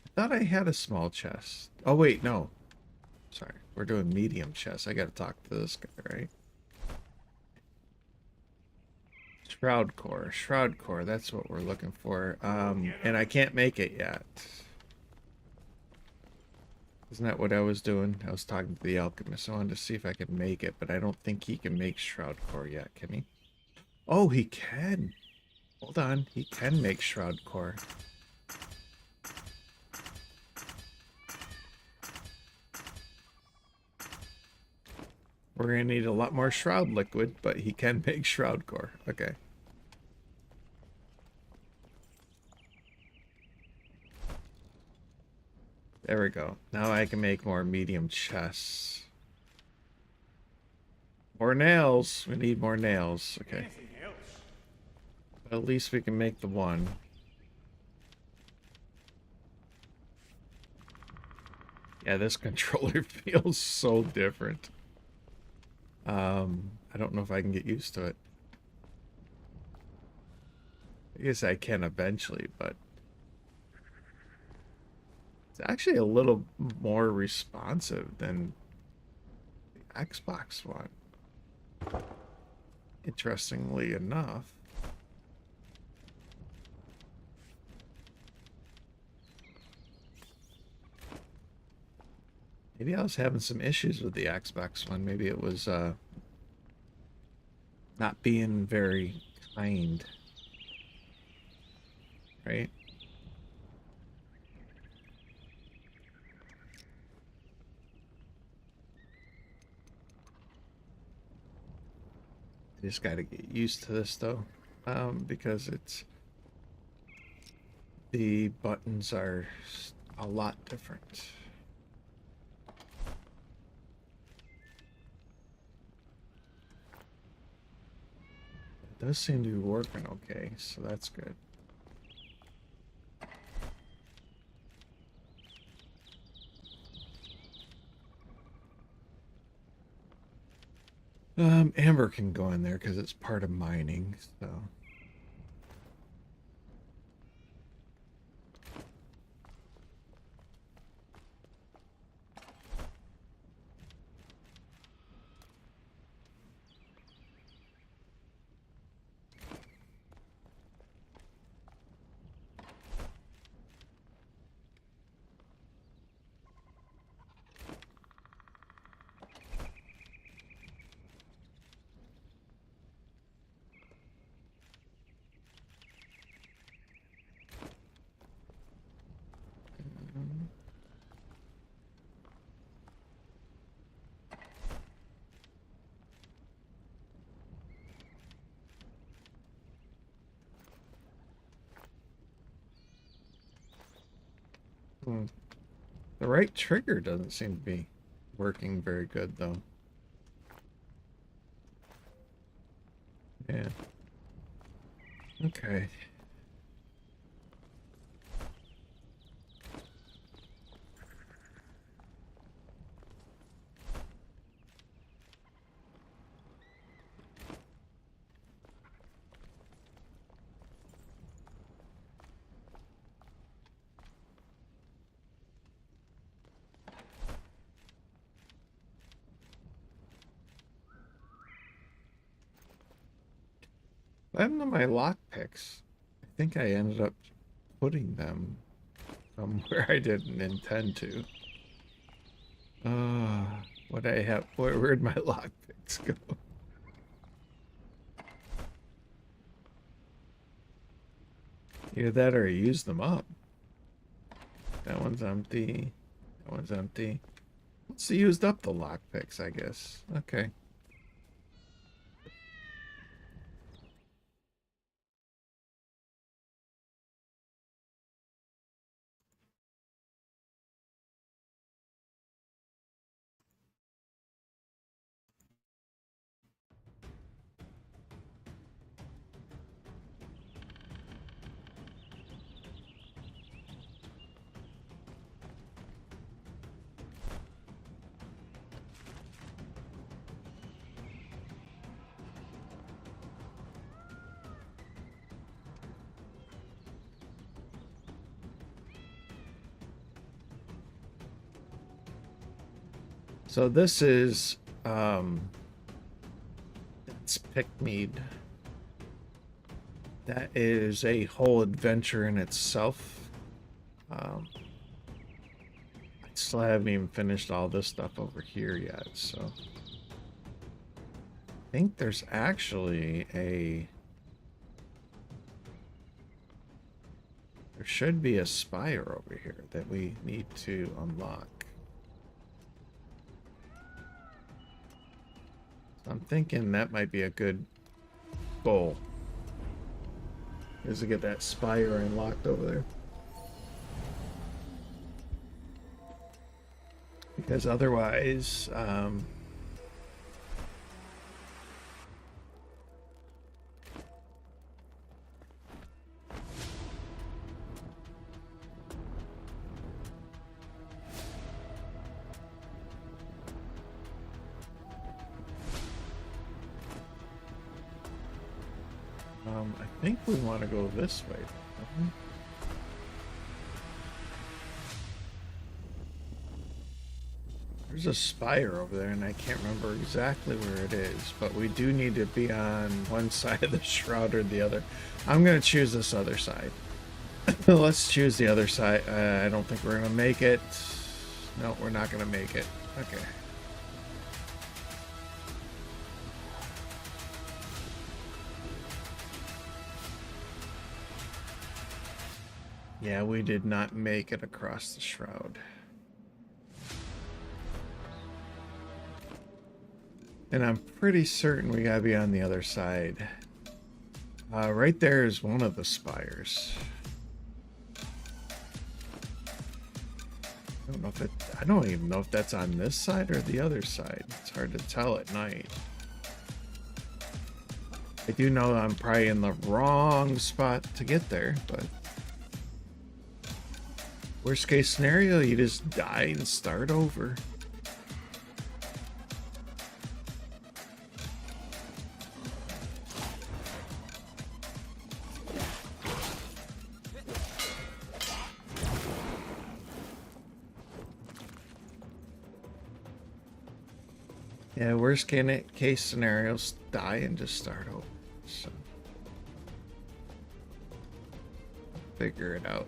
I thought I had a small chest. Oh, wait, no. Sorry, we're doing medium chest. I got to talk to this guy, right? Shroud core. Shroud core, that's what we're looking for. And I can't make it yet. Isn't that what I was doing? I was talking to the alchemist. I wanted to see if I could make it, but I don't think he can make Shroud core yet, can he? Oh, he can. Hold on. He can make Shroud core. We're going to need a lot more Shroud liquid, but he can make Shroud core. Okay. There we go. Now I can make more medium chests. More nails. We need more nails. Okay. Anything else? But at least we can make the one. Yeah, this controller feels so different. I don't know if I can get used to it. I guess I can eventually, but it's actually a little more responsive than the Xbox One. Interestingly enough. Maybe I was having some issues with the Xbox One. Maybe it was not being very kind. Right? I just gotta get used to this though. Because the buttons are a lot different. It does seem to be working okay, so that's good. Amber can go in there because it's part of mining, so. Hmm. The right trigger doesn't seem to be working very good, though. Yeah. Okay. I don't know my lockpicks. I think I ended up putting them somewhere I didn't intend to. What I have? Where'd my lockpicks go? Either that or I used them up. That one's empty. That one's empty. Let's used up the lockpicks, I guess. Okay. So this is it's Pickmead. That is a whole adventure in itself. I still haven't even finished all this stuff over here yet, so I think there's actually there should be a spire over here that we need to unlock. I'm thinking that might be a good goal, is to get that spire unlocked over there. Because otherwise, I think we want to go this way, don't we? There's a spire over there, and I can't remember exactly where it is, but we do need to be on one side of the shroud or the other. I'm going to choose this other side. Let's choose the other side. I don't think we're going to make it. No, we're not going to make it. Okay. Yeah, we did not make it across the shroud. And I'm pretty certain we gotta be on the other side. Right there is one of the spires. I don't even know if that's on this side or the other side. It's hard to tell at night. I do know I'm probably in the wrong spot to get there, but worst case scenario, you just die and start over. Yeah, worst case scenarios, die and just start over. So, figure it out.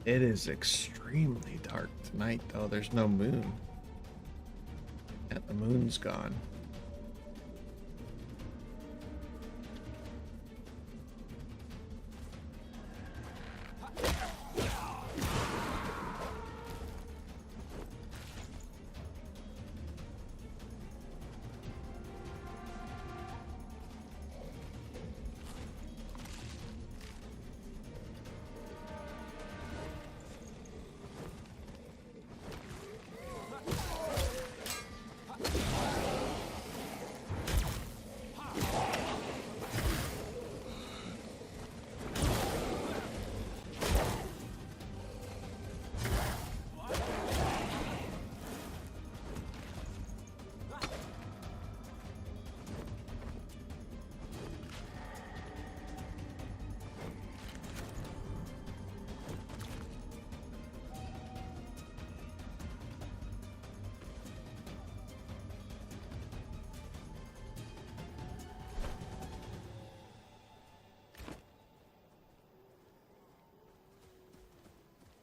It is extremely dark tonight, though. There's no moon. And the moon's gone.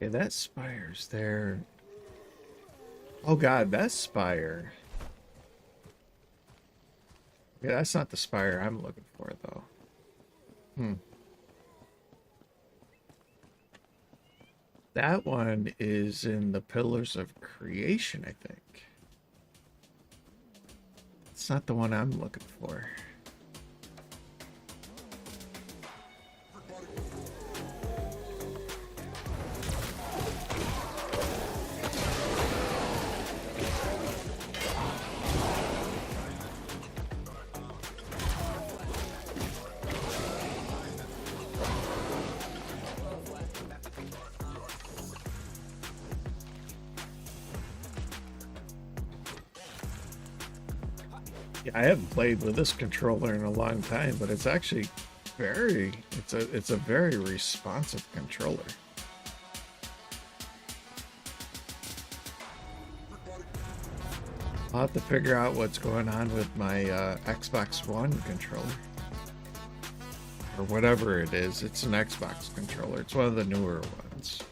Okay, that spire's there. Oh god, that spire. Yeah, that's not the spire I'm looking for, though. That one is in the Pillars of Creation, I think. It's not the one I'm looking for. Yeah, I haven't played with this controller in a long time, but it's actually it's a very responsive controller. I'll have to figure out what's going on with my Xbox One controller. Or whatever it is. It's an Xbox controller. It's one of the newer ones.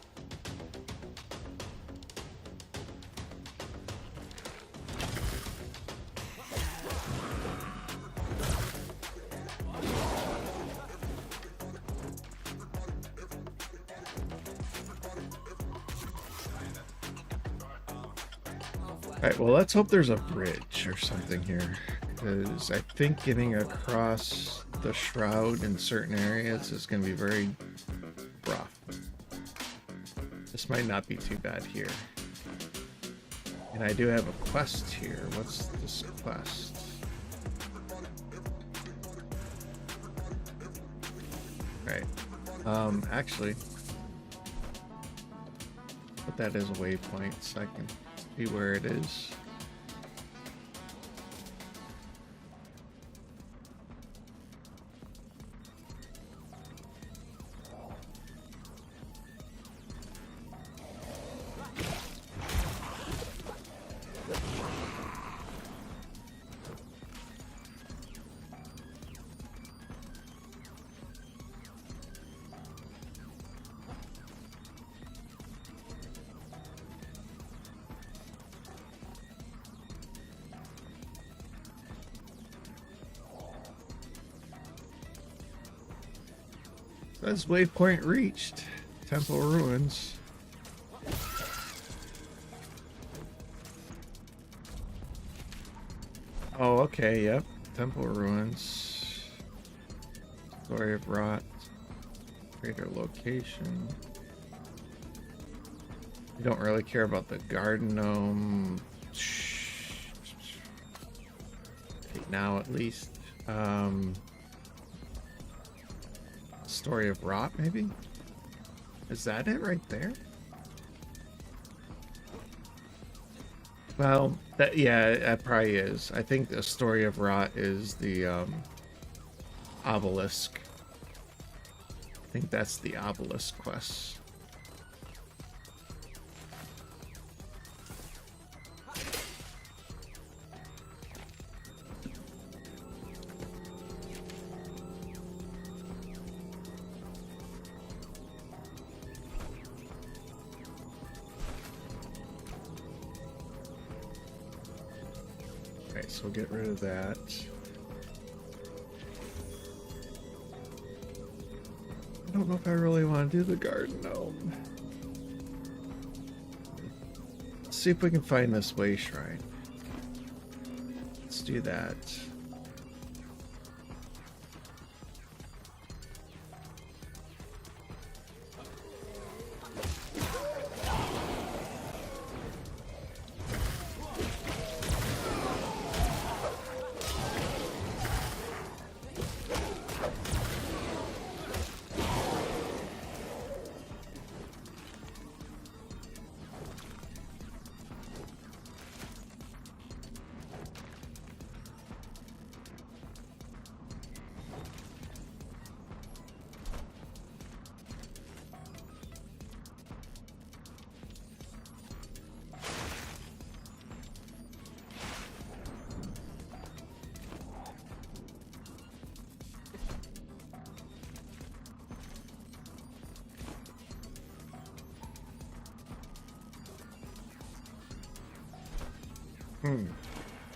Alright, well, let's hope there's a bridge or something here. Because I think getting across the Shroud in certain areas is going to be very rough. This might not be too bad here. And I do have a quest here. What's this quest? Right. Actually, put that as a waypoint so I can see where it is. That's waypoint reached. Temple ruins. Oh, okay, yep. Temple ruins. Story of Rot. Greater location. You don't really care about the garden gnome. Now at least. Story of Rot, maybe? Is that it right there? Well, yeah, that probably is. I think the Story of Rot is the obelisk. I think that's the obelisk quest. Okay, so we'll get rid of that. I don't know if I really want to do the garden gnome. Let's see if we can find this way shrine. Let's do that.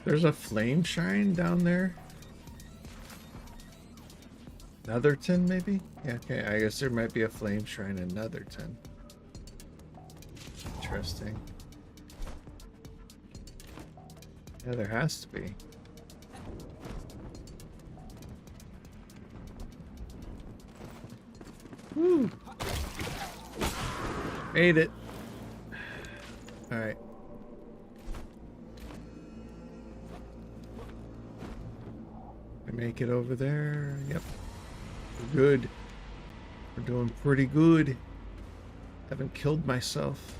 There's a flame shrine down there. Netherton, maybe? Yeah, okay. I guess there might be a flame shrine in Netherton. Interesting. Yeah, there has to be. Woo! Made it. Alright. I make it over there. Yep. We're good. We're doing pretty good. Haven't killed myself.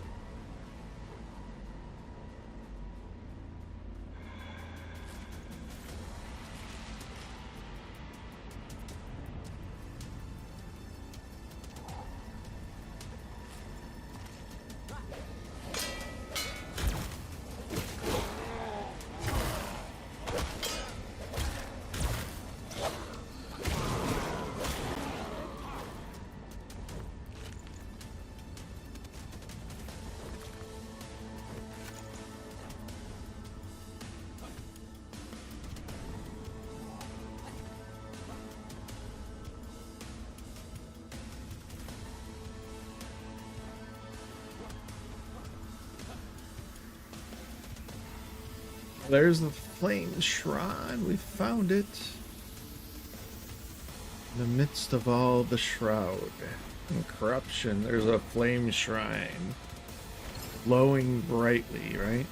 There's the flame shrine. We found it. In the midst of all the shroud and corruption, there's a flame shrine. Glowing brightly, right?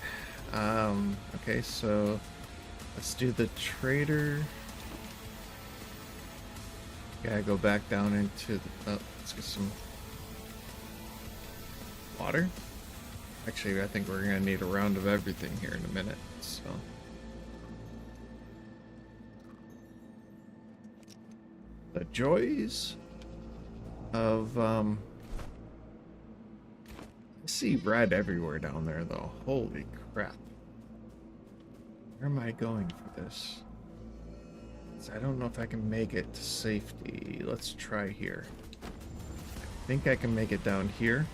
Okay, so let's do the trader. Gotta go back down into the... Oh, let's get some water. Actually, I think we're gonna need a round of everything here in a minute, so. The joys of, I see red everywhere down there, though. Holy crap. Where am I going for this? I don't know if I can make it to safety. Let's try here. I think I can make it down here.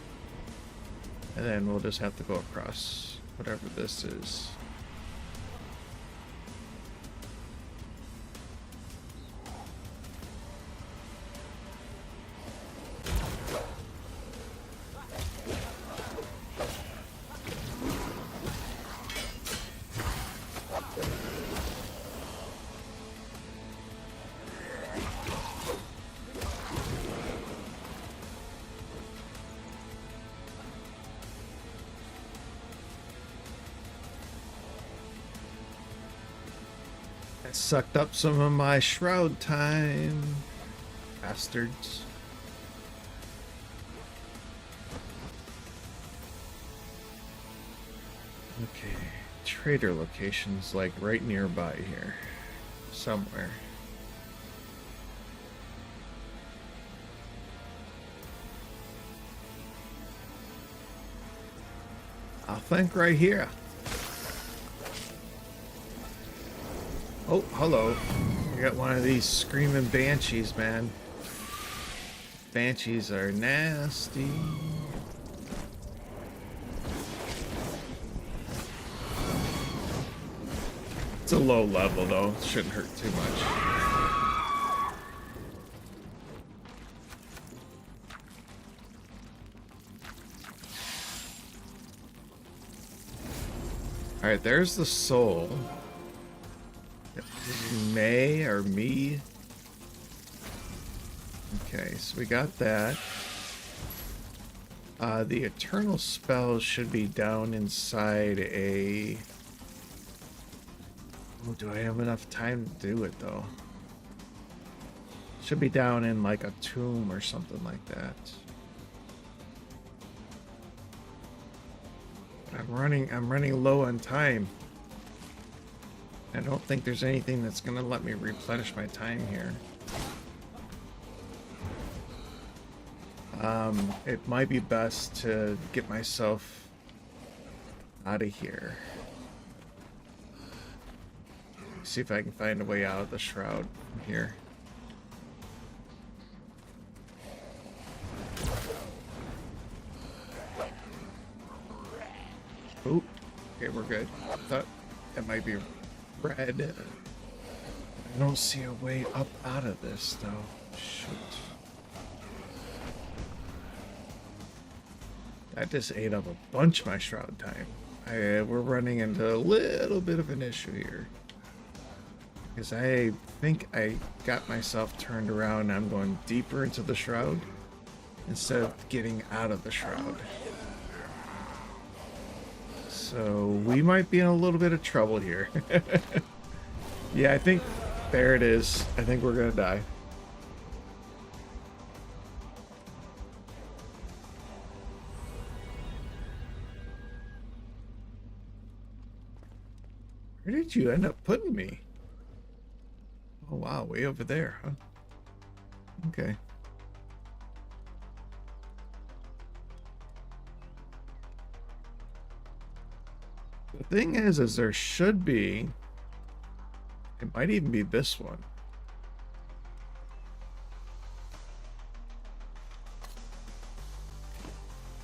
And then we'll just have to go across whatever this is. Sucked up some of my shroud time. Bastards. Okay. Trader location's like right nearby here. Somewhere. I think right here. Oh, hello. I got one of these screaming banshees, man. Banshees are nasty. It's a low level, though. It shouldn't hurt too much. Alright, there's the soul. May or me. Okay, so we got that. The eternal spell should be down inside a... Oh, do I have enough time to do it though? Should be down in like a tomb or something like that. I'm running low on time. I don't think there's anything that's gonna let me replenish my time here. It might be best to get myself out of here. See if I can find a way out of the shroud from here. Oh, okay, we're good. That might be red. I don't see a way up out of this, though. Shoot. That just ate up a bunch of my shroud time. We're running into a little bit of an issue here. Because I think I got myself turned around and I'm going deeper into the shroud instead of getting out of the shroud. So we might be in a little bit of trouble here. Yeah, I think there it is. I think we're gonna die. Where did you end up putting me? Oh wow, way over there, huh? Okay. The thing is there should be, it might even be this one.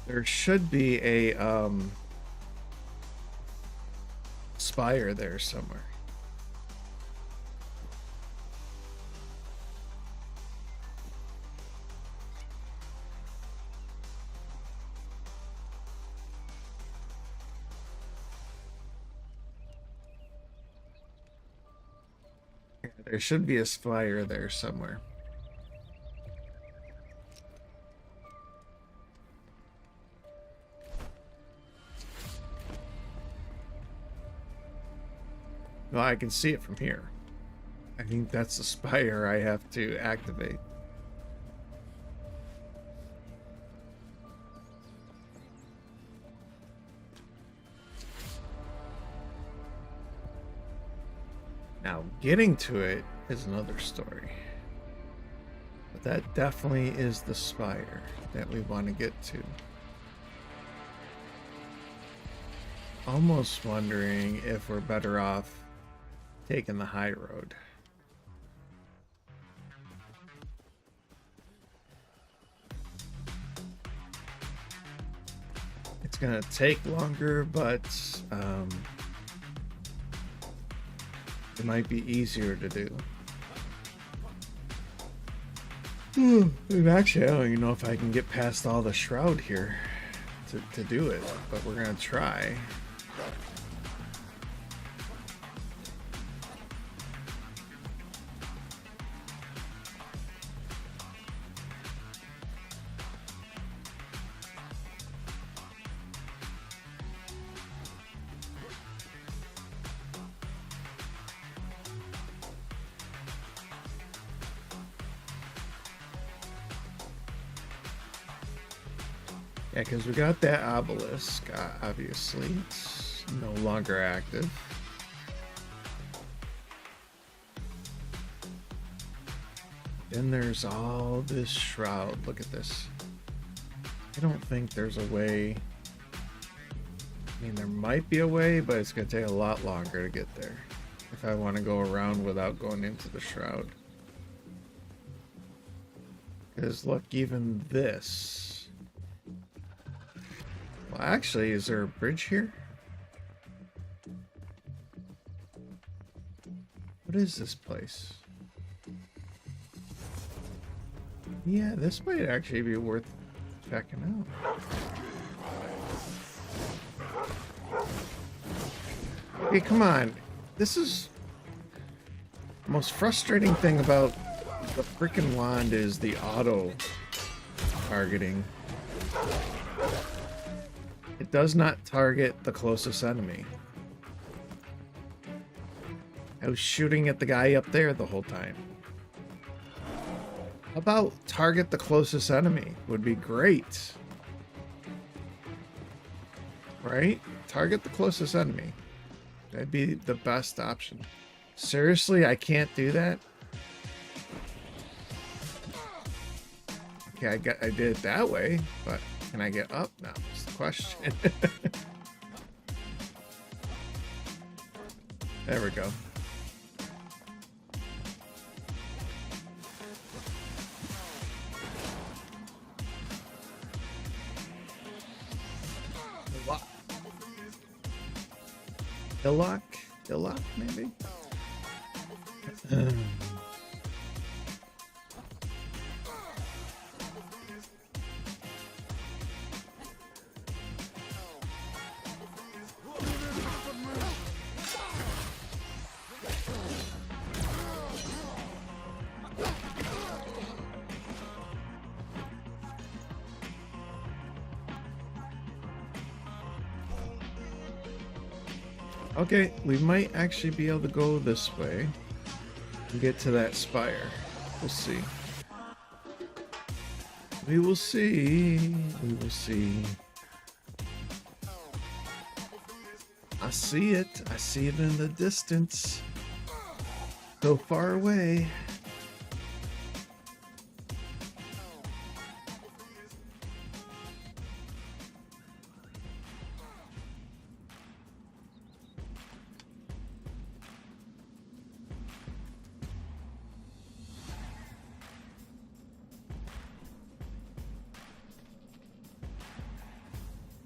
There should be a spire there somewhere. There should be a spire there somewhere. Well, I can see it from here. I think that's the spire I have to activate. Now, getting to it is another story. But that definitely is the spire that we want to get to. Almost wondering if we're better off taking the high road. It's gonna take longer, but it might be easier to do. And actually, I don't even know if I can get past all the shroud here to do it, but we're gonna try. Yeah, because we got that obelisk, obviously. It's no longer active. Then there's all this shroud. Look at this. I don't think there's a way. I mean, there might be a way, but it's going to take a lot longer to get there. If I want to go around without going into the shroud. Because look, even this. Well, actually, is there a bridge here? What is this place? Yeah, this might actually be worth checking out. Hey, come on. This is the most frustrating thing about the freaking wand is the auto targeting. It does not target the closest enemy. I was shooting at the guy up there the whole time. How about target the closest enemy? Would be great. Right? Target the closest enemy. That'd be the best option. Seriously, I can't do that? Okay, I did it that way, but can I get up now? That's the question. There we go. Hillock? Still up, maybe? Okay, we might actually be able to go this way and get to that spire. We'll see. We will see. We will see. I see it. I see it in the distance. So far away.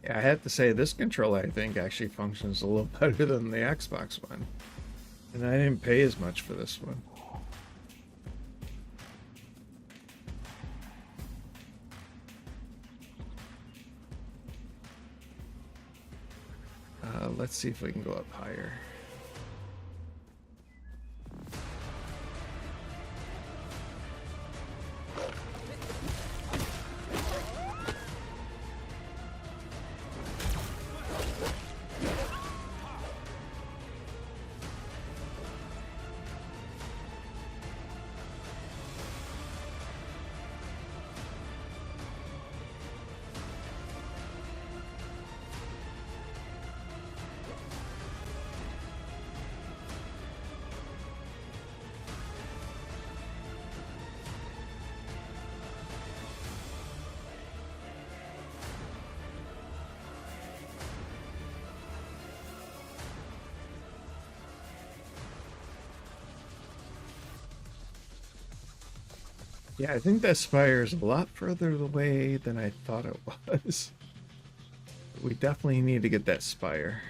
Yeah, I have to say, this controller, I think, actually functions a little better than the Xbox one. And I didn't pay as much for this one. Let's see if we can go up higher. Yeah, I think that spire is a lot further away than I thought it was. We definitely need to get that spire.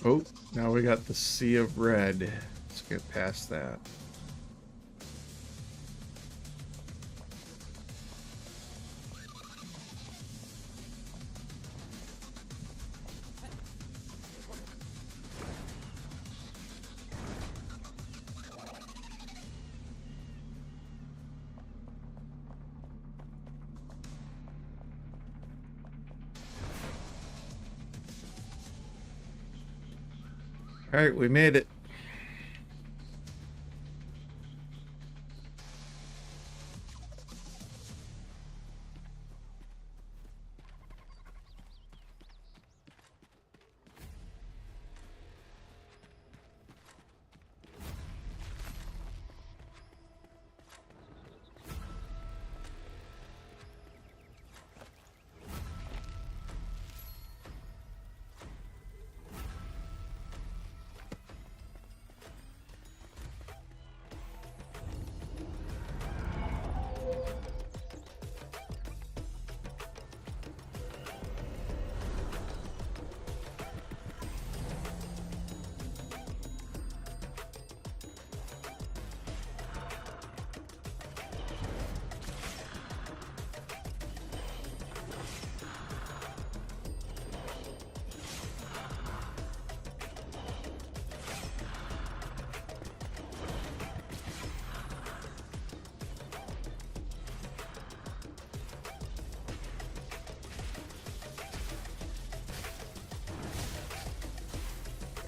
Oh, now we got the Sea of Red. Let's get past that. All right, we made it.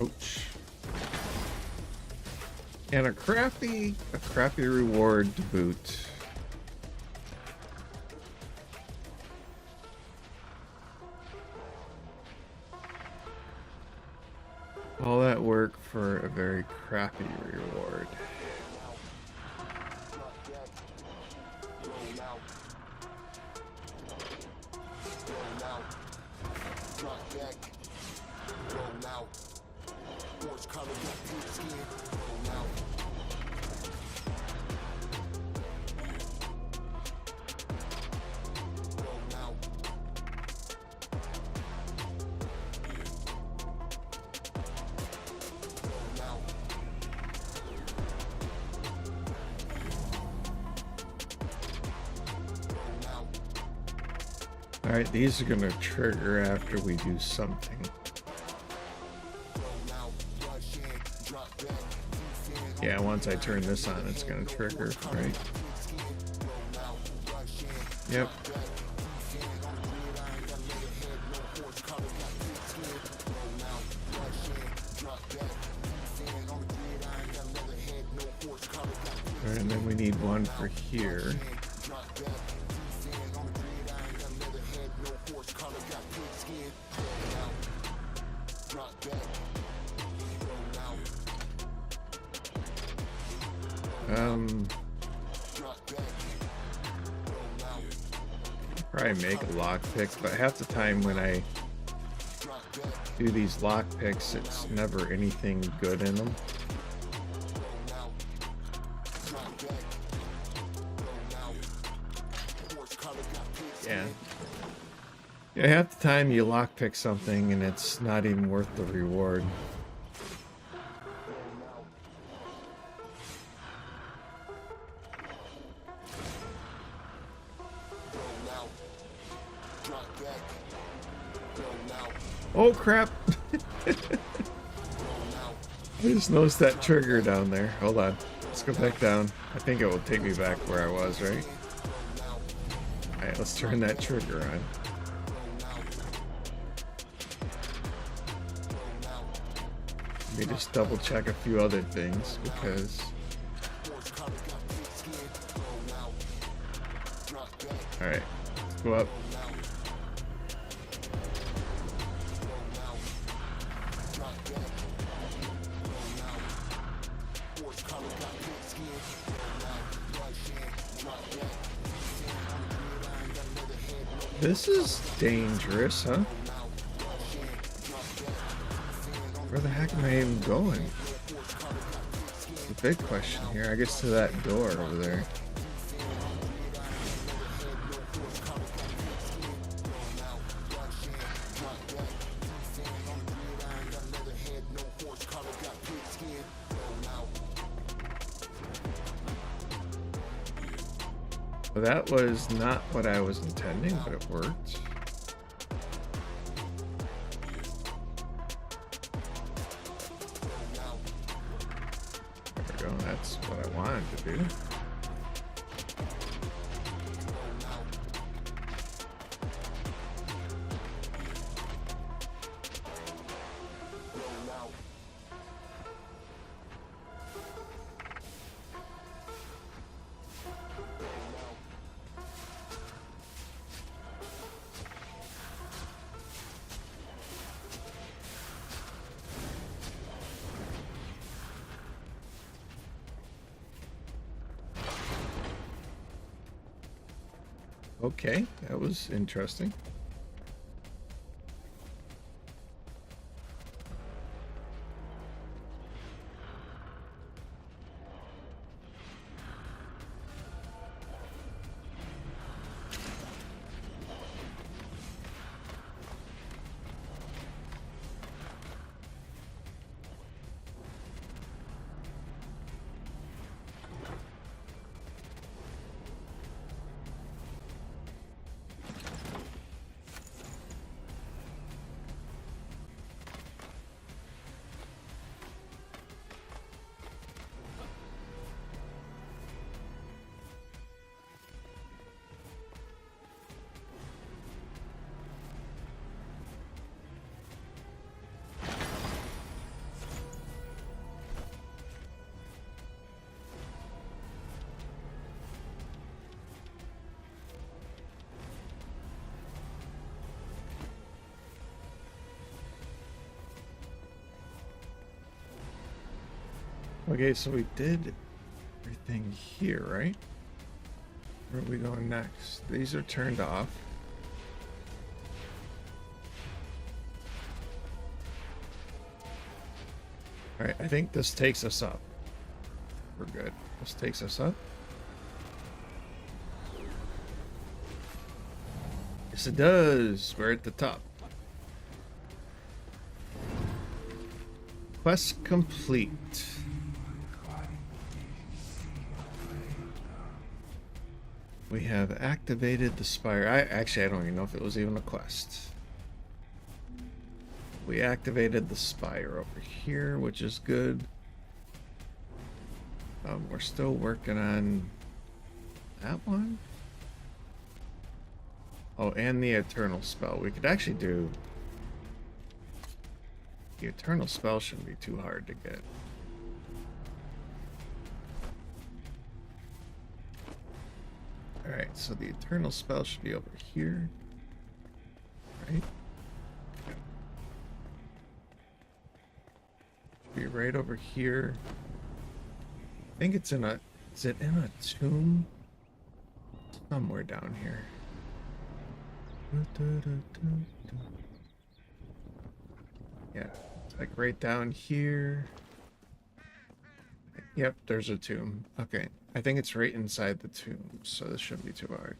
Ouch. And a crafty reward to boot. All that work for a very crappy reward. Alright, these are gonna trigger after we do something. Yeah, once I turn this on, it's gonna trigger, right? Yep. Alright, and then we need one for here. Probably make a lockpick, but half the time when I do these lockpicks, it's never anything good in them. Yeah, half the time you lockpick something and it's not even worth the reward. Oh crap! I just noticed that trigger down there. Hold on. Let's go back down. I think it will take me back where I was, right? Alright, let's turn that trigger on. Let me just double check a few other things because... Alright, let's go up. This is dangerous, huh? Where the heck am I even going? The big question here. I guess to that door over there. Well, that was not what I was intending, but it worked. There we go, that's what I wanted to do. Okay, that was interesting. Okay, so we did everything here, right? Where are we going next? These are turned off. Alright, I think this takes us up. We're good. This takes us up. Yes, it does. We're at the top. Quest complete. We have activated the spire. I don't even know if it was even a quest. We activated the spire over here, which is good. We're still working on that one. Oh, and the eternal spell. We could actually do... The eternal spell shouldn't be too hard to get. Alright, so the eternal spell should be over here. Right? Should be right over here. I think it's in a... Is it in a tomb? Somewhere down here. Yeah, it's like right down here. Yep, there's a tomb. Okay, I think it's right inside the tomb, so this shouldn't be too hard.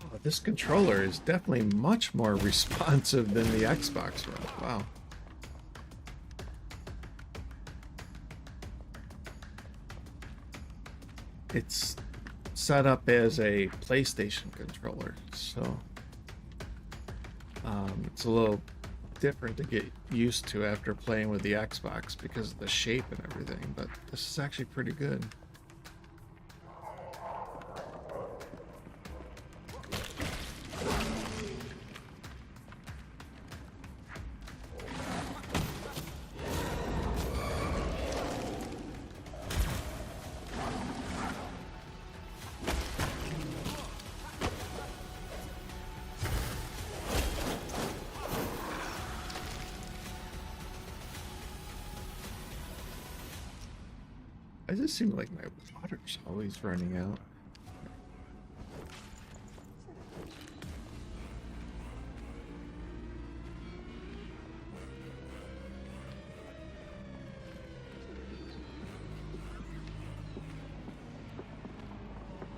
Oh, this controller is definitely much more responsive than the Xbox one. Wow. It's set up as a PlayStation controller, so it's a little different to get used to after playing with the Xbox because of the shape and everything, but this is actually pretty good. I just seem like my water's always running out.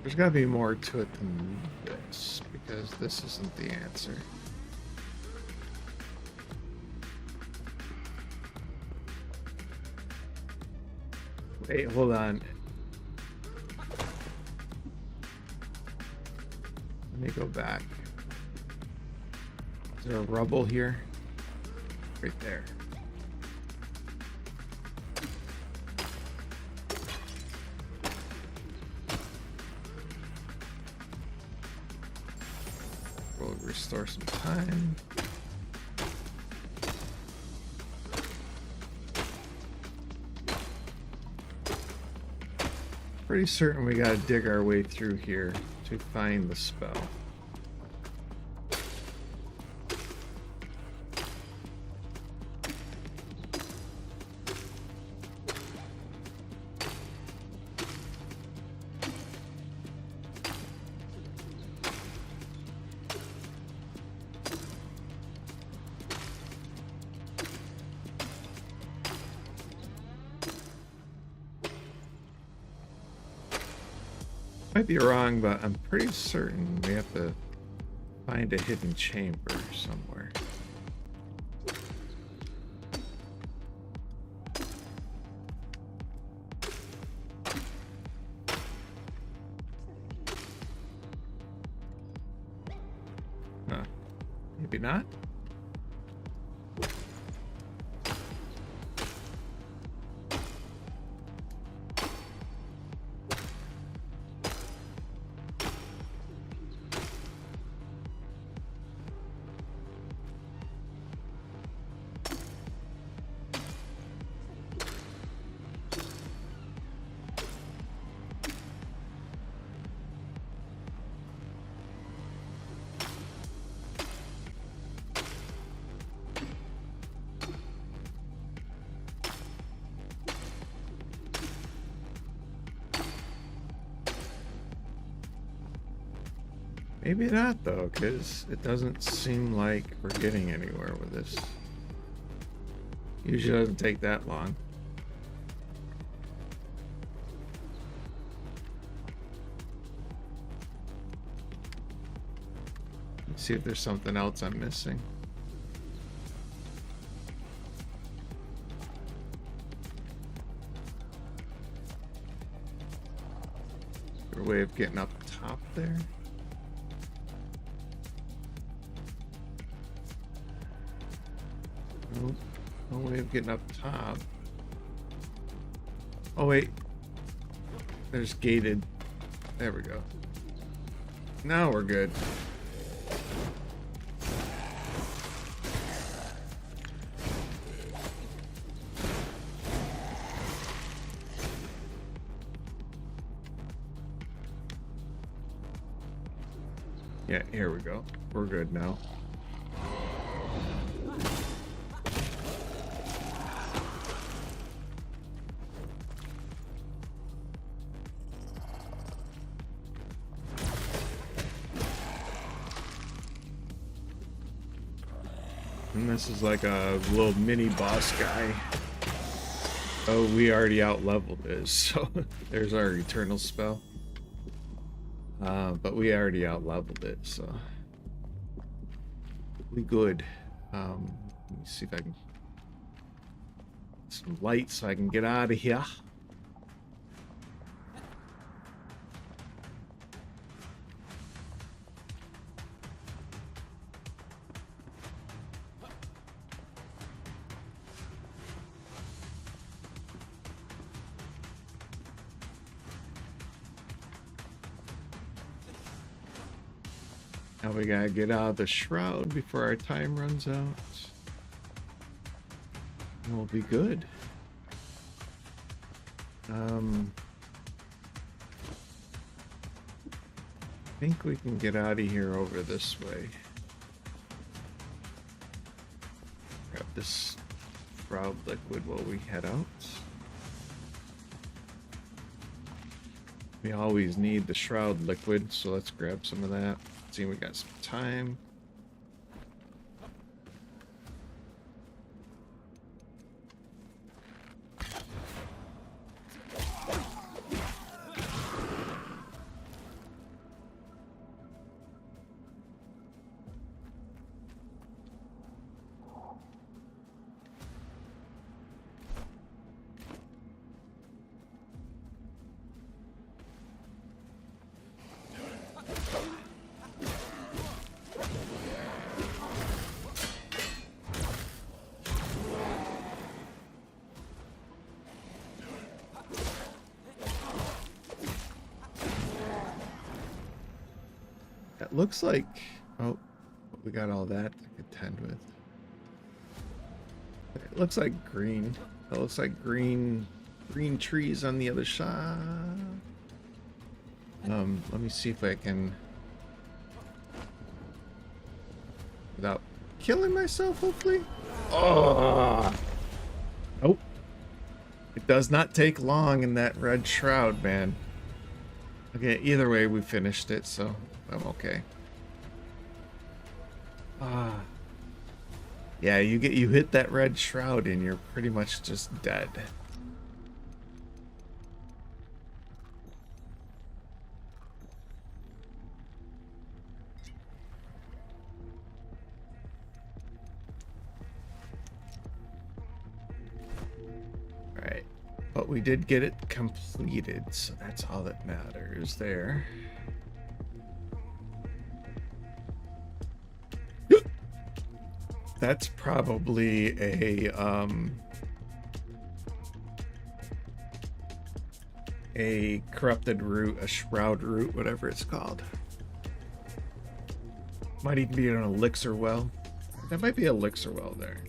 There's gotta be more to it than this, because this isn't the answer. Wait, hold on. Let me go back. Is there a rubble here? Right there. We'll restore some time. Pretty certain we gotta dig our way through here to find the spell. Might be wrong, but I'm pretty certain we have to find a hidden chamber somewhere. Huh. Maybe not. Maybe not though, because it doesn't seem like we're getting anywhere with this. Usually doesn't take that long. Let's see if there's something else I'm missing. Is there a way of getting up top there? Nope. No way of getting up top. Oh wait. There's gated. There we go. Now we're good. Yeah, here we go. We're good now. And this is like a little mini boss guy. Oh, we already out leveled this, so there's our eternal spell. But we already out leveled it, so we good. Let me see if I can get some light so I can get out of here. Now we gotta get out of the shroud before our time runs out. And we'll be good. I think we can get out of here over this way. Grab this shroud liquid while we head out. We always need the shroud liquid, so let's grab some of that. See, we got some time. It looks like, oh, we got all that to contend with. It looks like green. It looks like green trees on the other side. Let me see if I can, without killing myself, hopefully. Oh, nope. It does not take long in that red shroud, man. Okay, either way, we finished it, so I'm okay. Yeah, you hit that red shroud and you're pretty much just dead. Alright, but we did get it completed, so that's all that matters there. That's probably a corrupted root, a shroud root, whatever it's called. Might even be an elixir well. That might be an elixir well there.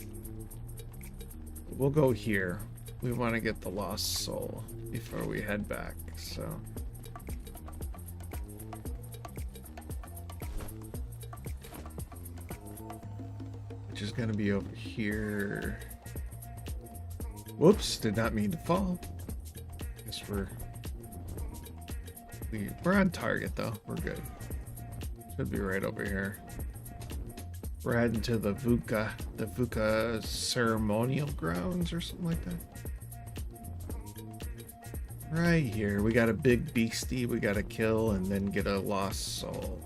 We'll go here. We want to get the lost soul before we head back, so. Which is going to be over here. Whoops, did not mean to fall. Guess we're on target though. We're good. Should be right over here. We're heading to the VUCA ceremonial grounds or something like that. Right here, we got a big beastie we gotta kill and then get a lost soul.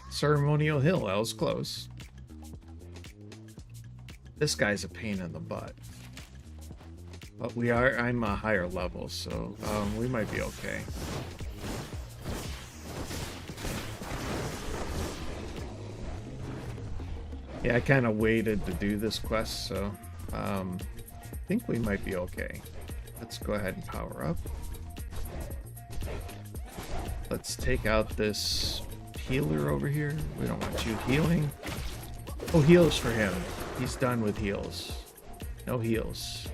Ceremonial Hill, that was close. This guy's a pain in the butt. But I'm a higher level, so we might be okay. Yeah, I kind of waited to do this quest, so I think we might be okay. Let's go ahead and power up. Let's take out this healer over here. We don't want you healing. Oh, heals for him. He's done with heals. No heals.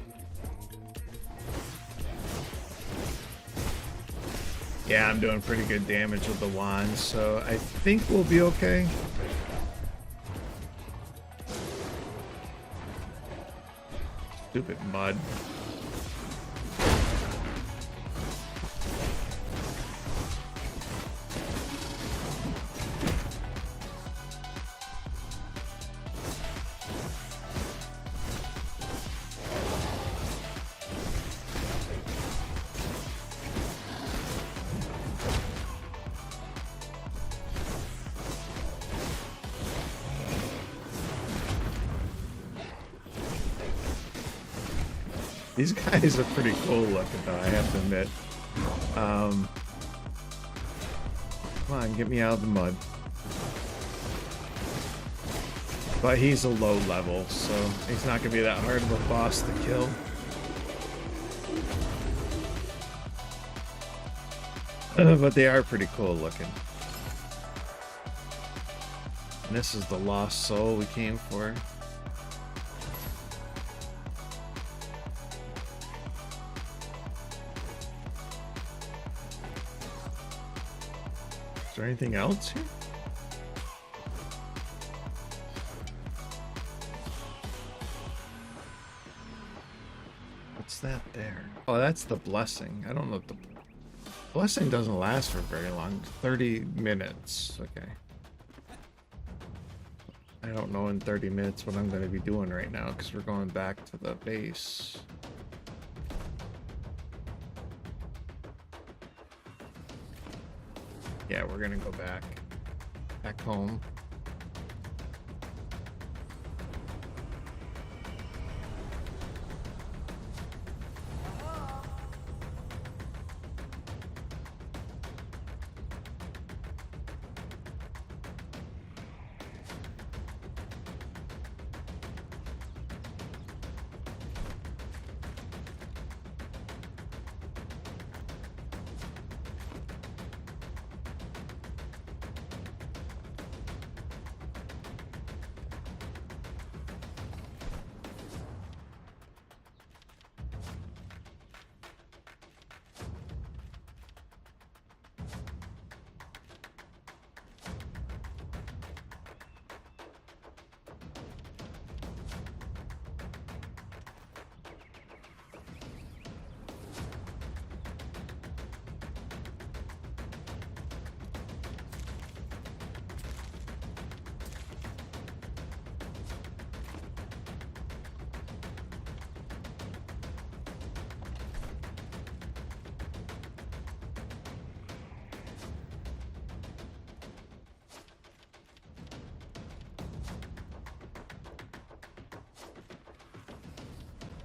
Yeah, I'm doing pretty good damage with the wand, so I think we'll be okay. Stupid mud. These guys are pretty cool looking, though, I have to admit. Come on, get me out of the mud. But he's a low level, so he's not going to be that hard of a boss to kill. But they are pretty cool looking. And this is the lost soul we came for. Is there anything else here? What's that there? Oh, that's the blessing. I don't know if the blessing doesn't last for very long. 30 minutes. Okay. I don't know in 30 minutes what I'm going to be doing right now because we're going back to the base. Yeah, we're gonna go back home.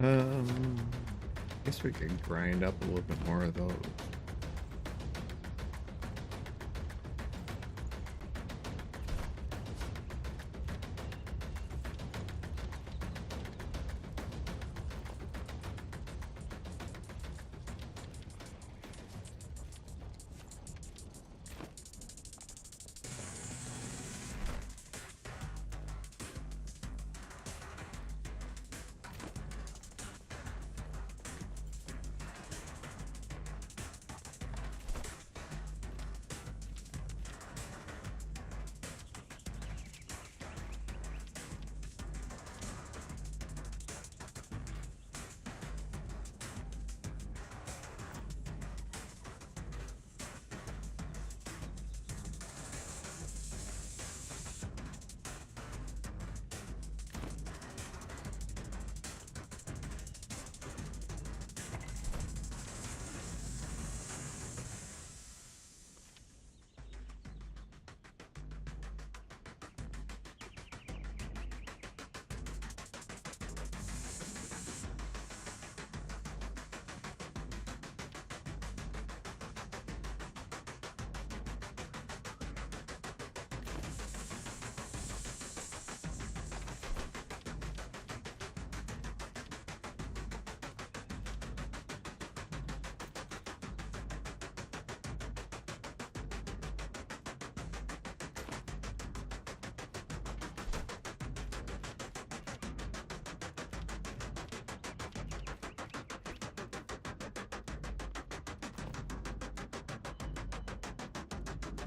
I guess we could grind up a little bit more of those.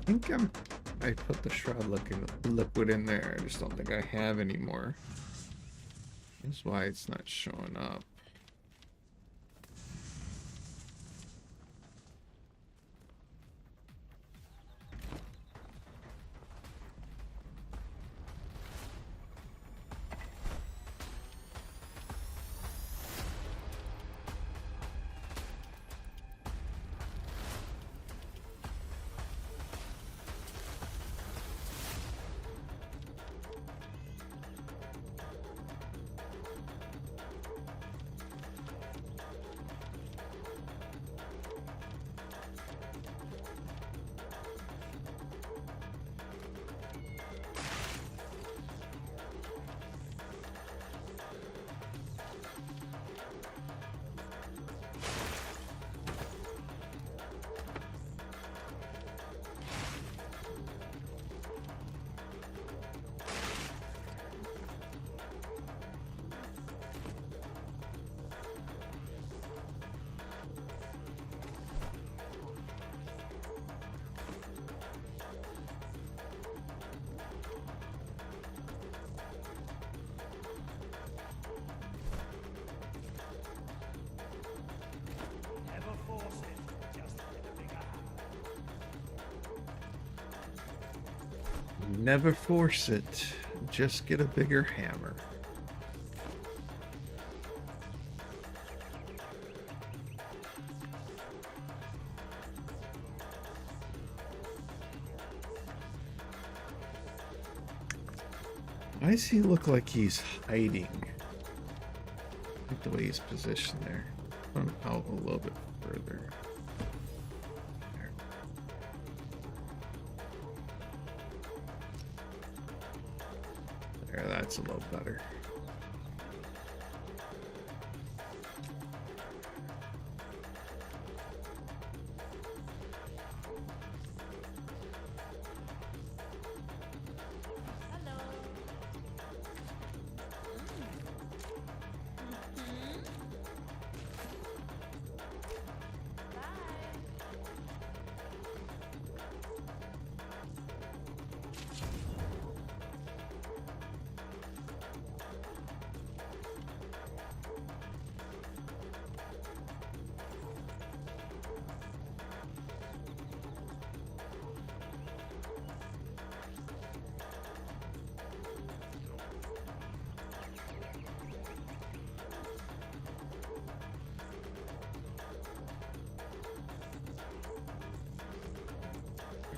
think I put the Shroud liquid in there. I just don't think I have anymore. That's why it's not showing up. Never force it, just get a bigger hammer. Never force it. Just get a bigger hammer. Why does he look like he's hiding? I like the way he's positioned there. Put him out a little bit further. There. There, that's a little better.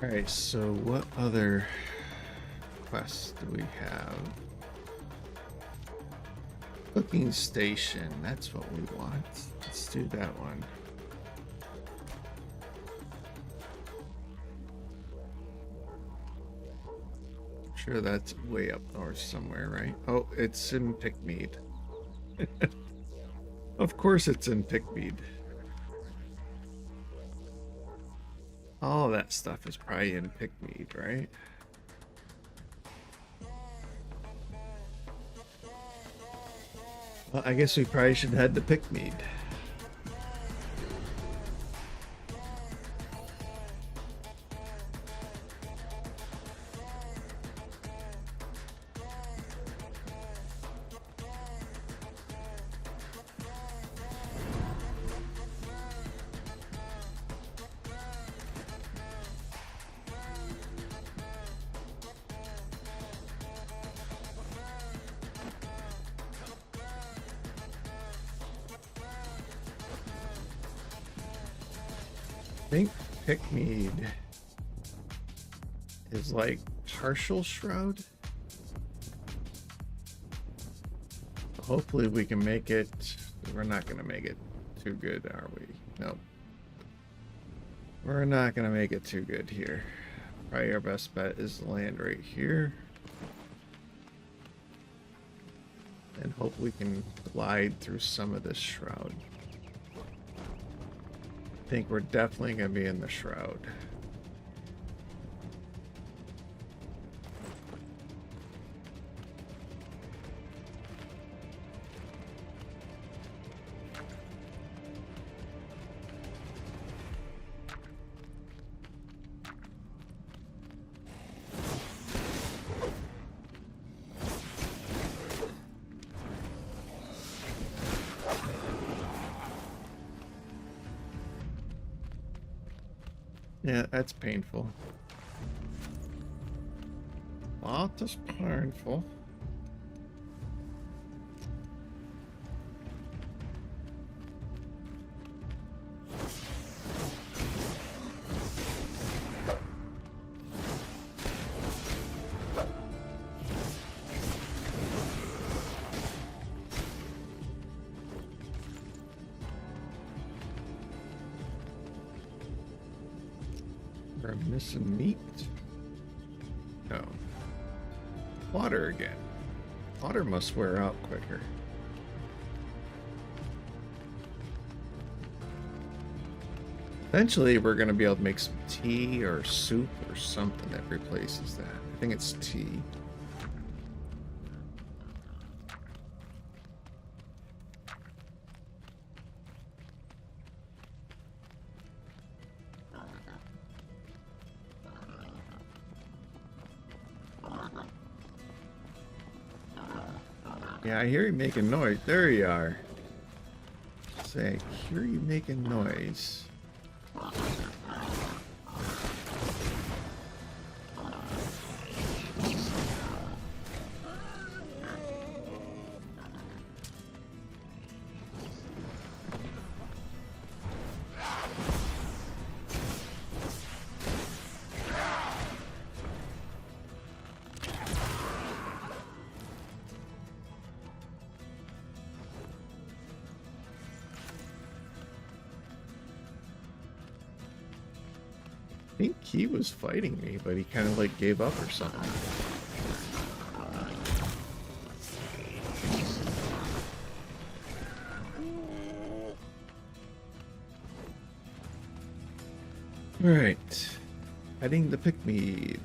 Alright, so what other quests do we have? Cooking station, that's what we want. Let's do that one. I'm sure that's way up north somewhere, right? Oh, it's in Pickmead. Of course it's in Pickmead. All that stuff is probably in Pickmead, right? Well, I guess we probably should head to Pickmead. I think Pickmead is like partial Shroud. Hopefully we can make it. We're not going to make it too good, are we? Nope. We're not going to make it too good here. Probably our best bet is to land right here. And hope we can glide through some of this Shroud. I think we're definitely going to be in the Shroud. Yeah, that's painful. That is painful. We're missing meat. No. Water again. Water must wear out quicker. Eventually, we're going to be able to make some tea or soup or something that replaces that. I think it's tea. Yeah, I hear you making noise. There you are. Say, I hear you making noise. I think he was fighting me, but he kind of like gave up or something. Alright. Heading to Pickmead.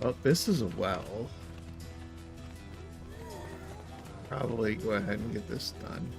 Oh, this is a well. Probably go ahead and get this done.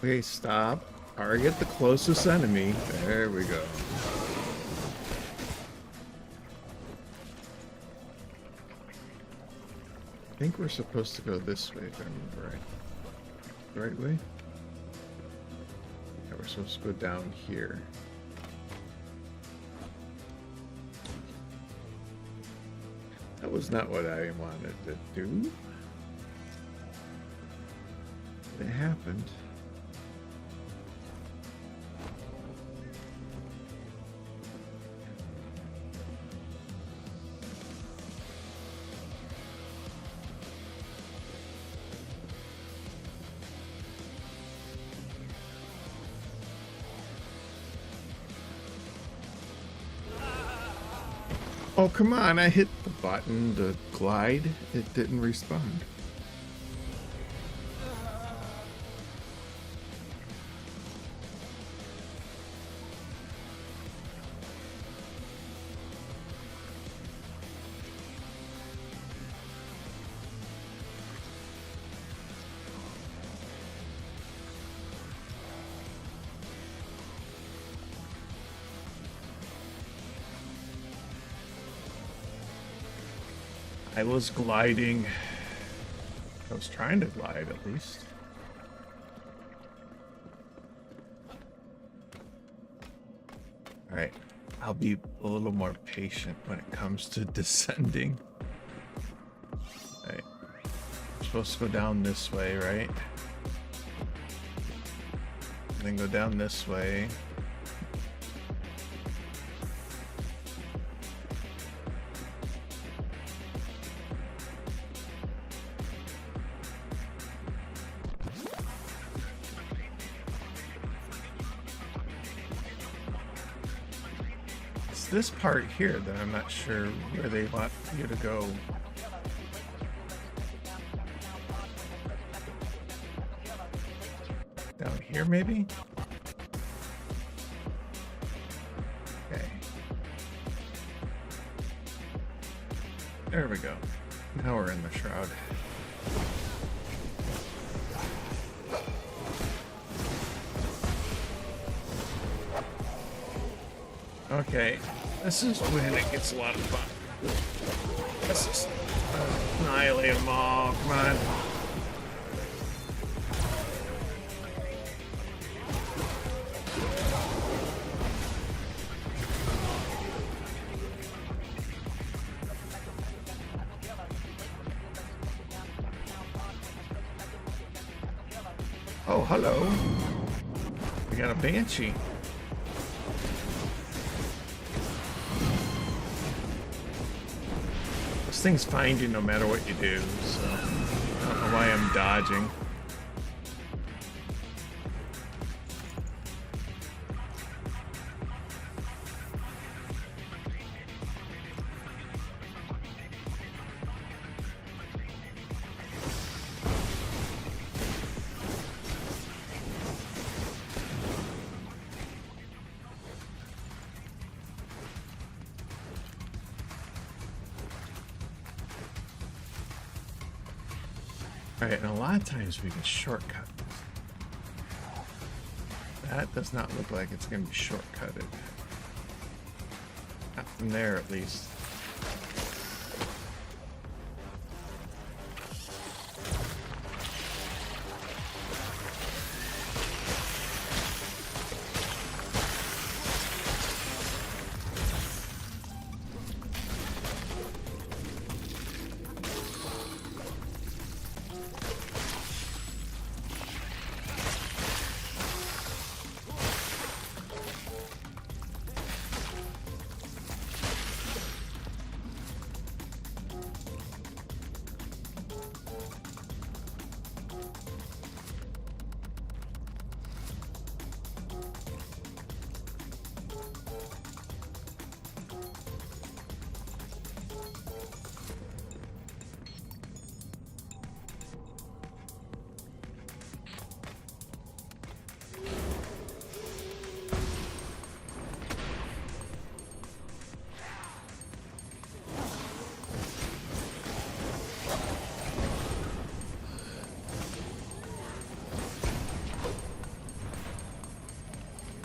Okay, stop. Target the closest enemy. There we go. I think we're supposed to go this way, if I remember right. The right way? Yeah, we're supposed to go down here. That was not what I wanted to do. It happened. Oh, come on, I hit the button to glide. It didn't respond. I was gliding. I was trying to glide at least. Alright, I'll be a little more patient when it comes to descending. Alright, supposed to go down this way, right? And then go down this way. This part here that I'm not sure where they want you to go. Down here, maybe? Okay. There we go. Now we're in the Shroud. Okay. This is when it gets a lot of fun. Let's just annihilate them all. Come on. Oh, hello. We got a Banshee. Things find you no matter what you do, so I don't know why I'm dodging. Alright, and a lot of times we can shortcut. That does not look like it's going to be shortcutted. Not from there, at least.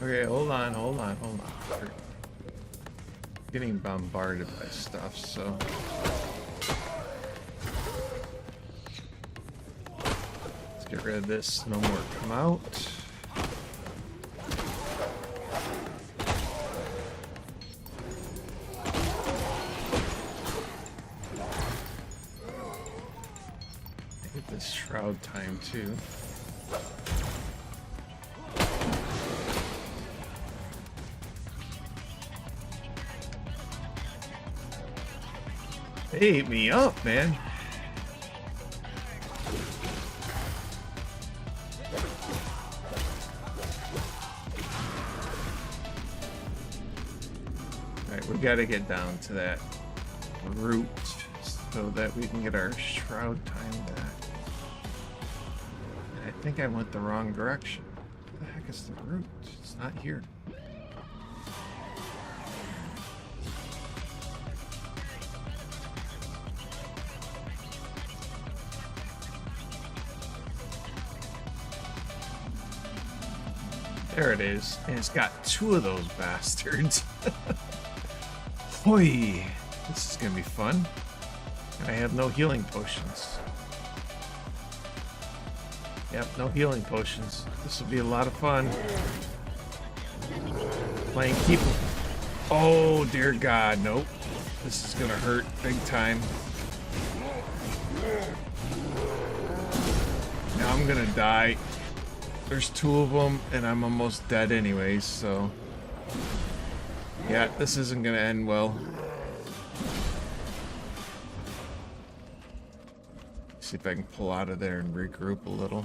Okay, hold on. We're getting bombarded by stuff, so... Let's get rid of this. No more come out. Get this Shroud time, too. They ate me up, man. Alright, we gotta get down to that root so that we can get our Shroud time back. And I think I went the wrong direction. What the heck is the root? It's not here. There it is, and it's got two of those bastards. Hoi! This is gonna be fun. And I have no healing potions. Yep, no healing potions. This will be a lot of fun. Playing keep. Oh dear God, nope. This is gonna hurt big time. Now I'm gonna die. There's two of them, and I'm almost dead anyways, so... Yeah, this isn't gonna end well. See if I can pull out of there and regroup a little.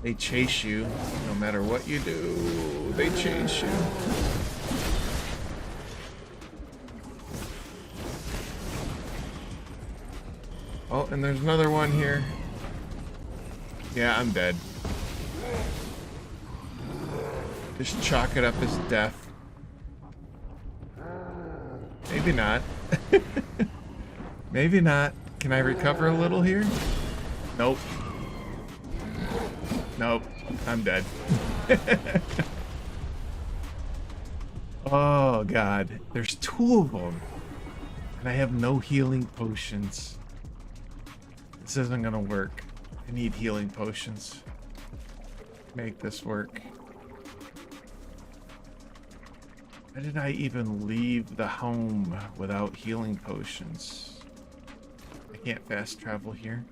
They chase you, no matter what you do. They chase you. Oh, and there's another one here. Yeah, I'm dead. Just chalk it up as death. Maybe not. Maybe not. Can I recover a little here? Nope. Nope. I'm dead. Oh, God. There's two of them. And I have no healing potions. This isn't gonna work. I need healing potions. Make this work. Why did I even leave the home without healing potions? I can't fast travel here.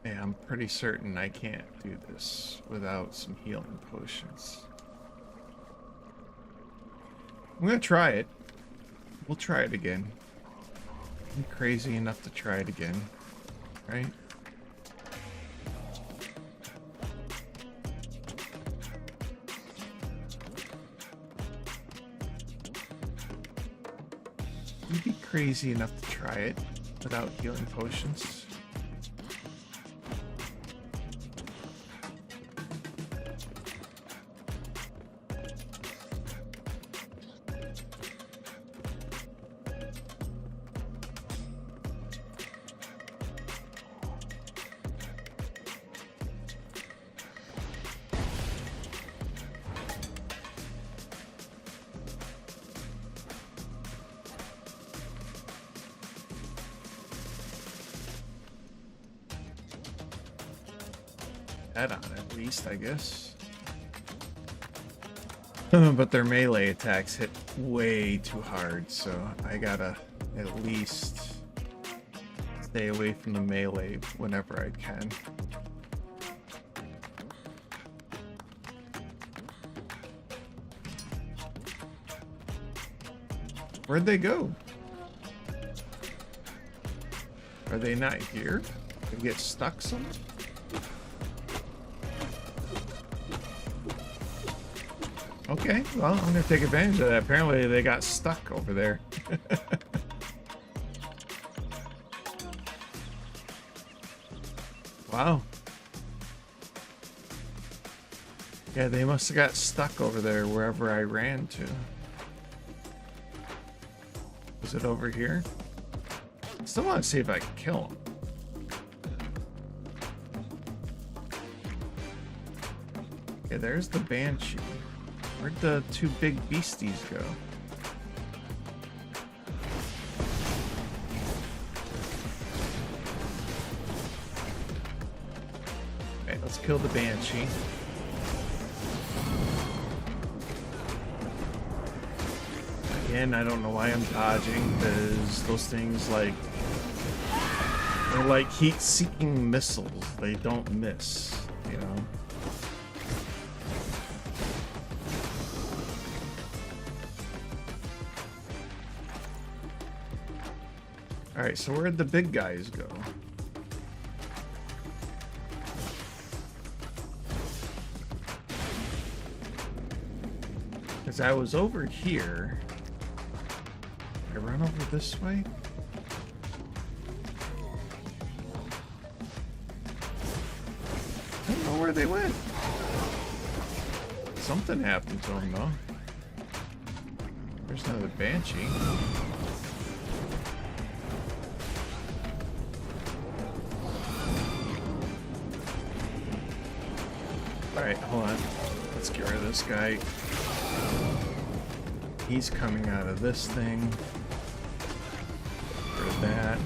Yeah, I'm pretty certain I can't do this without some healing potions. I'm gonna try it. We'll try it again. I'm crazy enough to try it again, right? You'd be crazy enough to try it without healing potions. That on at least, I guess. But their melee attacks hit way too hard, so I gotta at least stay away from the melee whenever I can. Where'd they go? Are they not here? They get stuck somewhere? Okay, well, I'm gonna take advantage of that. Apparently they got stuck over there. Wow. Yeah, they must have got stuck over there wherever I ran to. Was it over here? I still want to see if I can kill him. Okay, there's the Banshee. Where'd the two big beasties go? Okay, let's kill the Banshee. Again, I don't know why I'm dodging, because those things, like, they're like heat-seeking missiles. They don't miss, you know? Alright, so where'd the big guys go? Because I was over here. I run over this way? I don't know where they went. Something happened to them, though. There's another Banshee. Alright, hold on. Let's get rid of this guy. He's coming out of this thing. Get rid of that.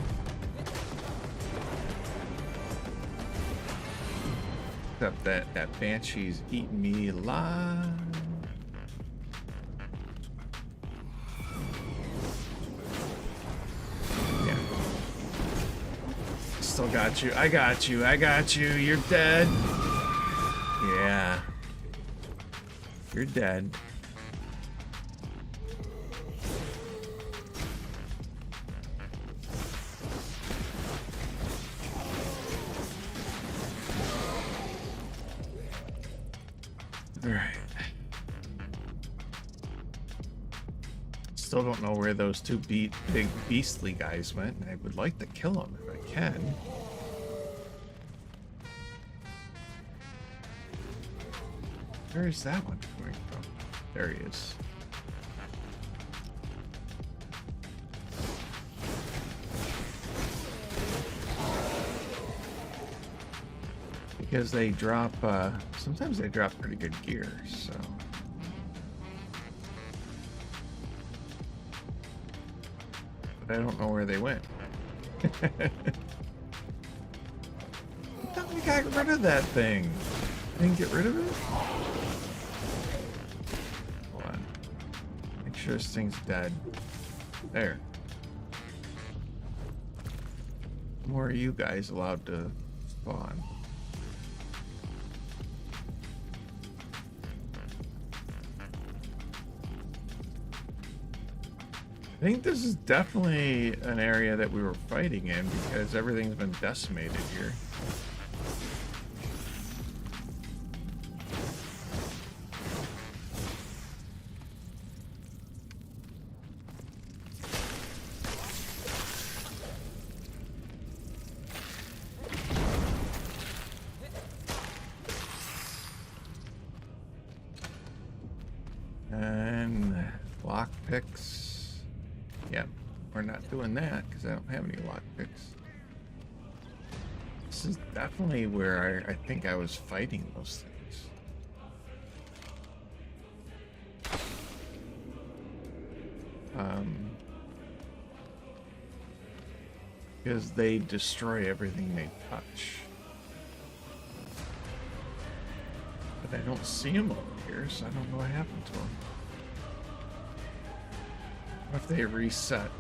Except that Banshee's eating me alive. Yeah. Still got you. I got you. I got you. You're dead. Yeah. You're dead. Alright. Still don't know where those two big beastly guys went, and I would like to kill them if I can. Where is that one coming from? There he is. Because they drop, sometimes they drop pretty good gear, so. But I don't know where they went. I thought we got rid of that thing. I didn't get rid of it? Hold on. Make sure this thing's dead. There. More are you guys allowed to spawn? I think this is definitely an area that we were fighting in because everything's been decimated here. And lockpicks. Yeah, we're not doing that because I don't have any lockpicks. This is definitely where I think I was fighting those things. Because they destroy everything they touch. But I don't see them over here, so I don't know what happened to them. What if they reset?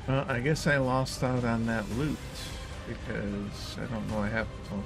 Well, I guess I lost out on that loot because I don't know what happened to them.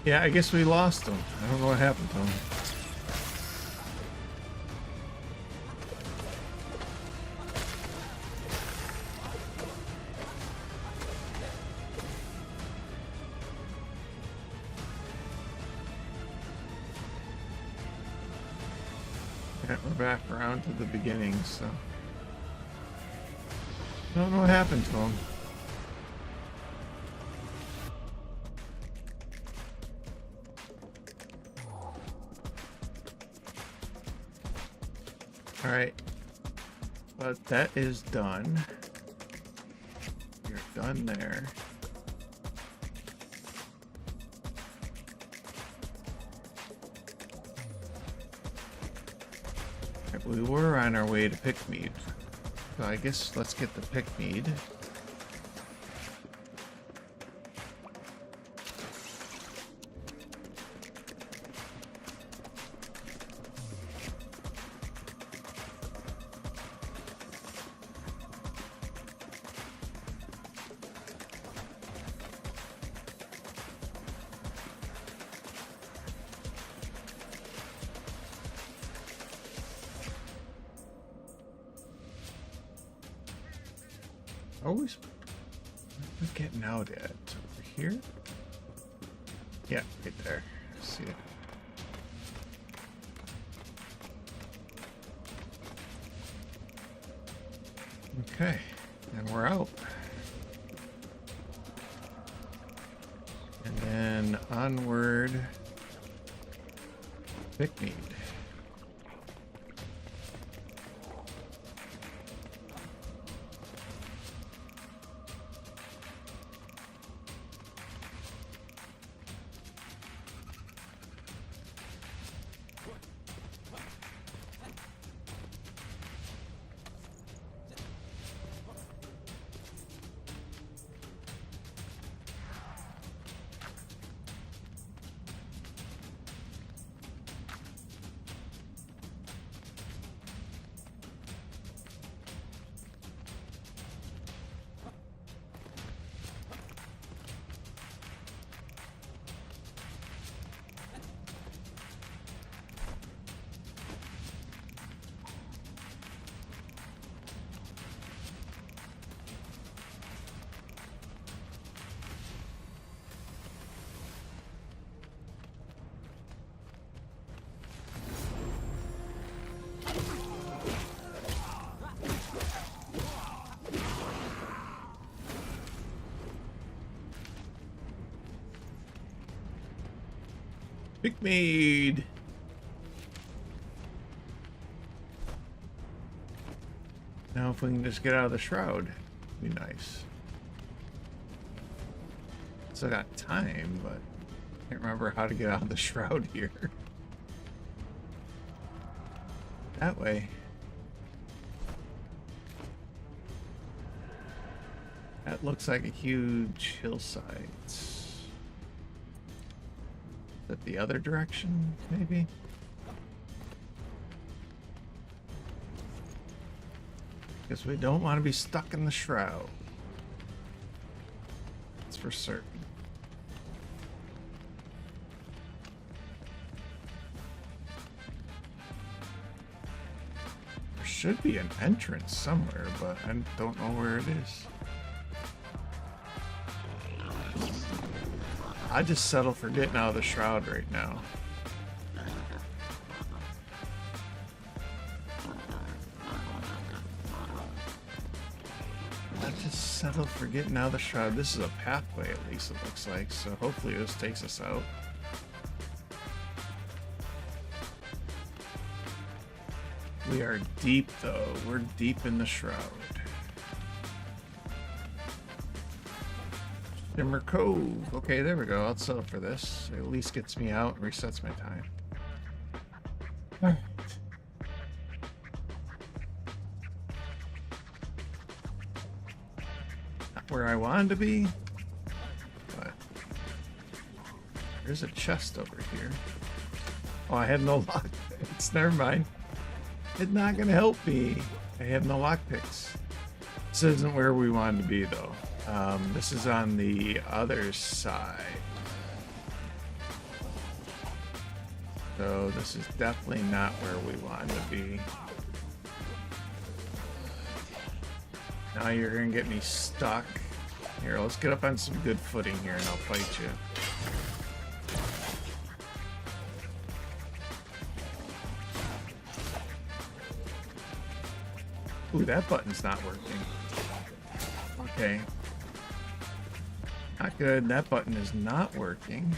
Yeah, I guess we lost them. I don't know what happened to them. Yeah, we're back around to the beginning, so. I don't know what happened to them. Alright. But that is done. You're done there. Right, we were on our way to Pickmead. So I guess let's get the Pickmead. Always getting out at over here. Yeah, right there. See it. Okay, and we're out. And then onward. Pickmead. Pickmead. Now if we can just get out of the shroud, it'd be nice. Still got time, but I can't remember how to get out of the shroud here. That way. That looks like a huge hillside. Is that the other direction, maybe? Because we don't want to be stuck in the shroud. That's for certain. There should be an entrance somewhere, but I don't know where it is. I just settle for getting out of the shroud right now. I just settle for getting out of the shroud. This is a pathway, at least it looks like, so hopefully this takes us out. We are deep, though. We're deep in the shroud. Shimmer Cove. Okay, there we go. I'll settle for this. It at least gets me out and resets my time. Alright. Not where I wanted to be, but there's a chest over here. Oh, I have no lockpicks. Never mind. It's not going to help me. I have no lockpicks. This isn't where we wanted to be, though. This is on the other side. So this is definitely not where we want to be. Now you're gonna get me stuck. Here, let's get up on some good footing here and I'll fight you. Ooh, that button's not working. Okay. Not good. That button is not working.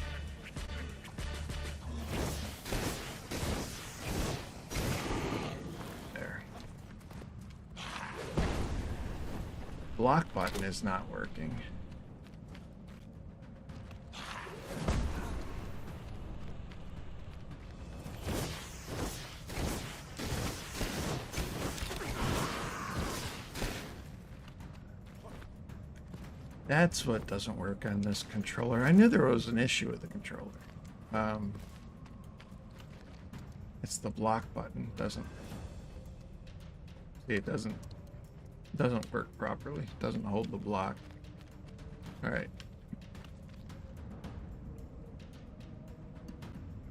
There. block button is not working. That's what doesn't work on this controller. I knew there was an issue with the controller. It's the block button. Doesn't see, it doesn't work properly. It doesn't hold the block. All right.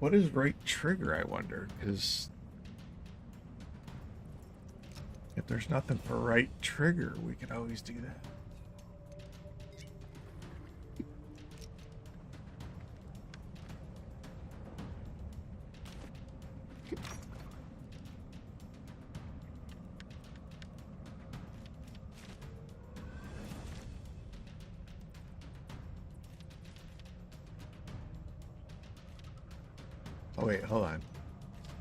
What is right trigger, I wonder? Because if there's nothing for right trigger, we could always do that. Oh wait, hold on.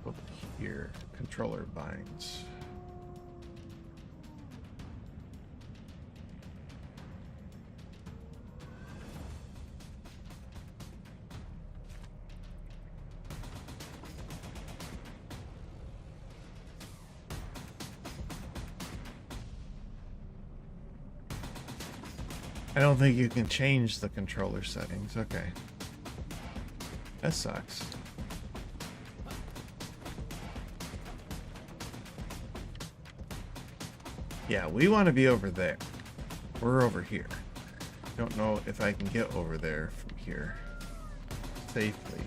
Over here, controller binds. I don't think you can change the controller settings. Okay. That sucks. Yeah, we want to be over there. We're over here. Don't know if I can get over there from here safely.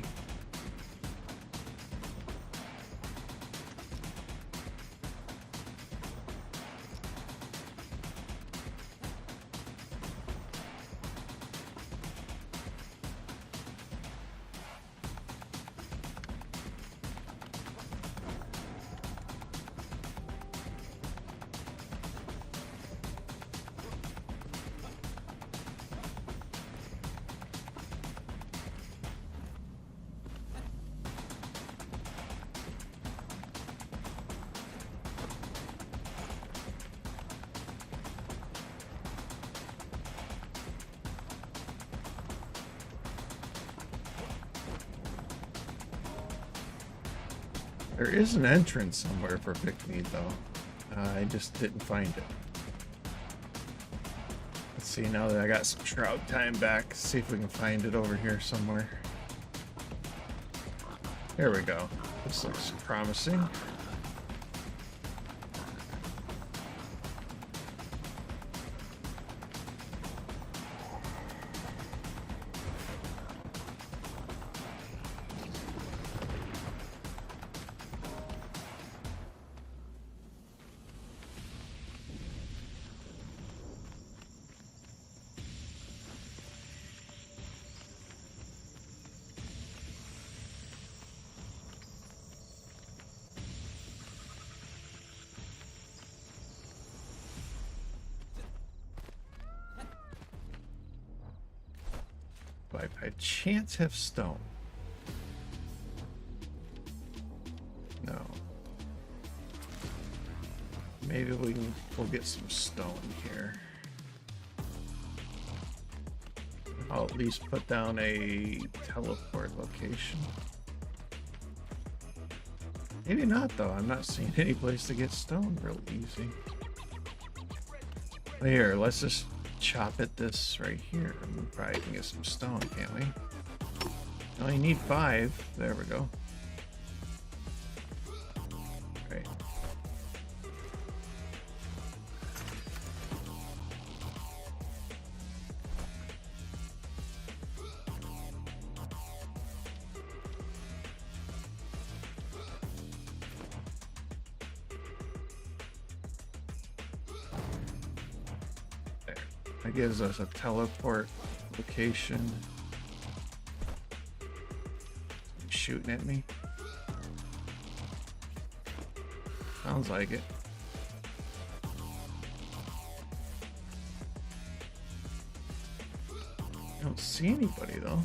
There is an entrance somewhere for Pickney, though. I just didn't find it. Let's see, now that I got some Shroud time back, see if we can find it over here somewhere. There we go. This looks promising. Do I by chance have stone? No. Maybe we'll get some stone here. I'll at least put down a teleport location. Maybe not though. I'm not seeing any place to get stone real easy. Here, let's just chop at this right here. We probably can get some stone, can't we? We only need 5. There we go. Right. That gives us a teleport location. Shooting at me. Sounds like it. I don't see anybody though.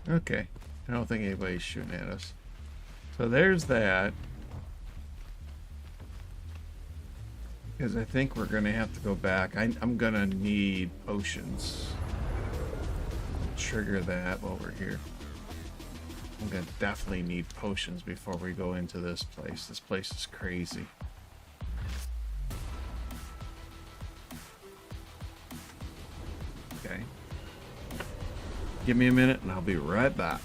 Okay. I don't think anybody's shooting at us. So there's that. Because I think we're going to have to go back. I'm going to need potions. Trigger that while we're here. I'm going to definitely need potions before we go into this place. This place is crazy. Okay. Give me a minute and I'll be right back.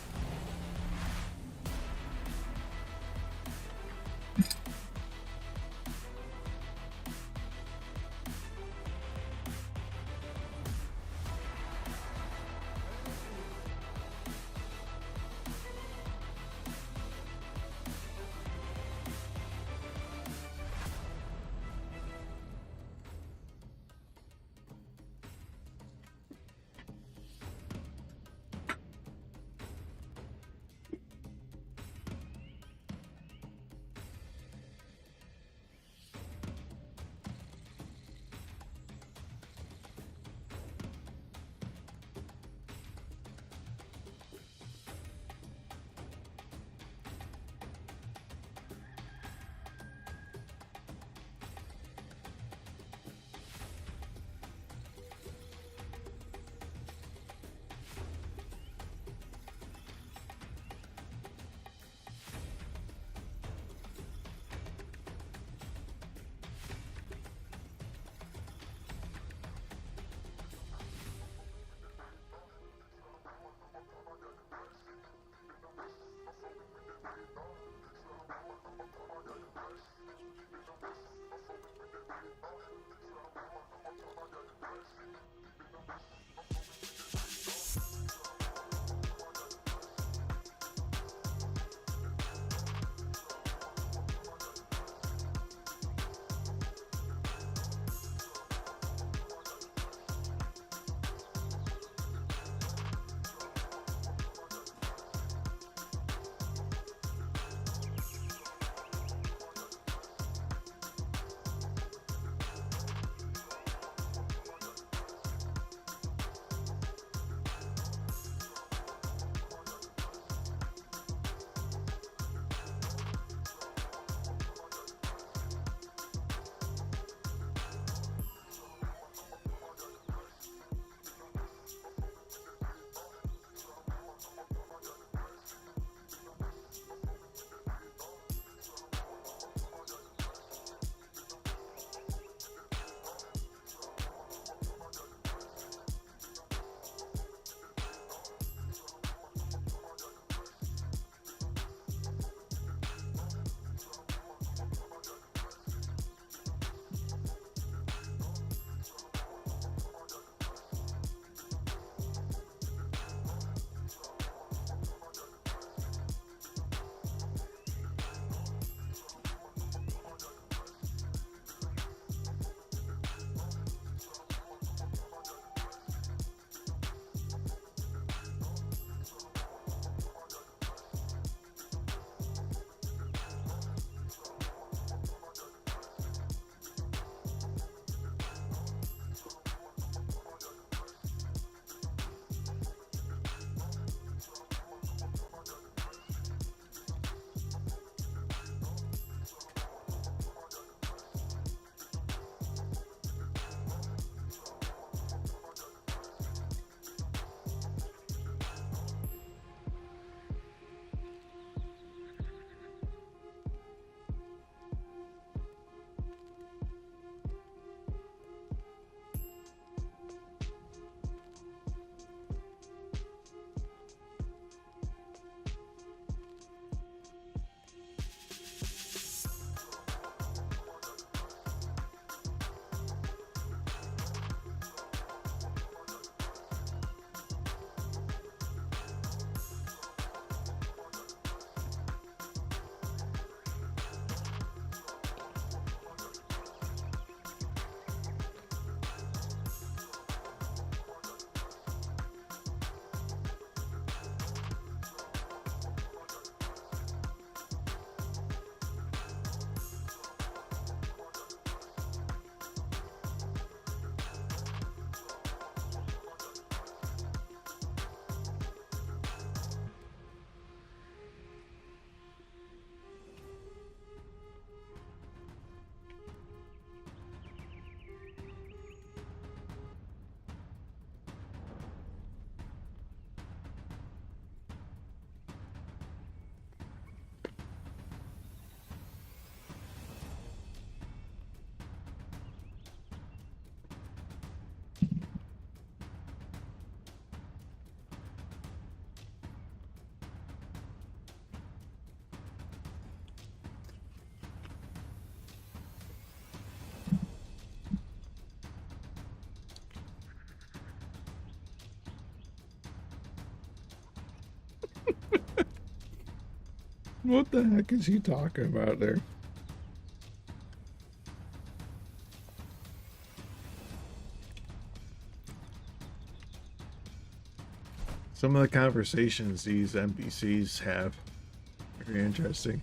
What the heck is he talking about there? Some of the conversations these NPCs have, very interesting.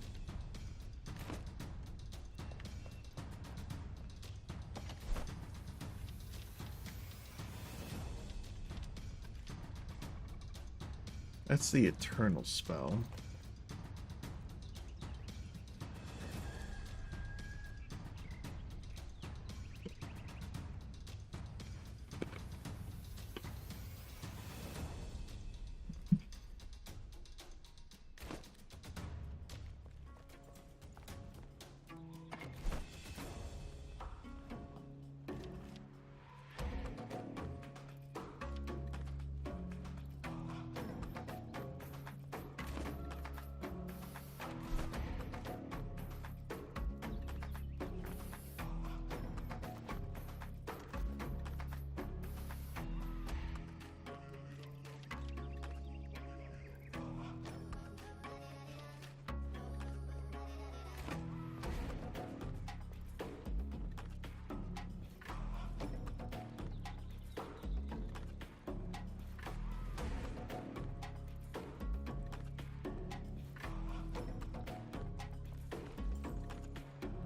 That's the Eternal spell.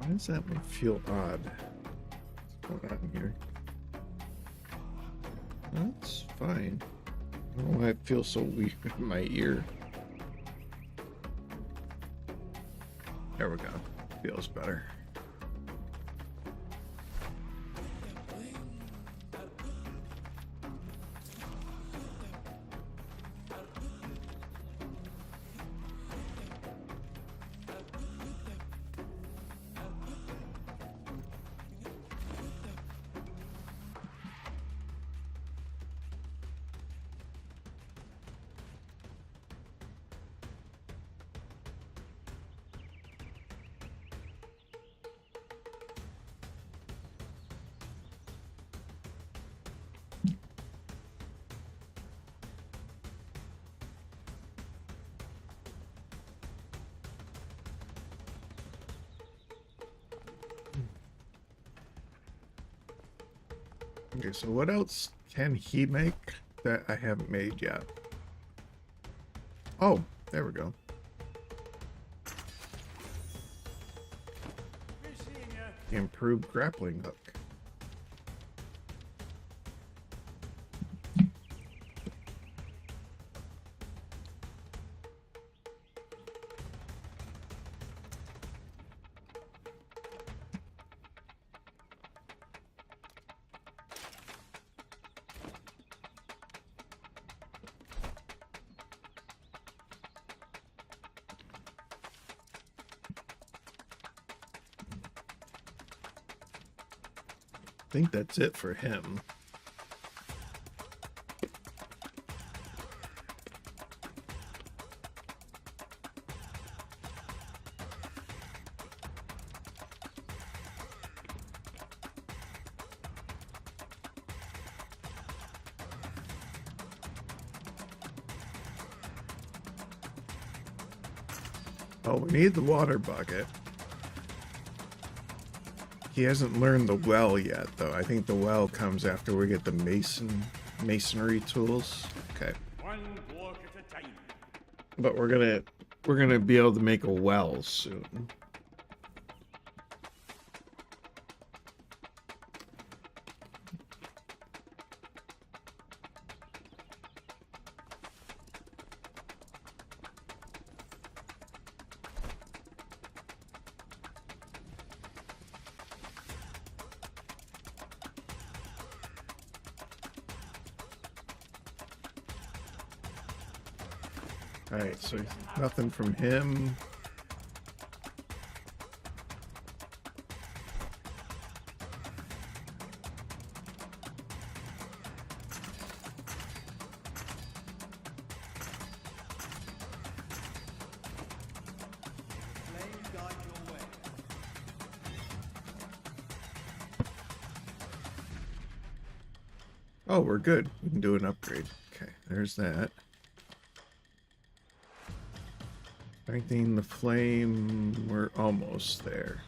Why does that one feel odd? What's going on here? That's fine. I don't know why it feels so weird in my ear. There we go. Feels better. Okay, so what else can he make that I haven't made yet? Oh, there we go. Improved grappling hook. I think that's it for him. Oh, we need the water bucket. He hasn't learned the well yet, though. I think the well comes after we get the masonry tools. Okay. One block at a time. But we're gonna be able to make a well soon. Alright, so nothing from him. Oh, we're good. We can do an upgrade. Okay, there's that. Strengthening the flame. We're almost there.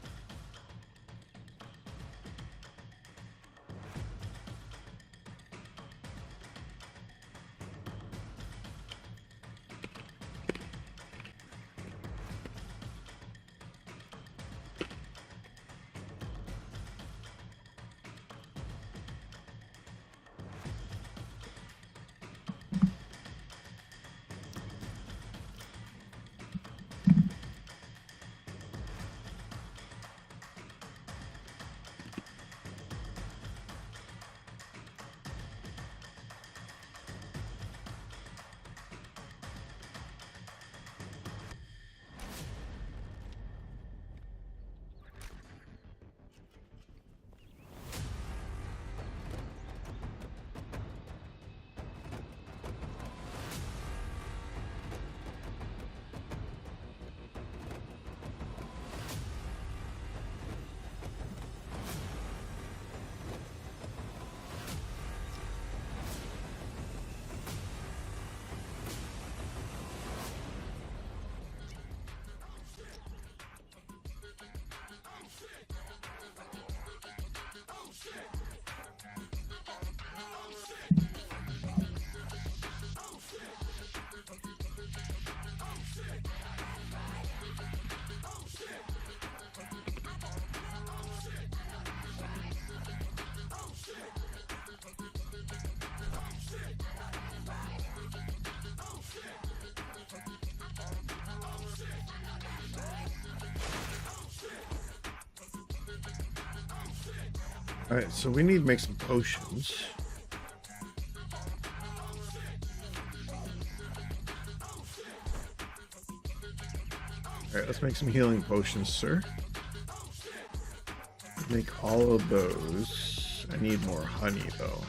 Alright, so we need to make some potions. Alright, let's make some healing potions, sir. Make all of those. I need more honey, though.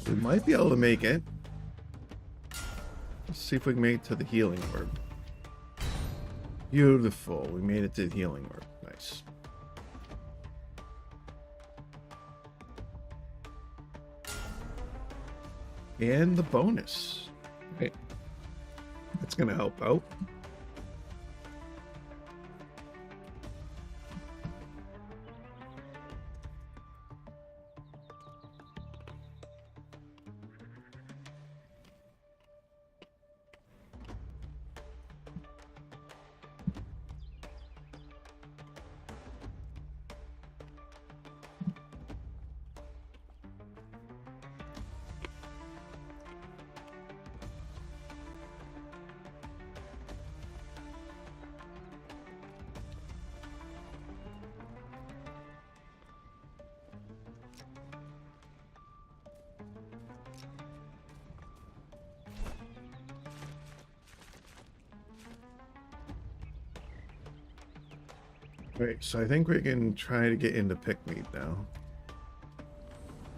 We might be able to make it. Let's see if we can make it to the healing orb. Beautiful. We made it to the healing orb. Nice. And the bonus. Right. That's going to help out. Right, so I think we can try to get into Pickmeat now.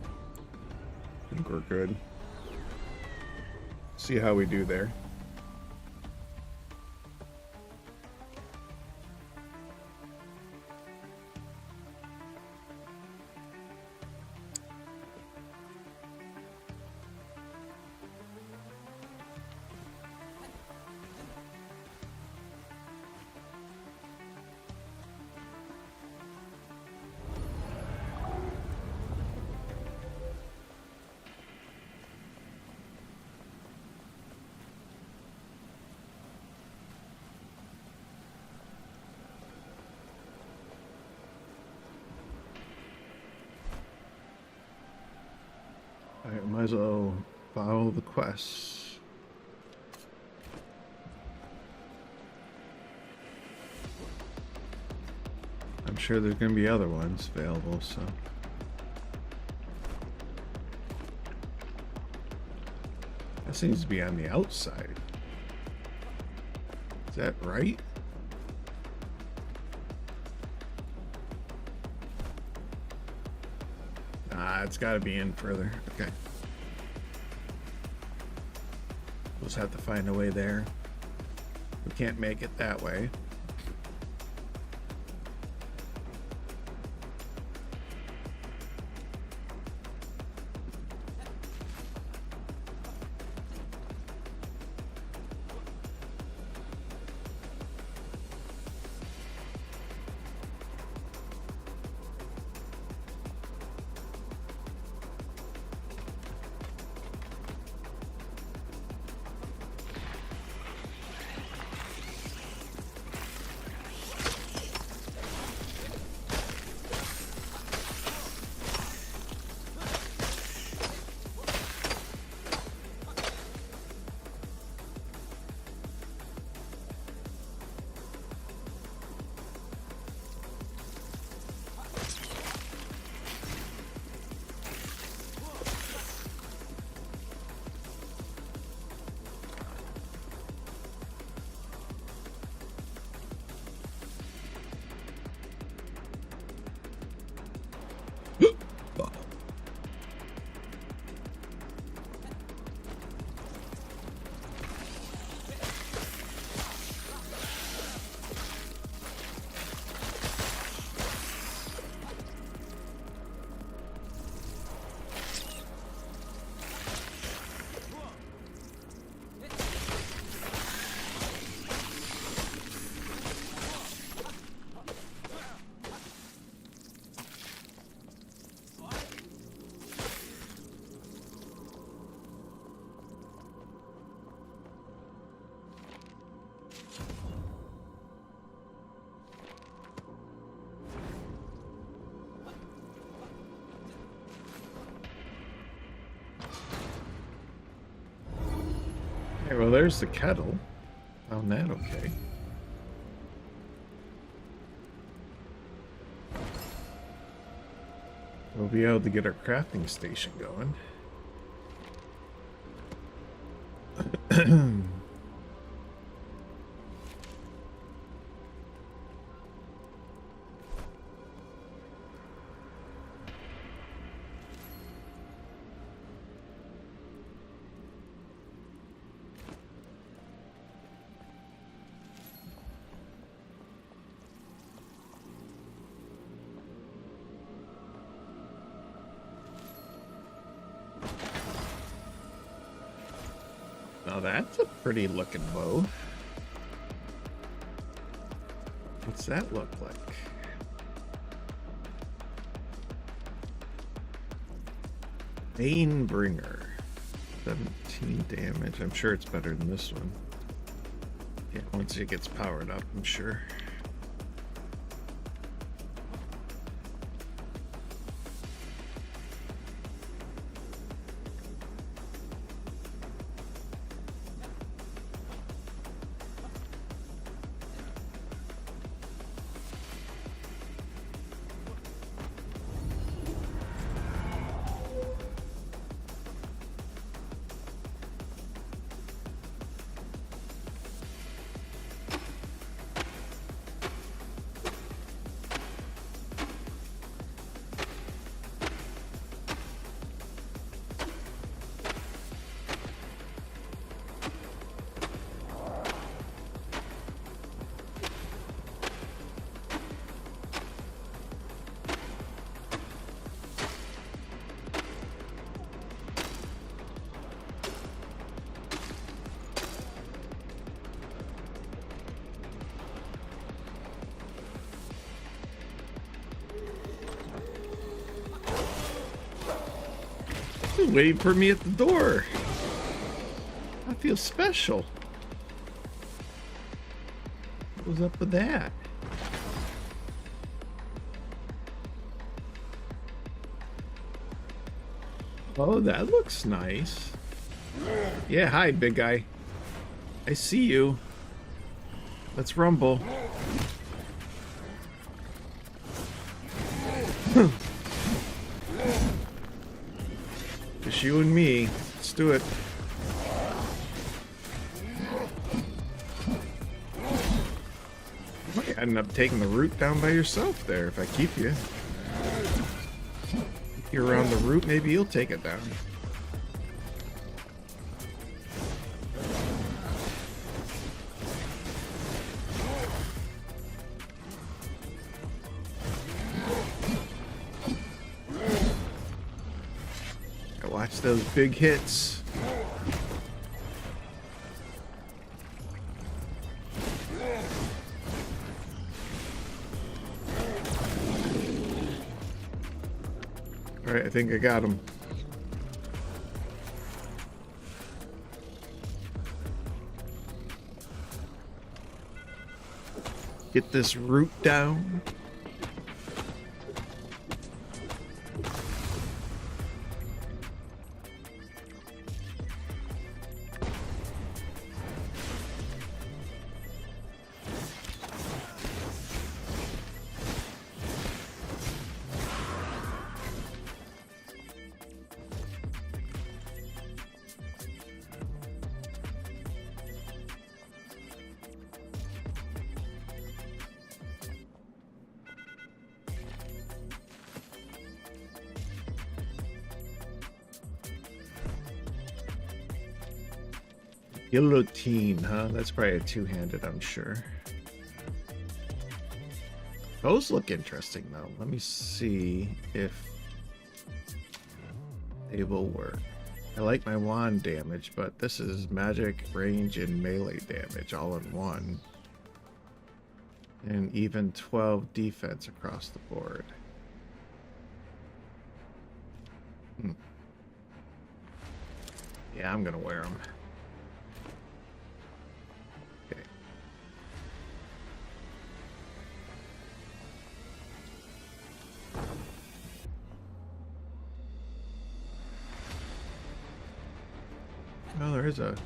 I think we're good. See how we do there. Alright, might as well follow the quests. I'm sure there's going to be other ones available, so... That seems to be on the outside. Is that right? Yeah, it's got to be in further. Okay. We'll just have to find a way there. We can't make it that way. Okay, well, there's the kettle. Found that okay. We'll be able to get our crafting station going. Now that's a pretty looking bow. What's that look like? Banebringer. 17 damage. I'm sure it's better than this one. Yeah, once it gets powered up, I'm sure. Waiting for me at the door. I feel special. What was up with that? Oh, that looks nice. Yeah, hi, big guy. I see you. Let's rumble. Just you and me. Let's do it. You might end up taking the route down by yourself there if I keep you. You're around the root, maybe you'll take it down. Watch those big hits. All right, I think I got him. Get this root down. Guillotine, huh? That's probably a two-handed, I'm sure. Those look interesting, though. Let me see if they will work. I like my wand damage, but this is magic, range, and melee damage all in one. And even 12 defense across the board. Yeah, I'm gonna wear them. Okay. Oh, there is a...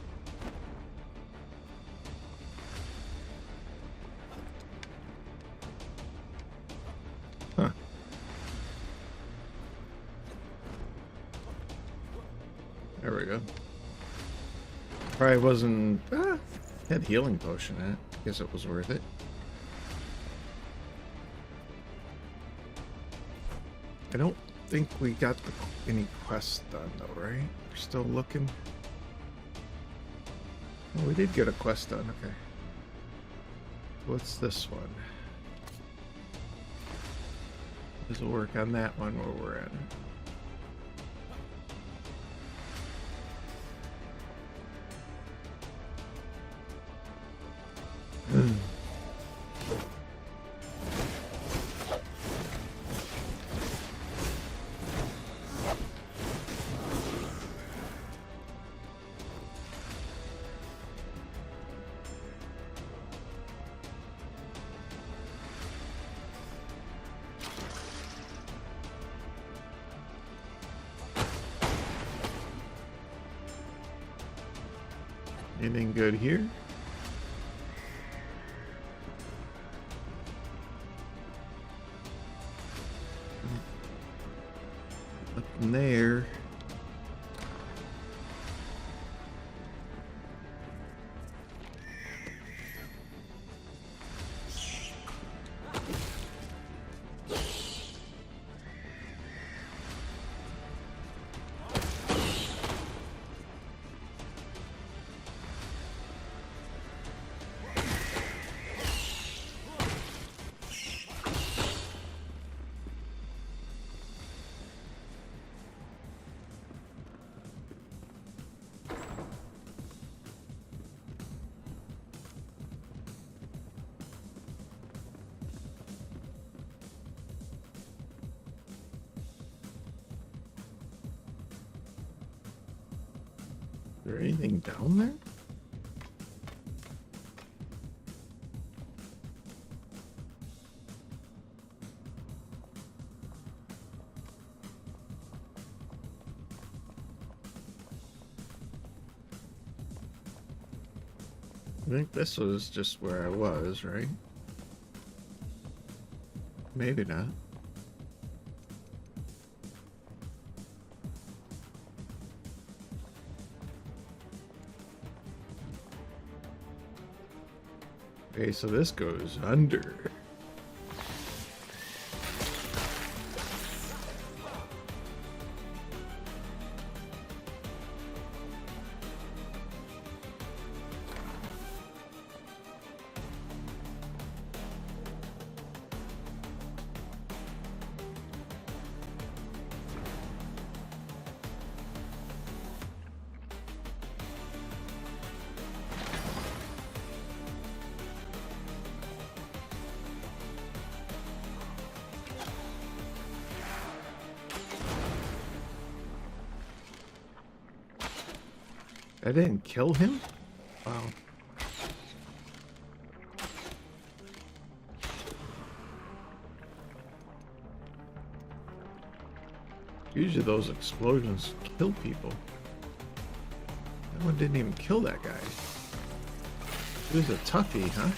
Huh. There we go. Probably wasn't... had healing potion in it. Guess it was worth it. I don't think we got any quests done though, right? We're still looking. Oh, we did get a quest done, okay. What's this one? This will work on that one where we're at. Anything good here? Nothing there. Is there anything down there? I think this was just where I was, right? Maybe not. Okay, so this goes under. I didn't kill him? Wow. Usually those explosions kill people. That one didn't even kill that guy. He was a toughie, huh?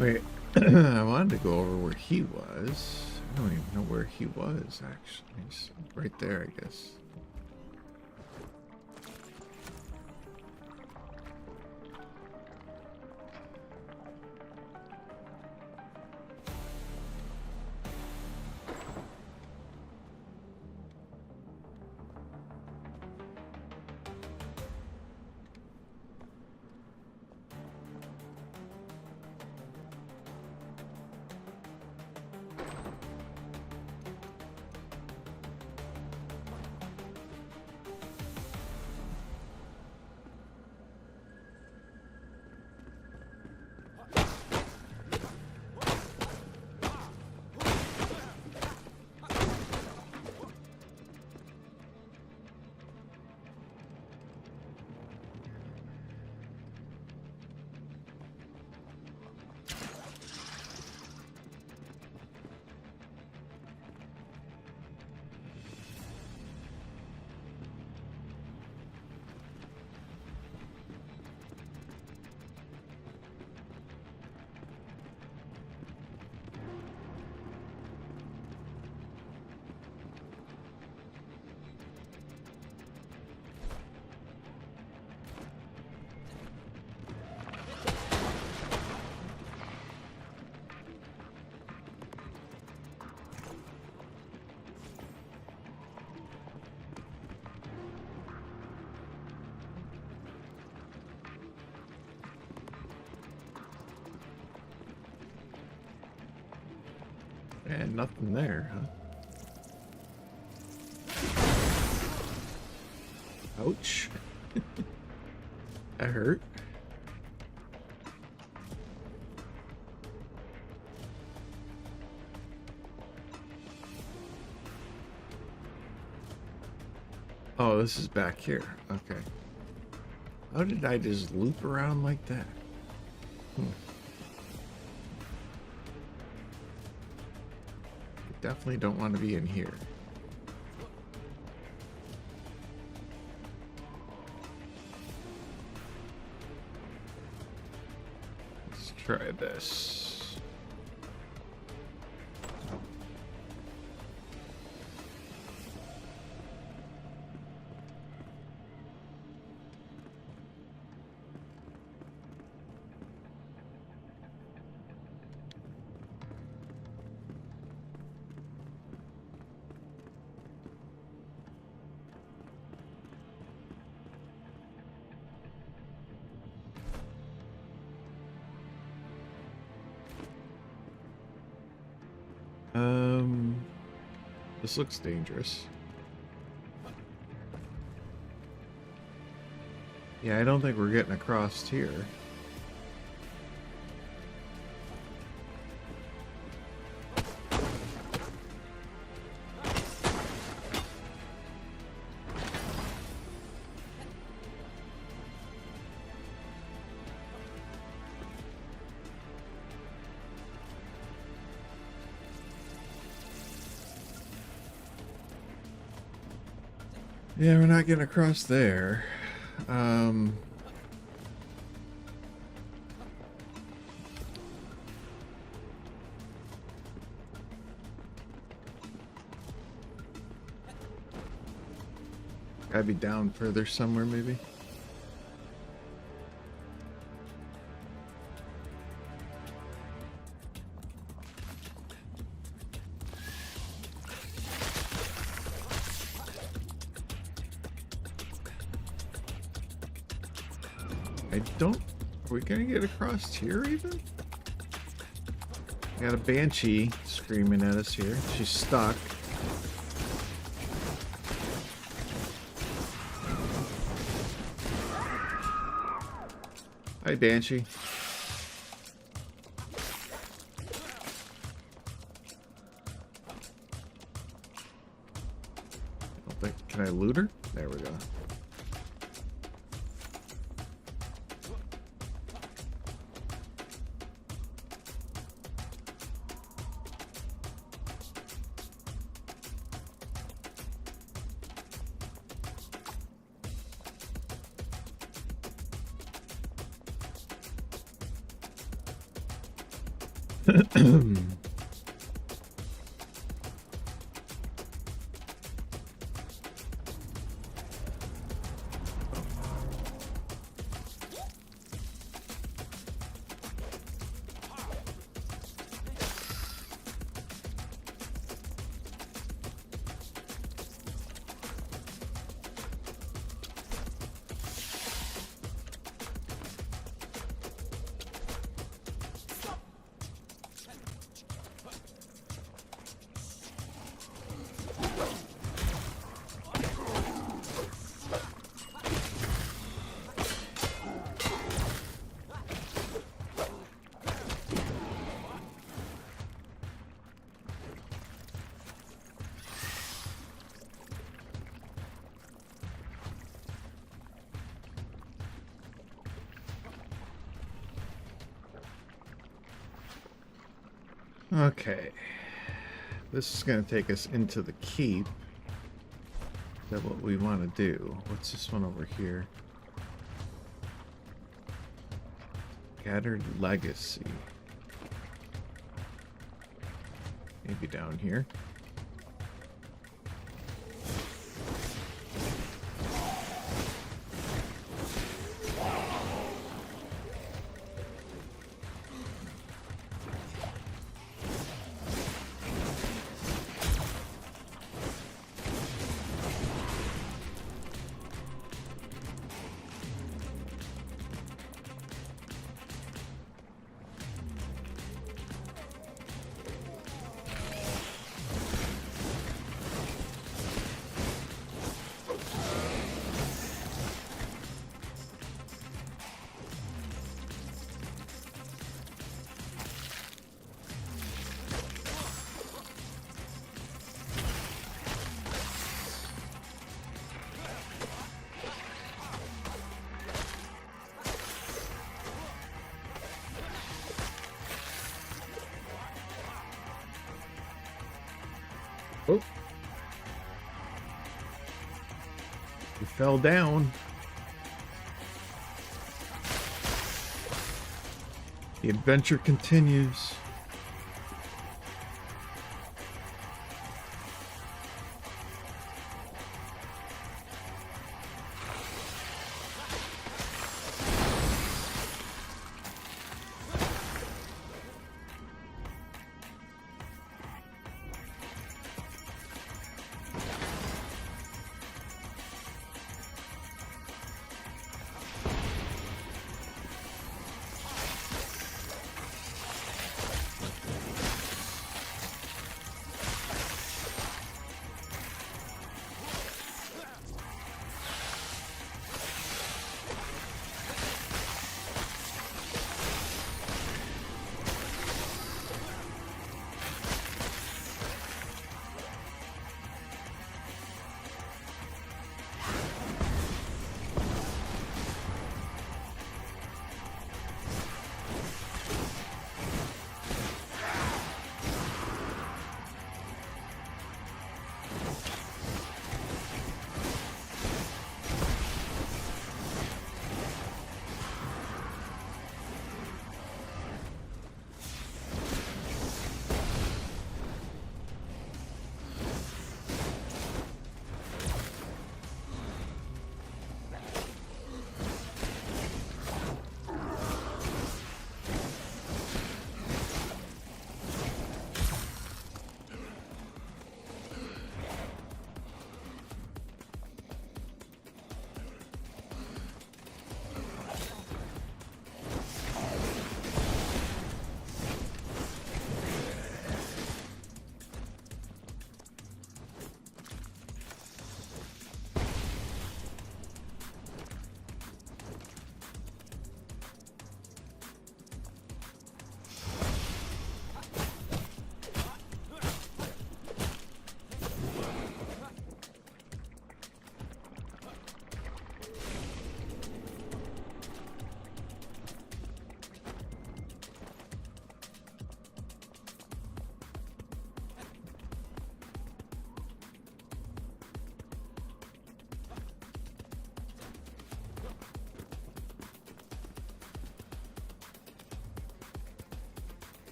Wait, I wanted to go over where he was. I don't even know where he was, actually. He's right there, I guess. And nothing there, huh? Ouch. That hurt. Oh, this is back here. Okay. How did I just loop around like that? Definitely don't want to be in here. Let's try this. This looks dangerous. Yeah, I don't think we're getting across here. Yeah, we're not getting across there. Gotta be down further somewhere, maybe. Are we gonna get across here even? Got a banshee screaming at us here. She's stuck. Hi, Banshee. Can I loot her? There we go. Okay. This is going to take us into the keep. Is that what we want to do? What's this one over here? Scattered Legacy. Maybe down here. Oh. He fell down. The adventure continues.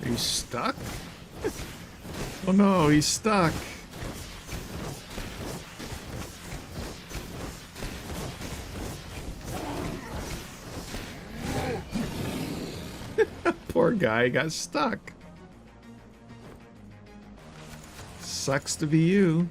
He's stuck? Oh no, he's stuck. Poor guy got stuck. Sucks to be you.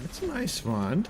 That's a nice wand.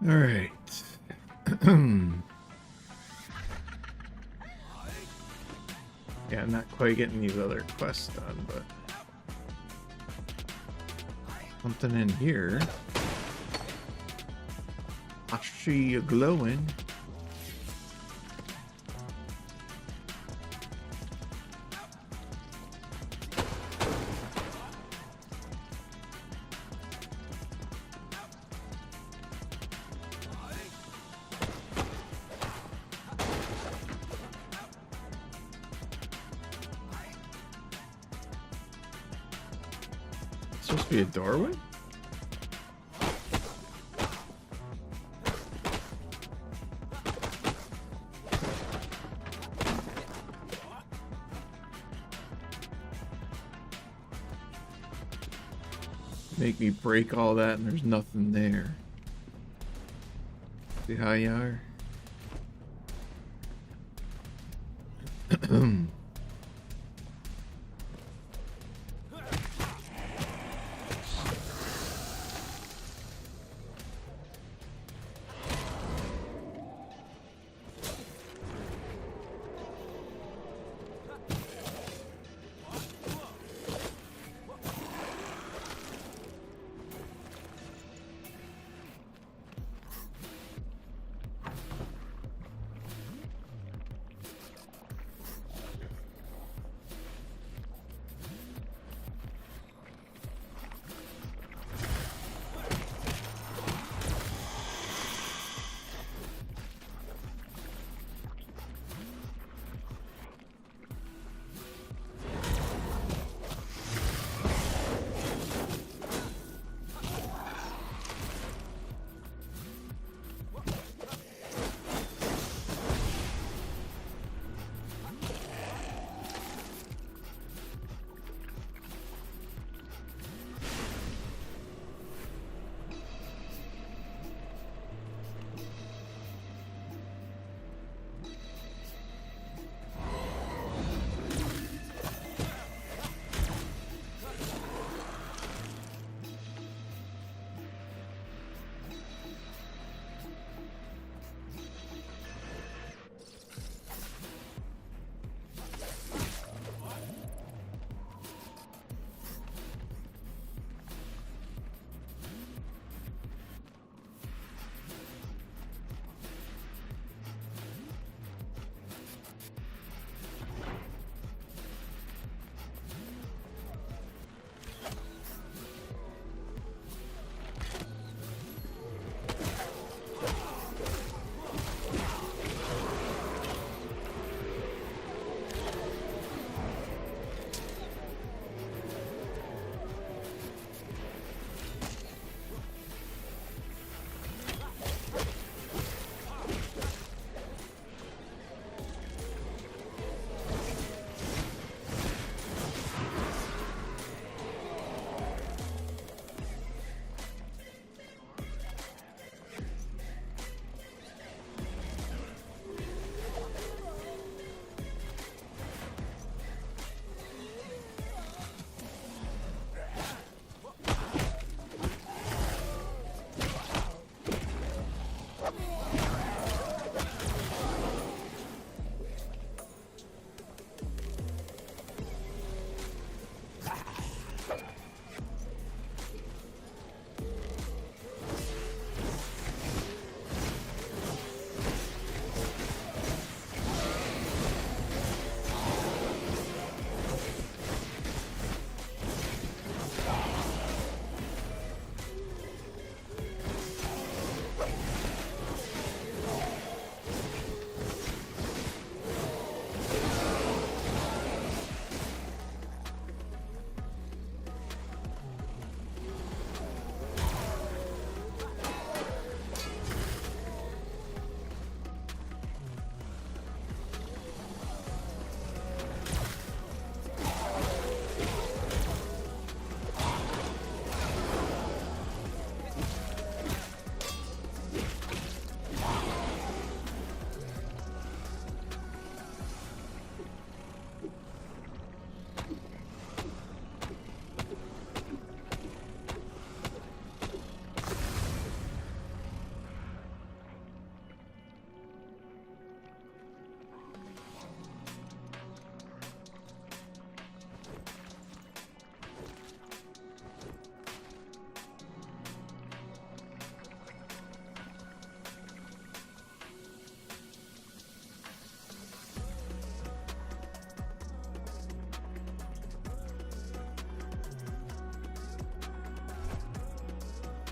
All right. Yeah, I'm not quite getting these other quests done, but something in here. I see you glowing. It's supposed to be a doorway? Make me break all that and there's nothing there. See how you are?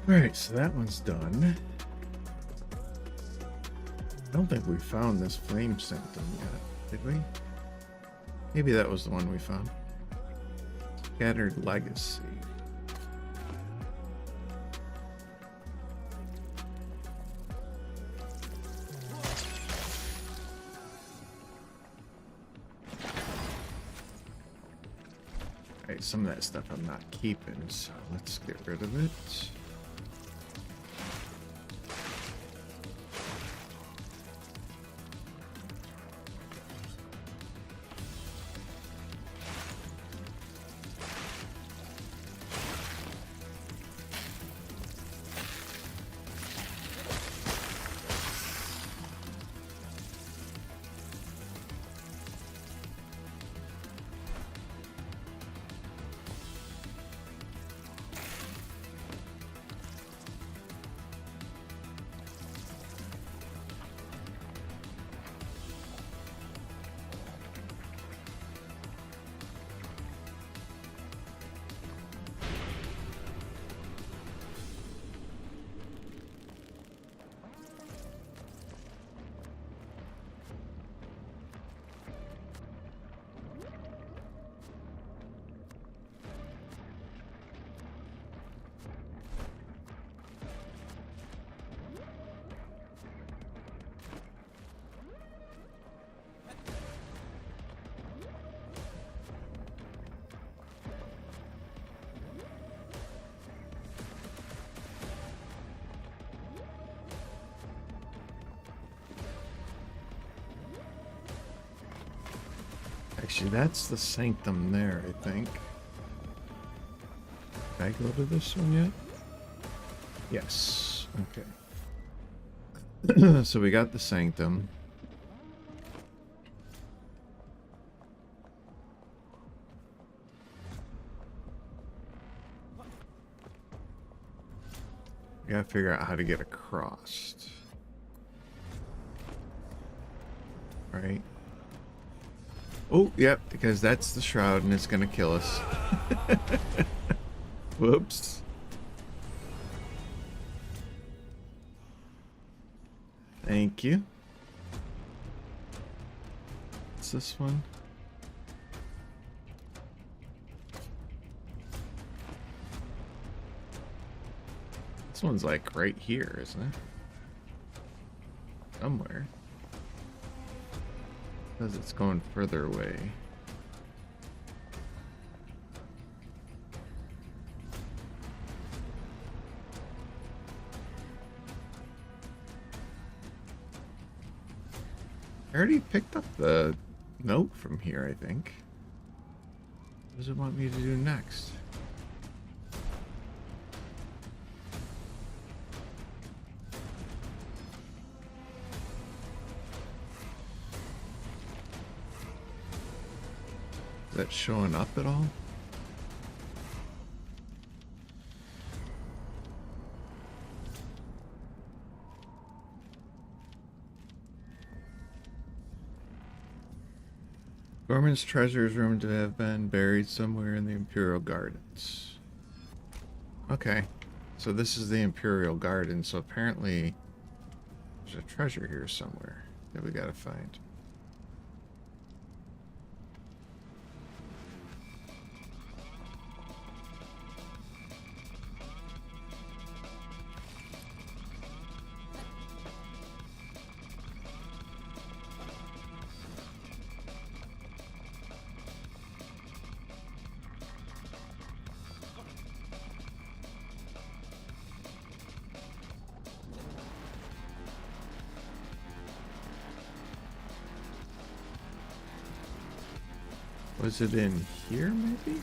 Alright, so that one's done. I don't think we found this flame sanctum yet, did we? Maybe that was the one we found. Scattered Legacy. Alright, some of that stuff I'm not keeping, so let's get rid of it. Actually, that's the sanctum there, I think. Did I go to this one yet? Yes. Okay. So we got the sanctum. We gotta figure out how to get across. Right? Oh, yep, because that's the shroud and it's gonna kill us. Whoops. Thank you. What's this one? This one's like right here, isn't it? Somewhere. Because it's going further away. I already picked up the note from here, I think. What does it want me to do next? Is that showing up at all? Gorman's treasure is rumored to have been buried somewhere in the Imperial Gardens. Okay, so this is the Imperial Garden, so apparently there's a treasure here somewhere that we gotta find. Was it in here, maybe?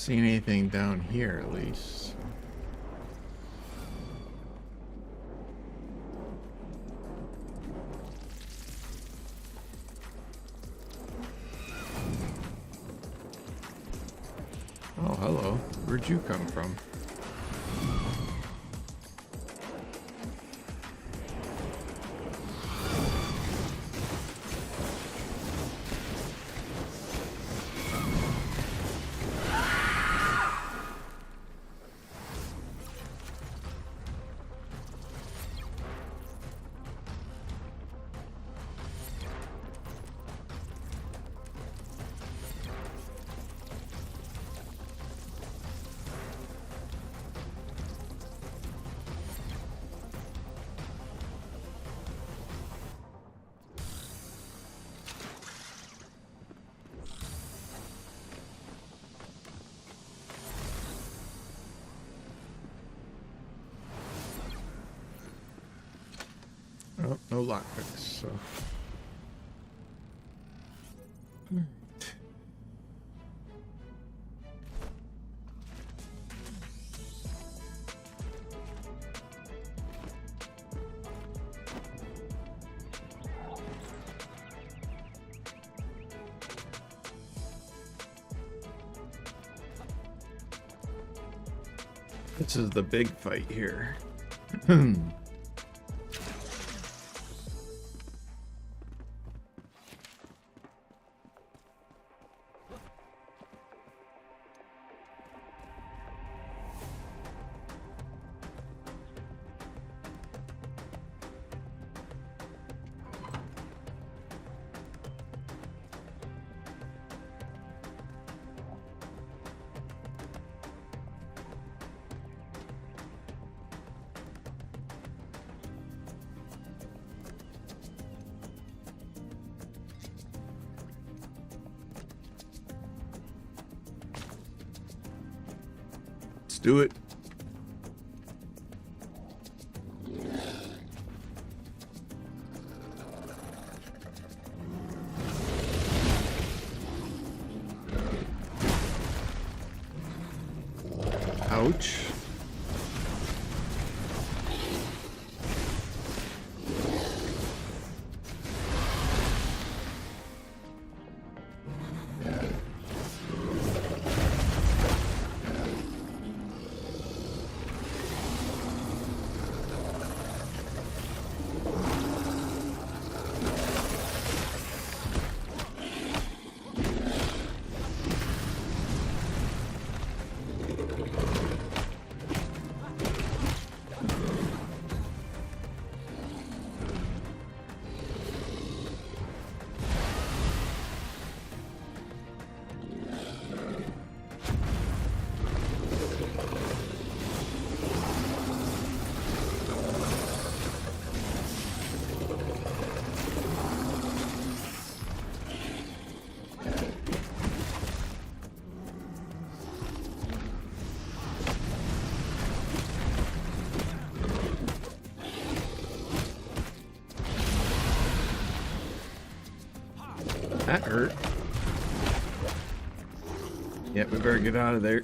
see anything down here, at least. Oh, hello. Where'd you come from? Oh, no lockpicks, so. This is the big fight here. Let's do it. Ouch. That hurt. Yeah, we better get out of there.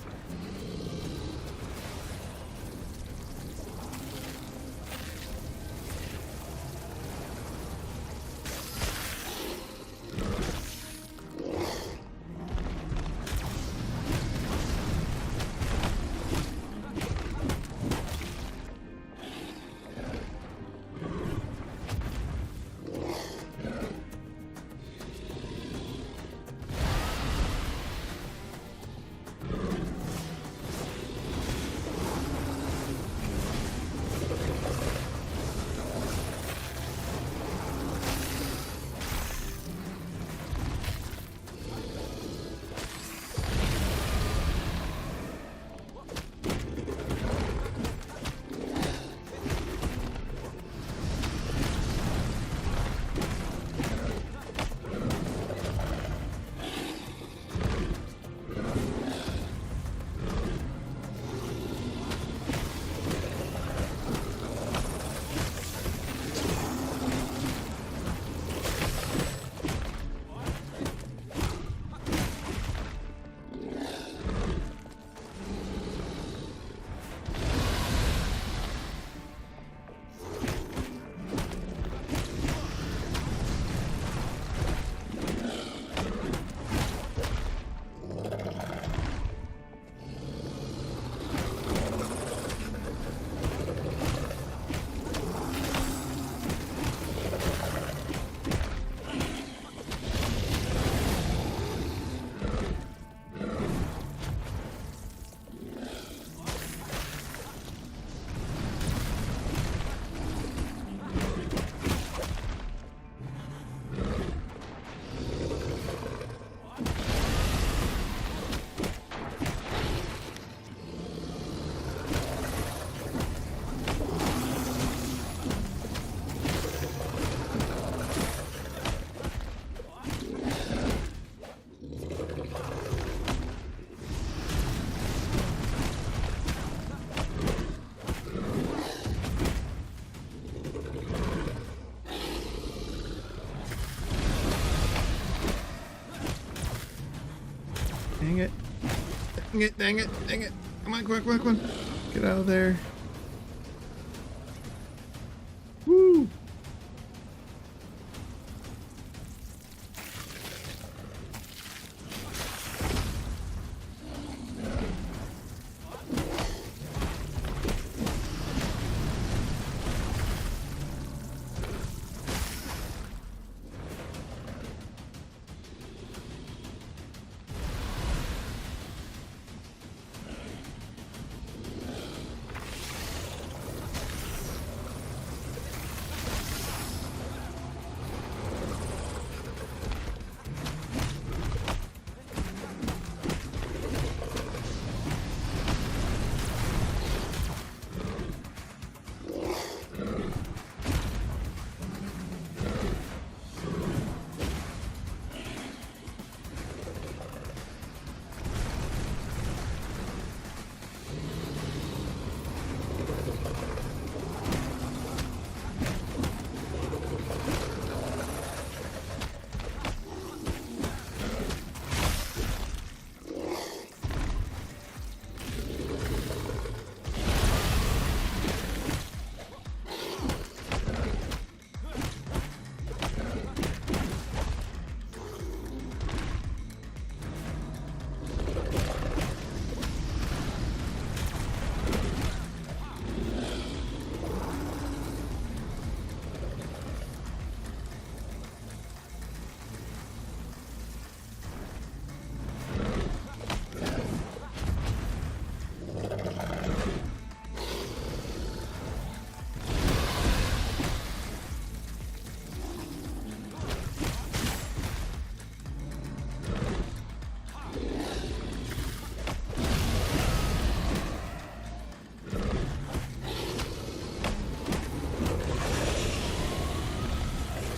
Dang it. Dang it, dang it, dang it. Come on, come on, come on, come on. Get out of there. Woo!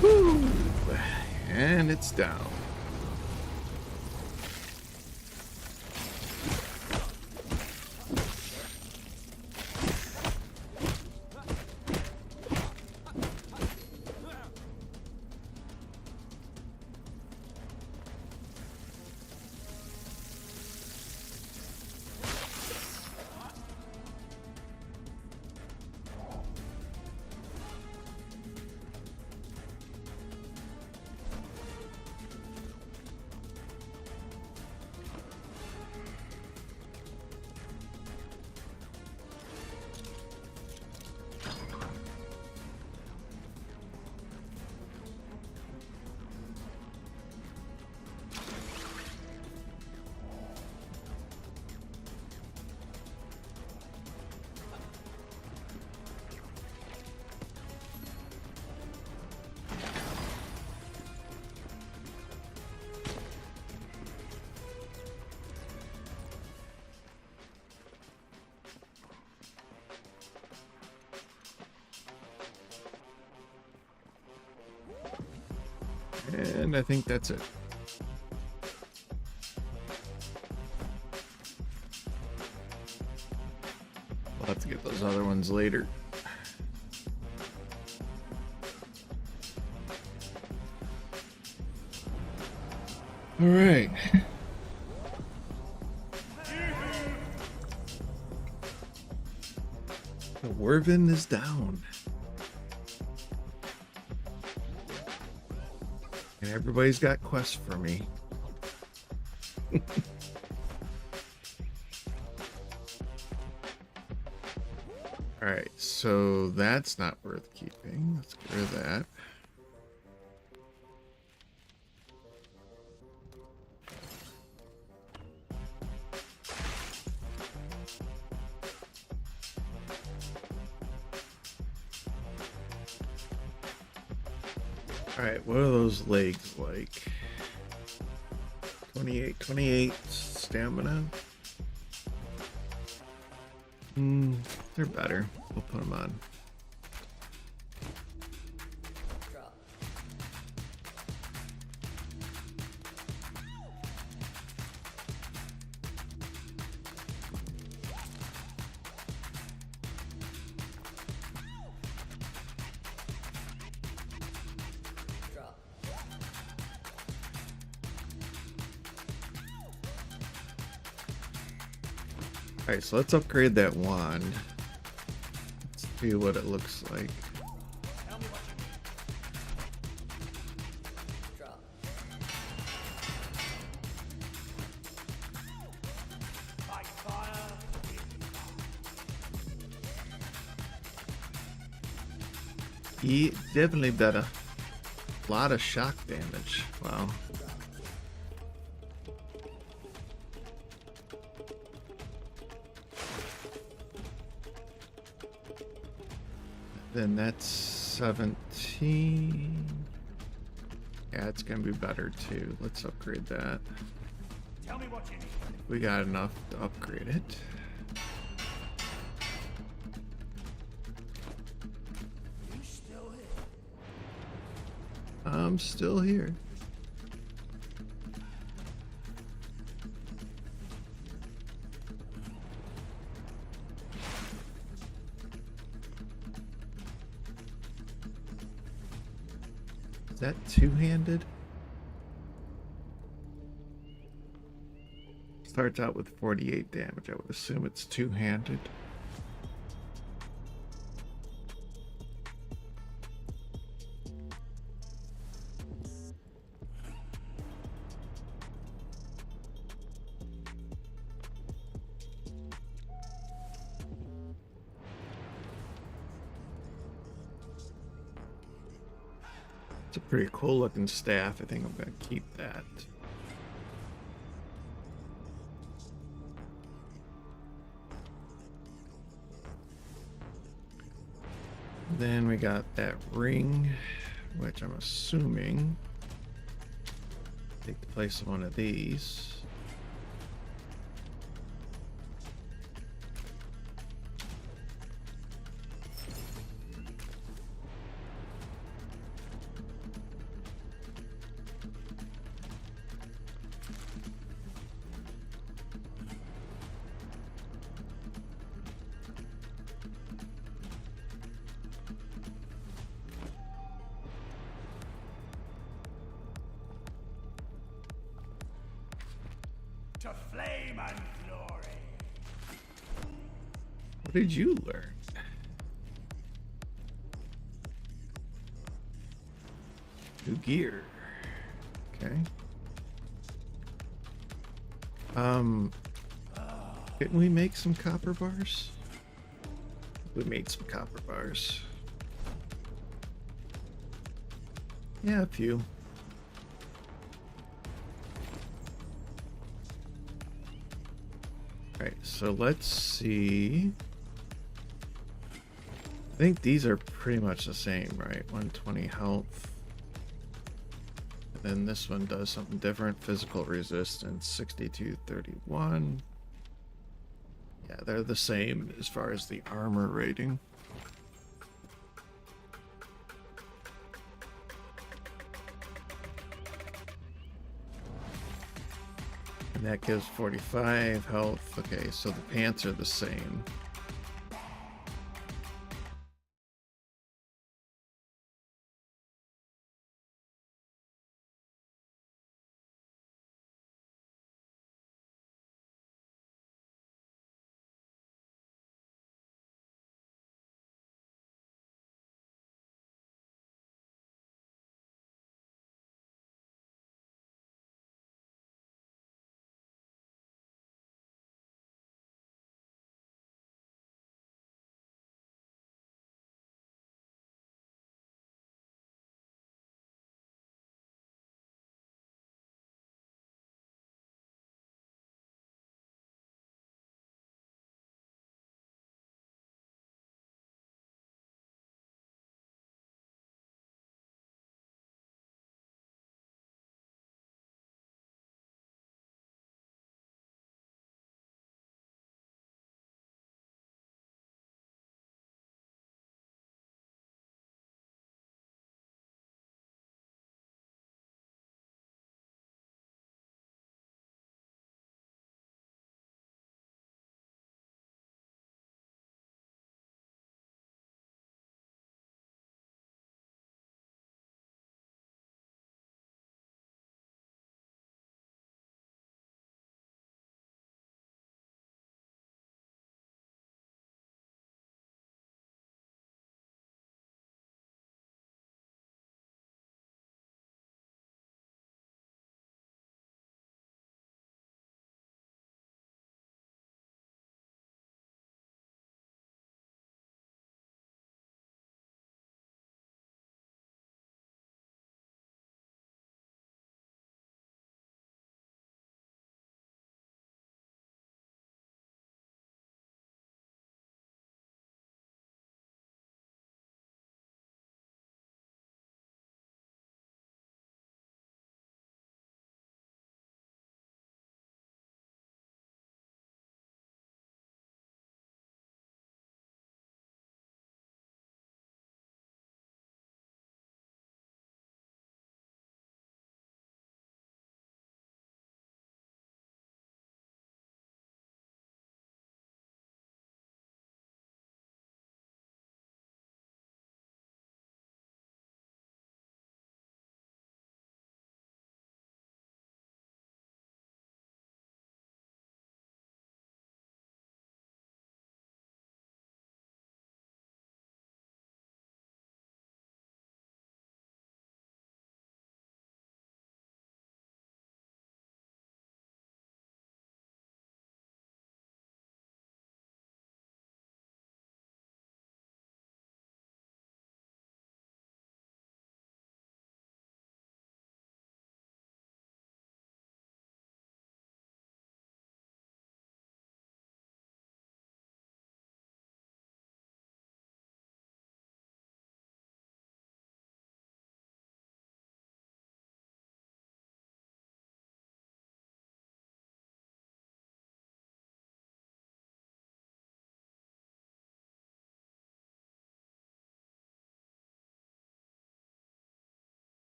Woo! And it's down. And I think that's it. We'll have to get those other ones later. All right. The Werven is down. And everybody's got quests for me. Alright, so that's not worth keeping. Let's get rid of that. Alright, what are those legs like? 28 stamina. They're better. We'll put them on. Alright, so let's upgrade that wand. Let's see what it looks like. Tell me what you need. Drop. Fight fire. He definitely did a lot of shock damage. Wow. Then that's 17. Yeah, it's gonna be better too. Let's upgrade that. Tell me what you need. We got enough to upgrade it. You still here? I'm still here. Is that two-handed? Starts out with 48 damage. I would assume it's two-handed. It's a pretty cool looking staff. I think I'm going to keep that. Then we got that ring, which I'm assuming take the place of one of these. To flame and glory. What did you learn? New gear. Okay. Didn't we make some copper bars? We made some copper bars. Yeah, a few. Alright, so let's see. I think these are pretty much the same, right? 120 health. And then this one does something different. Physical resistance, 6231. Yeah, they're the same as far as the armor rating. And that gives 45 health. Okay, so the pants are the same.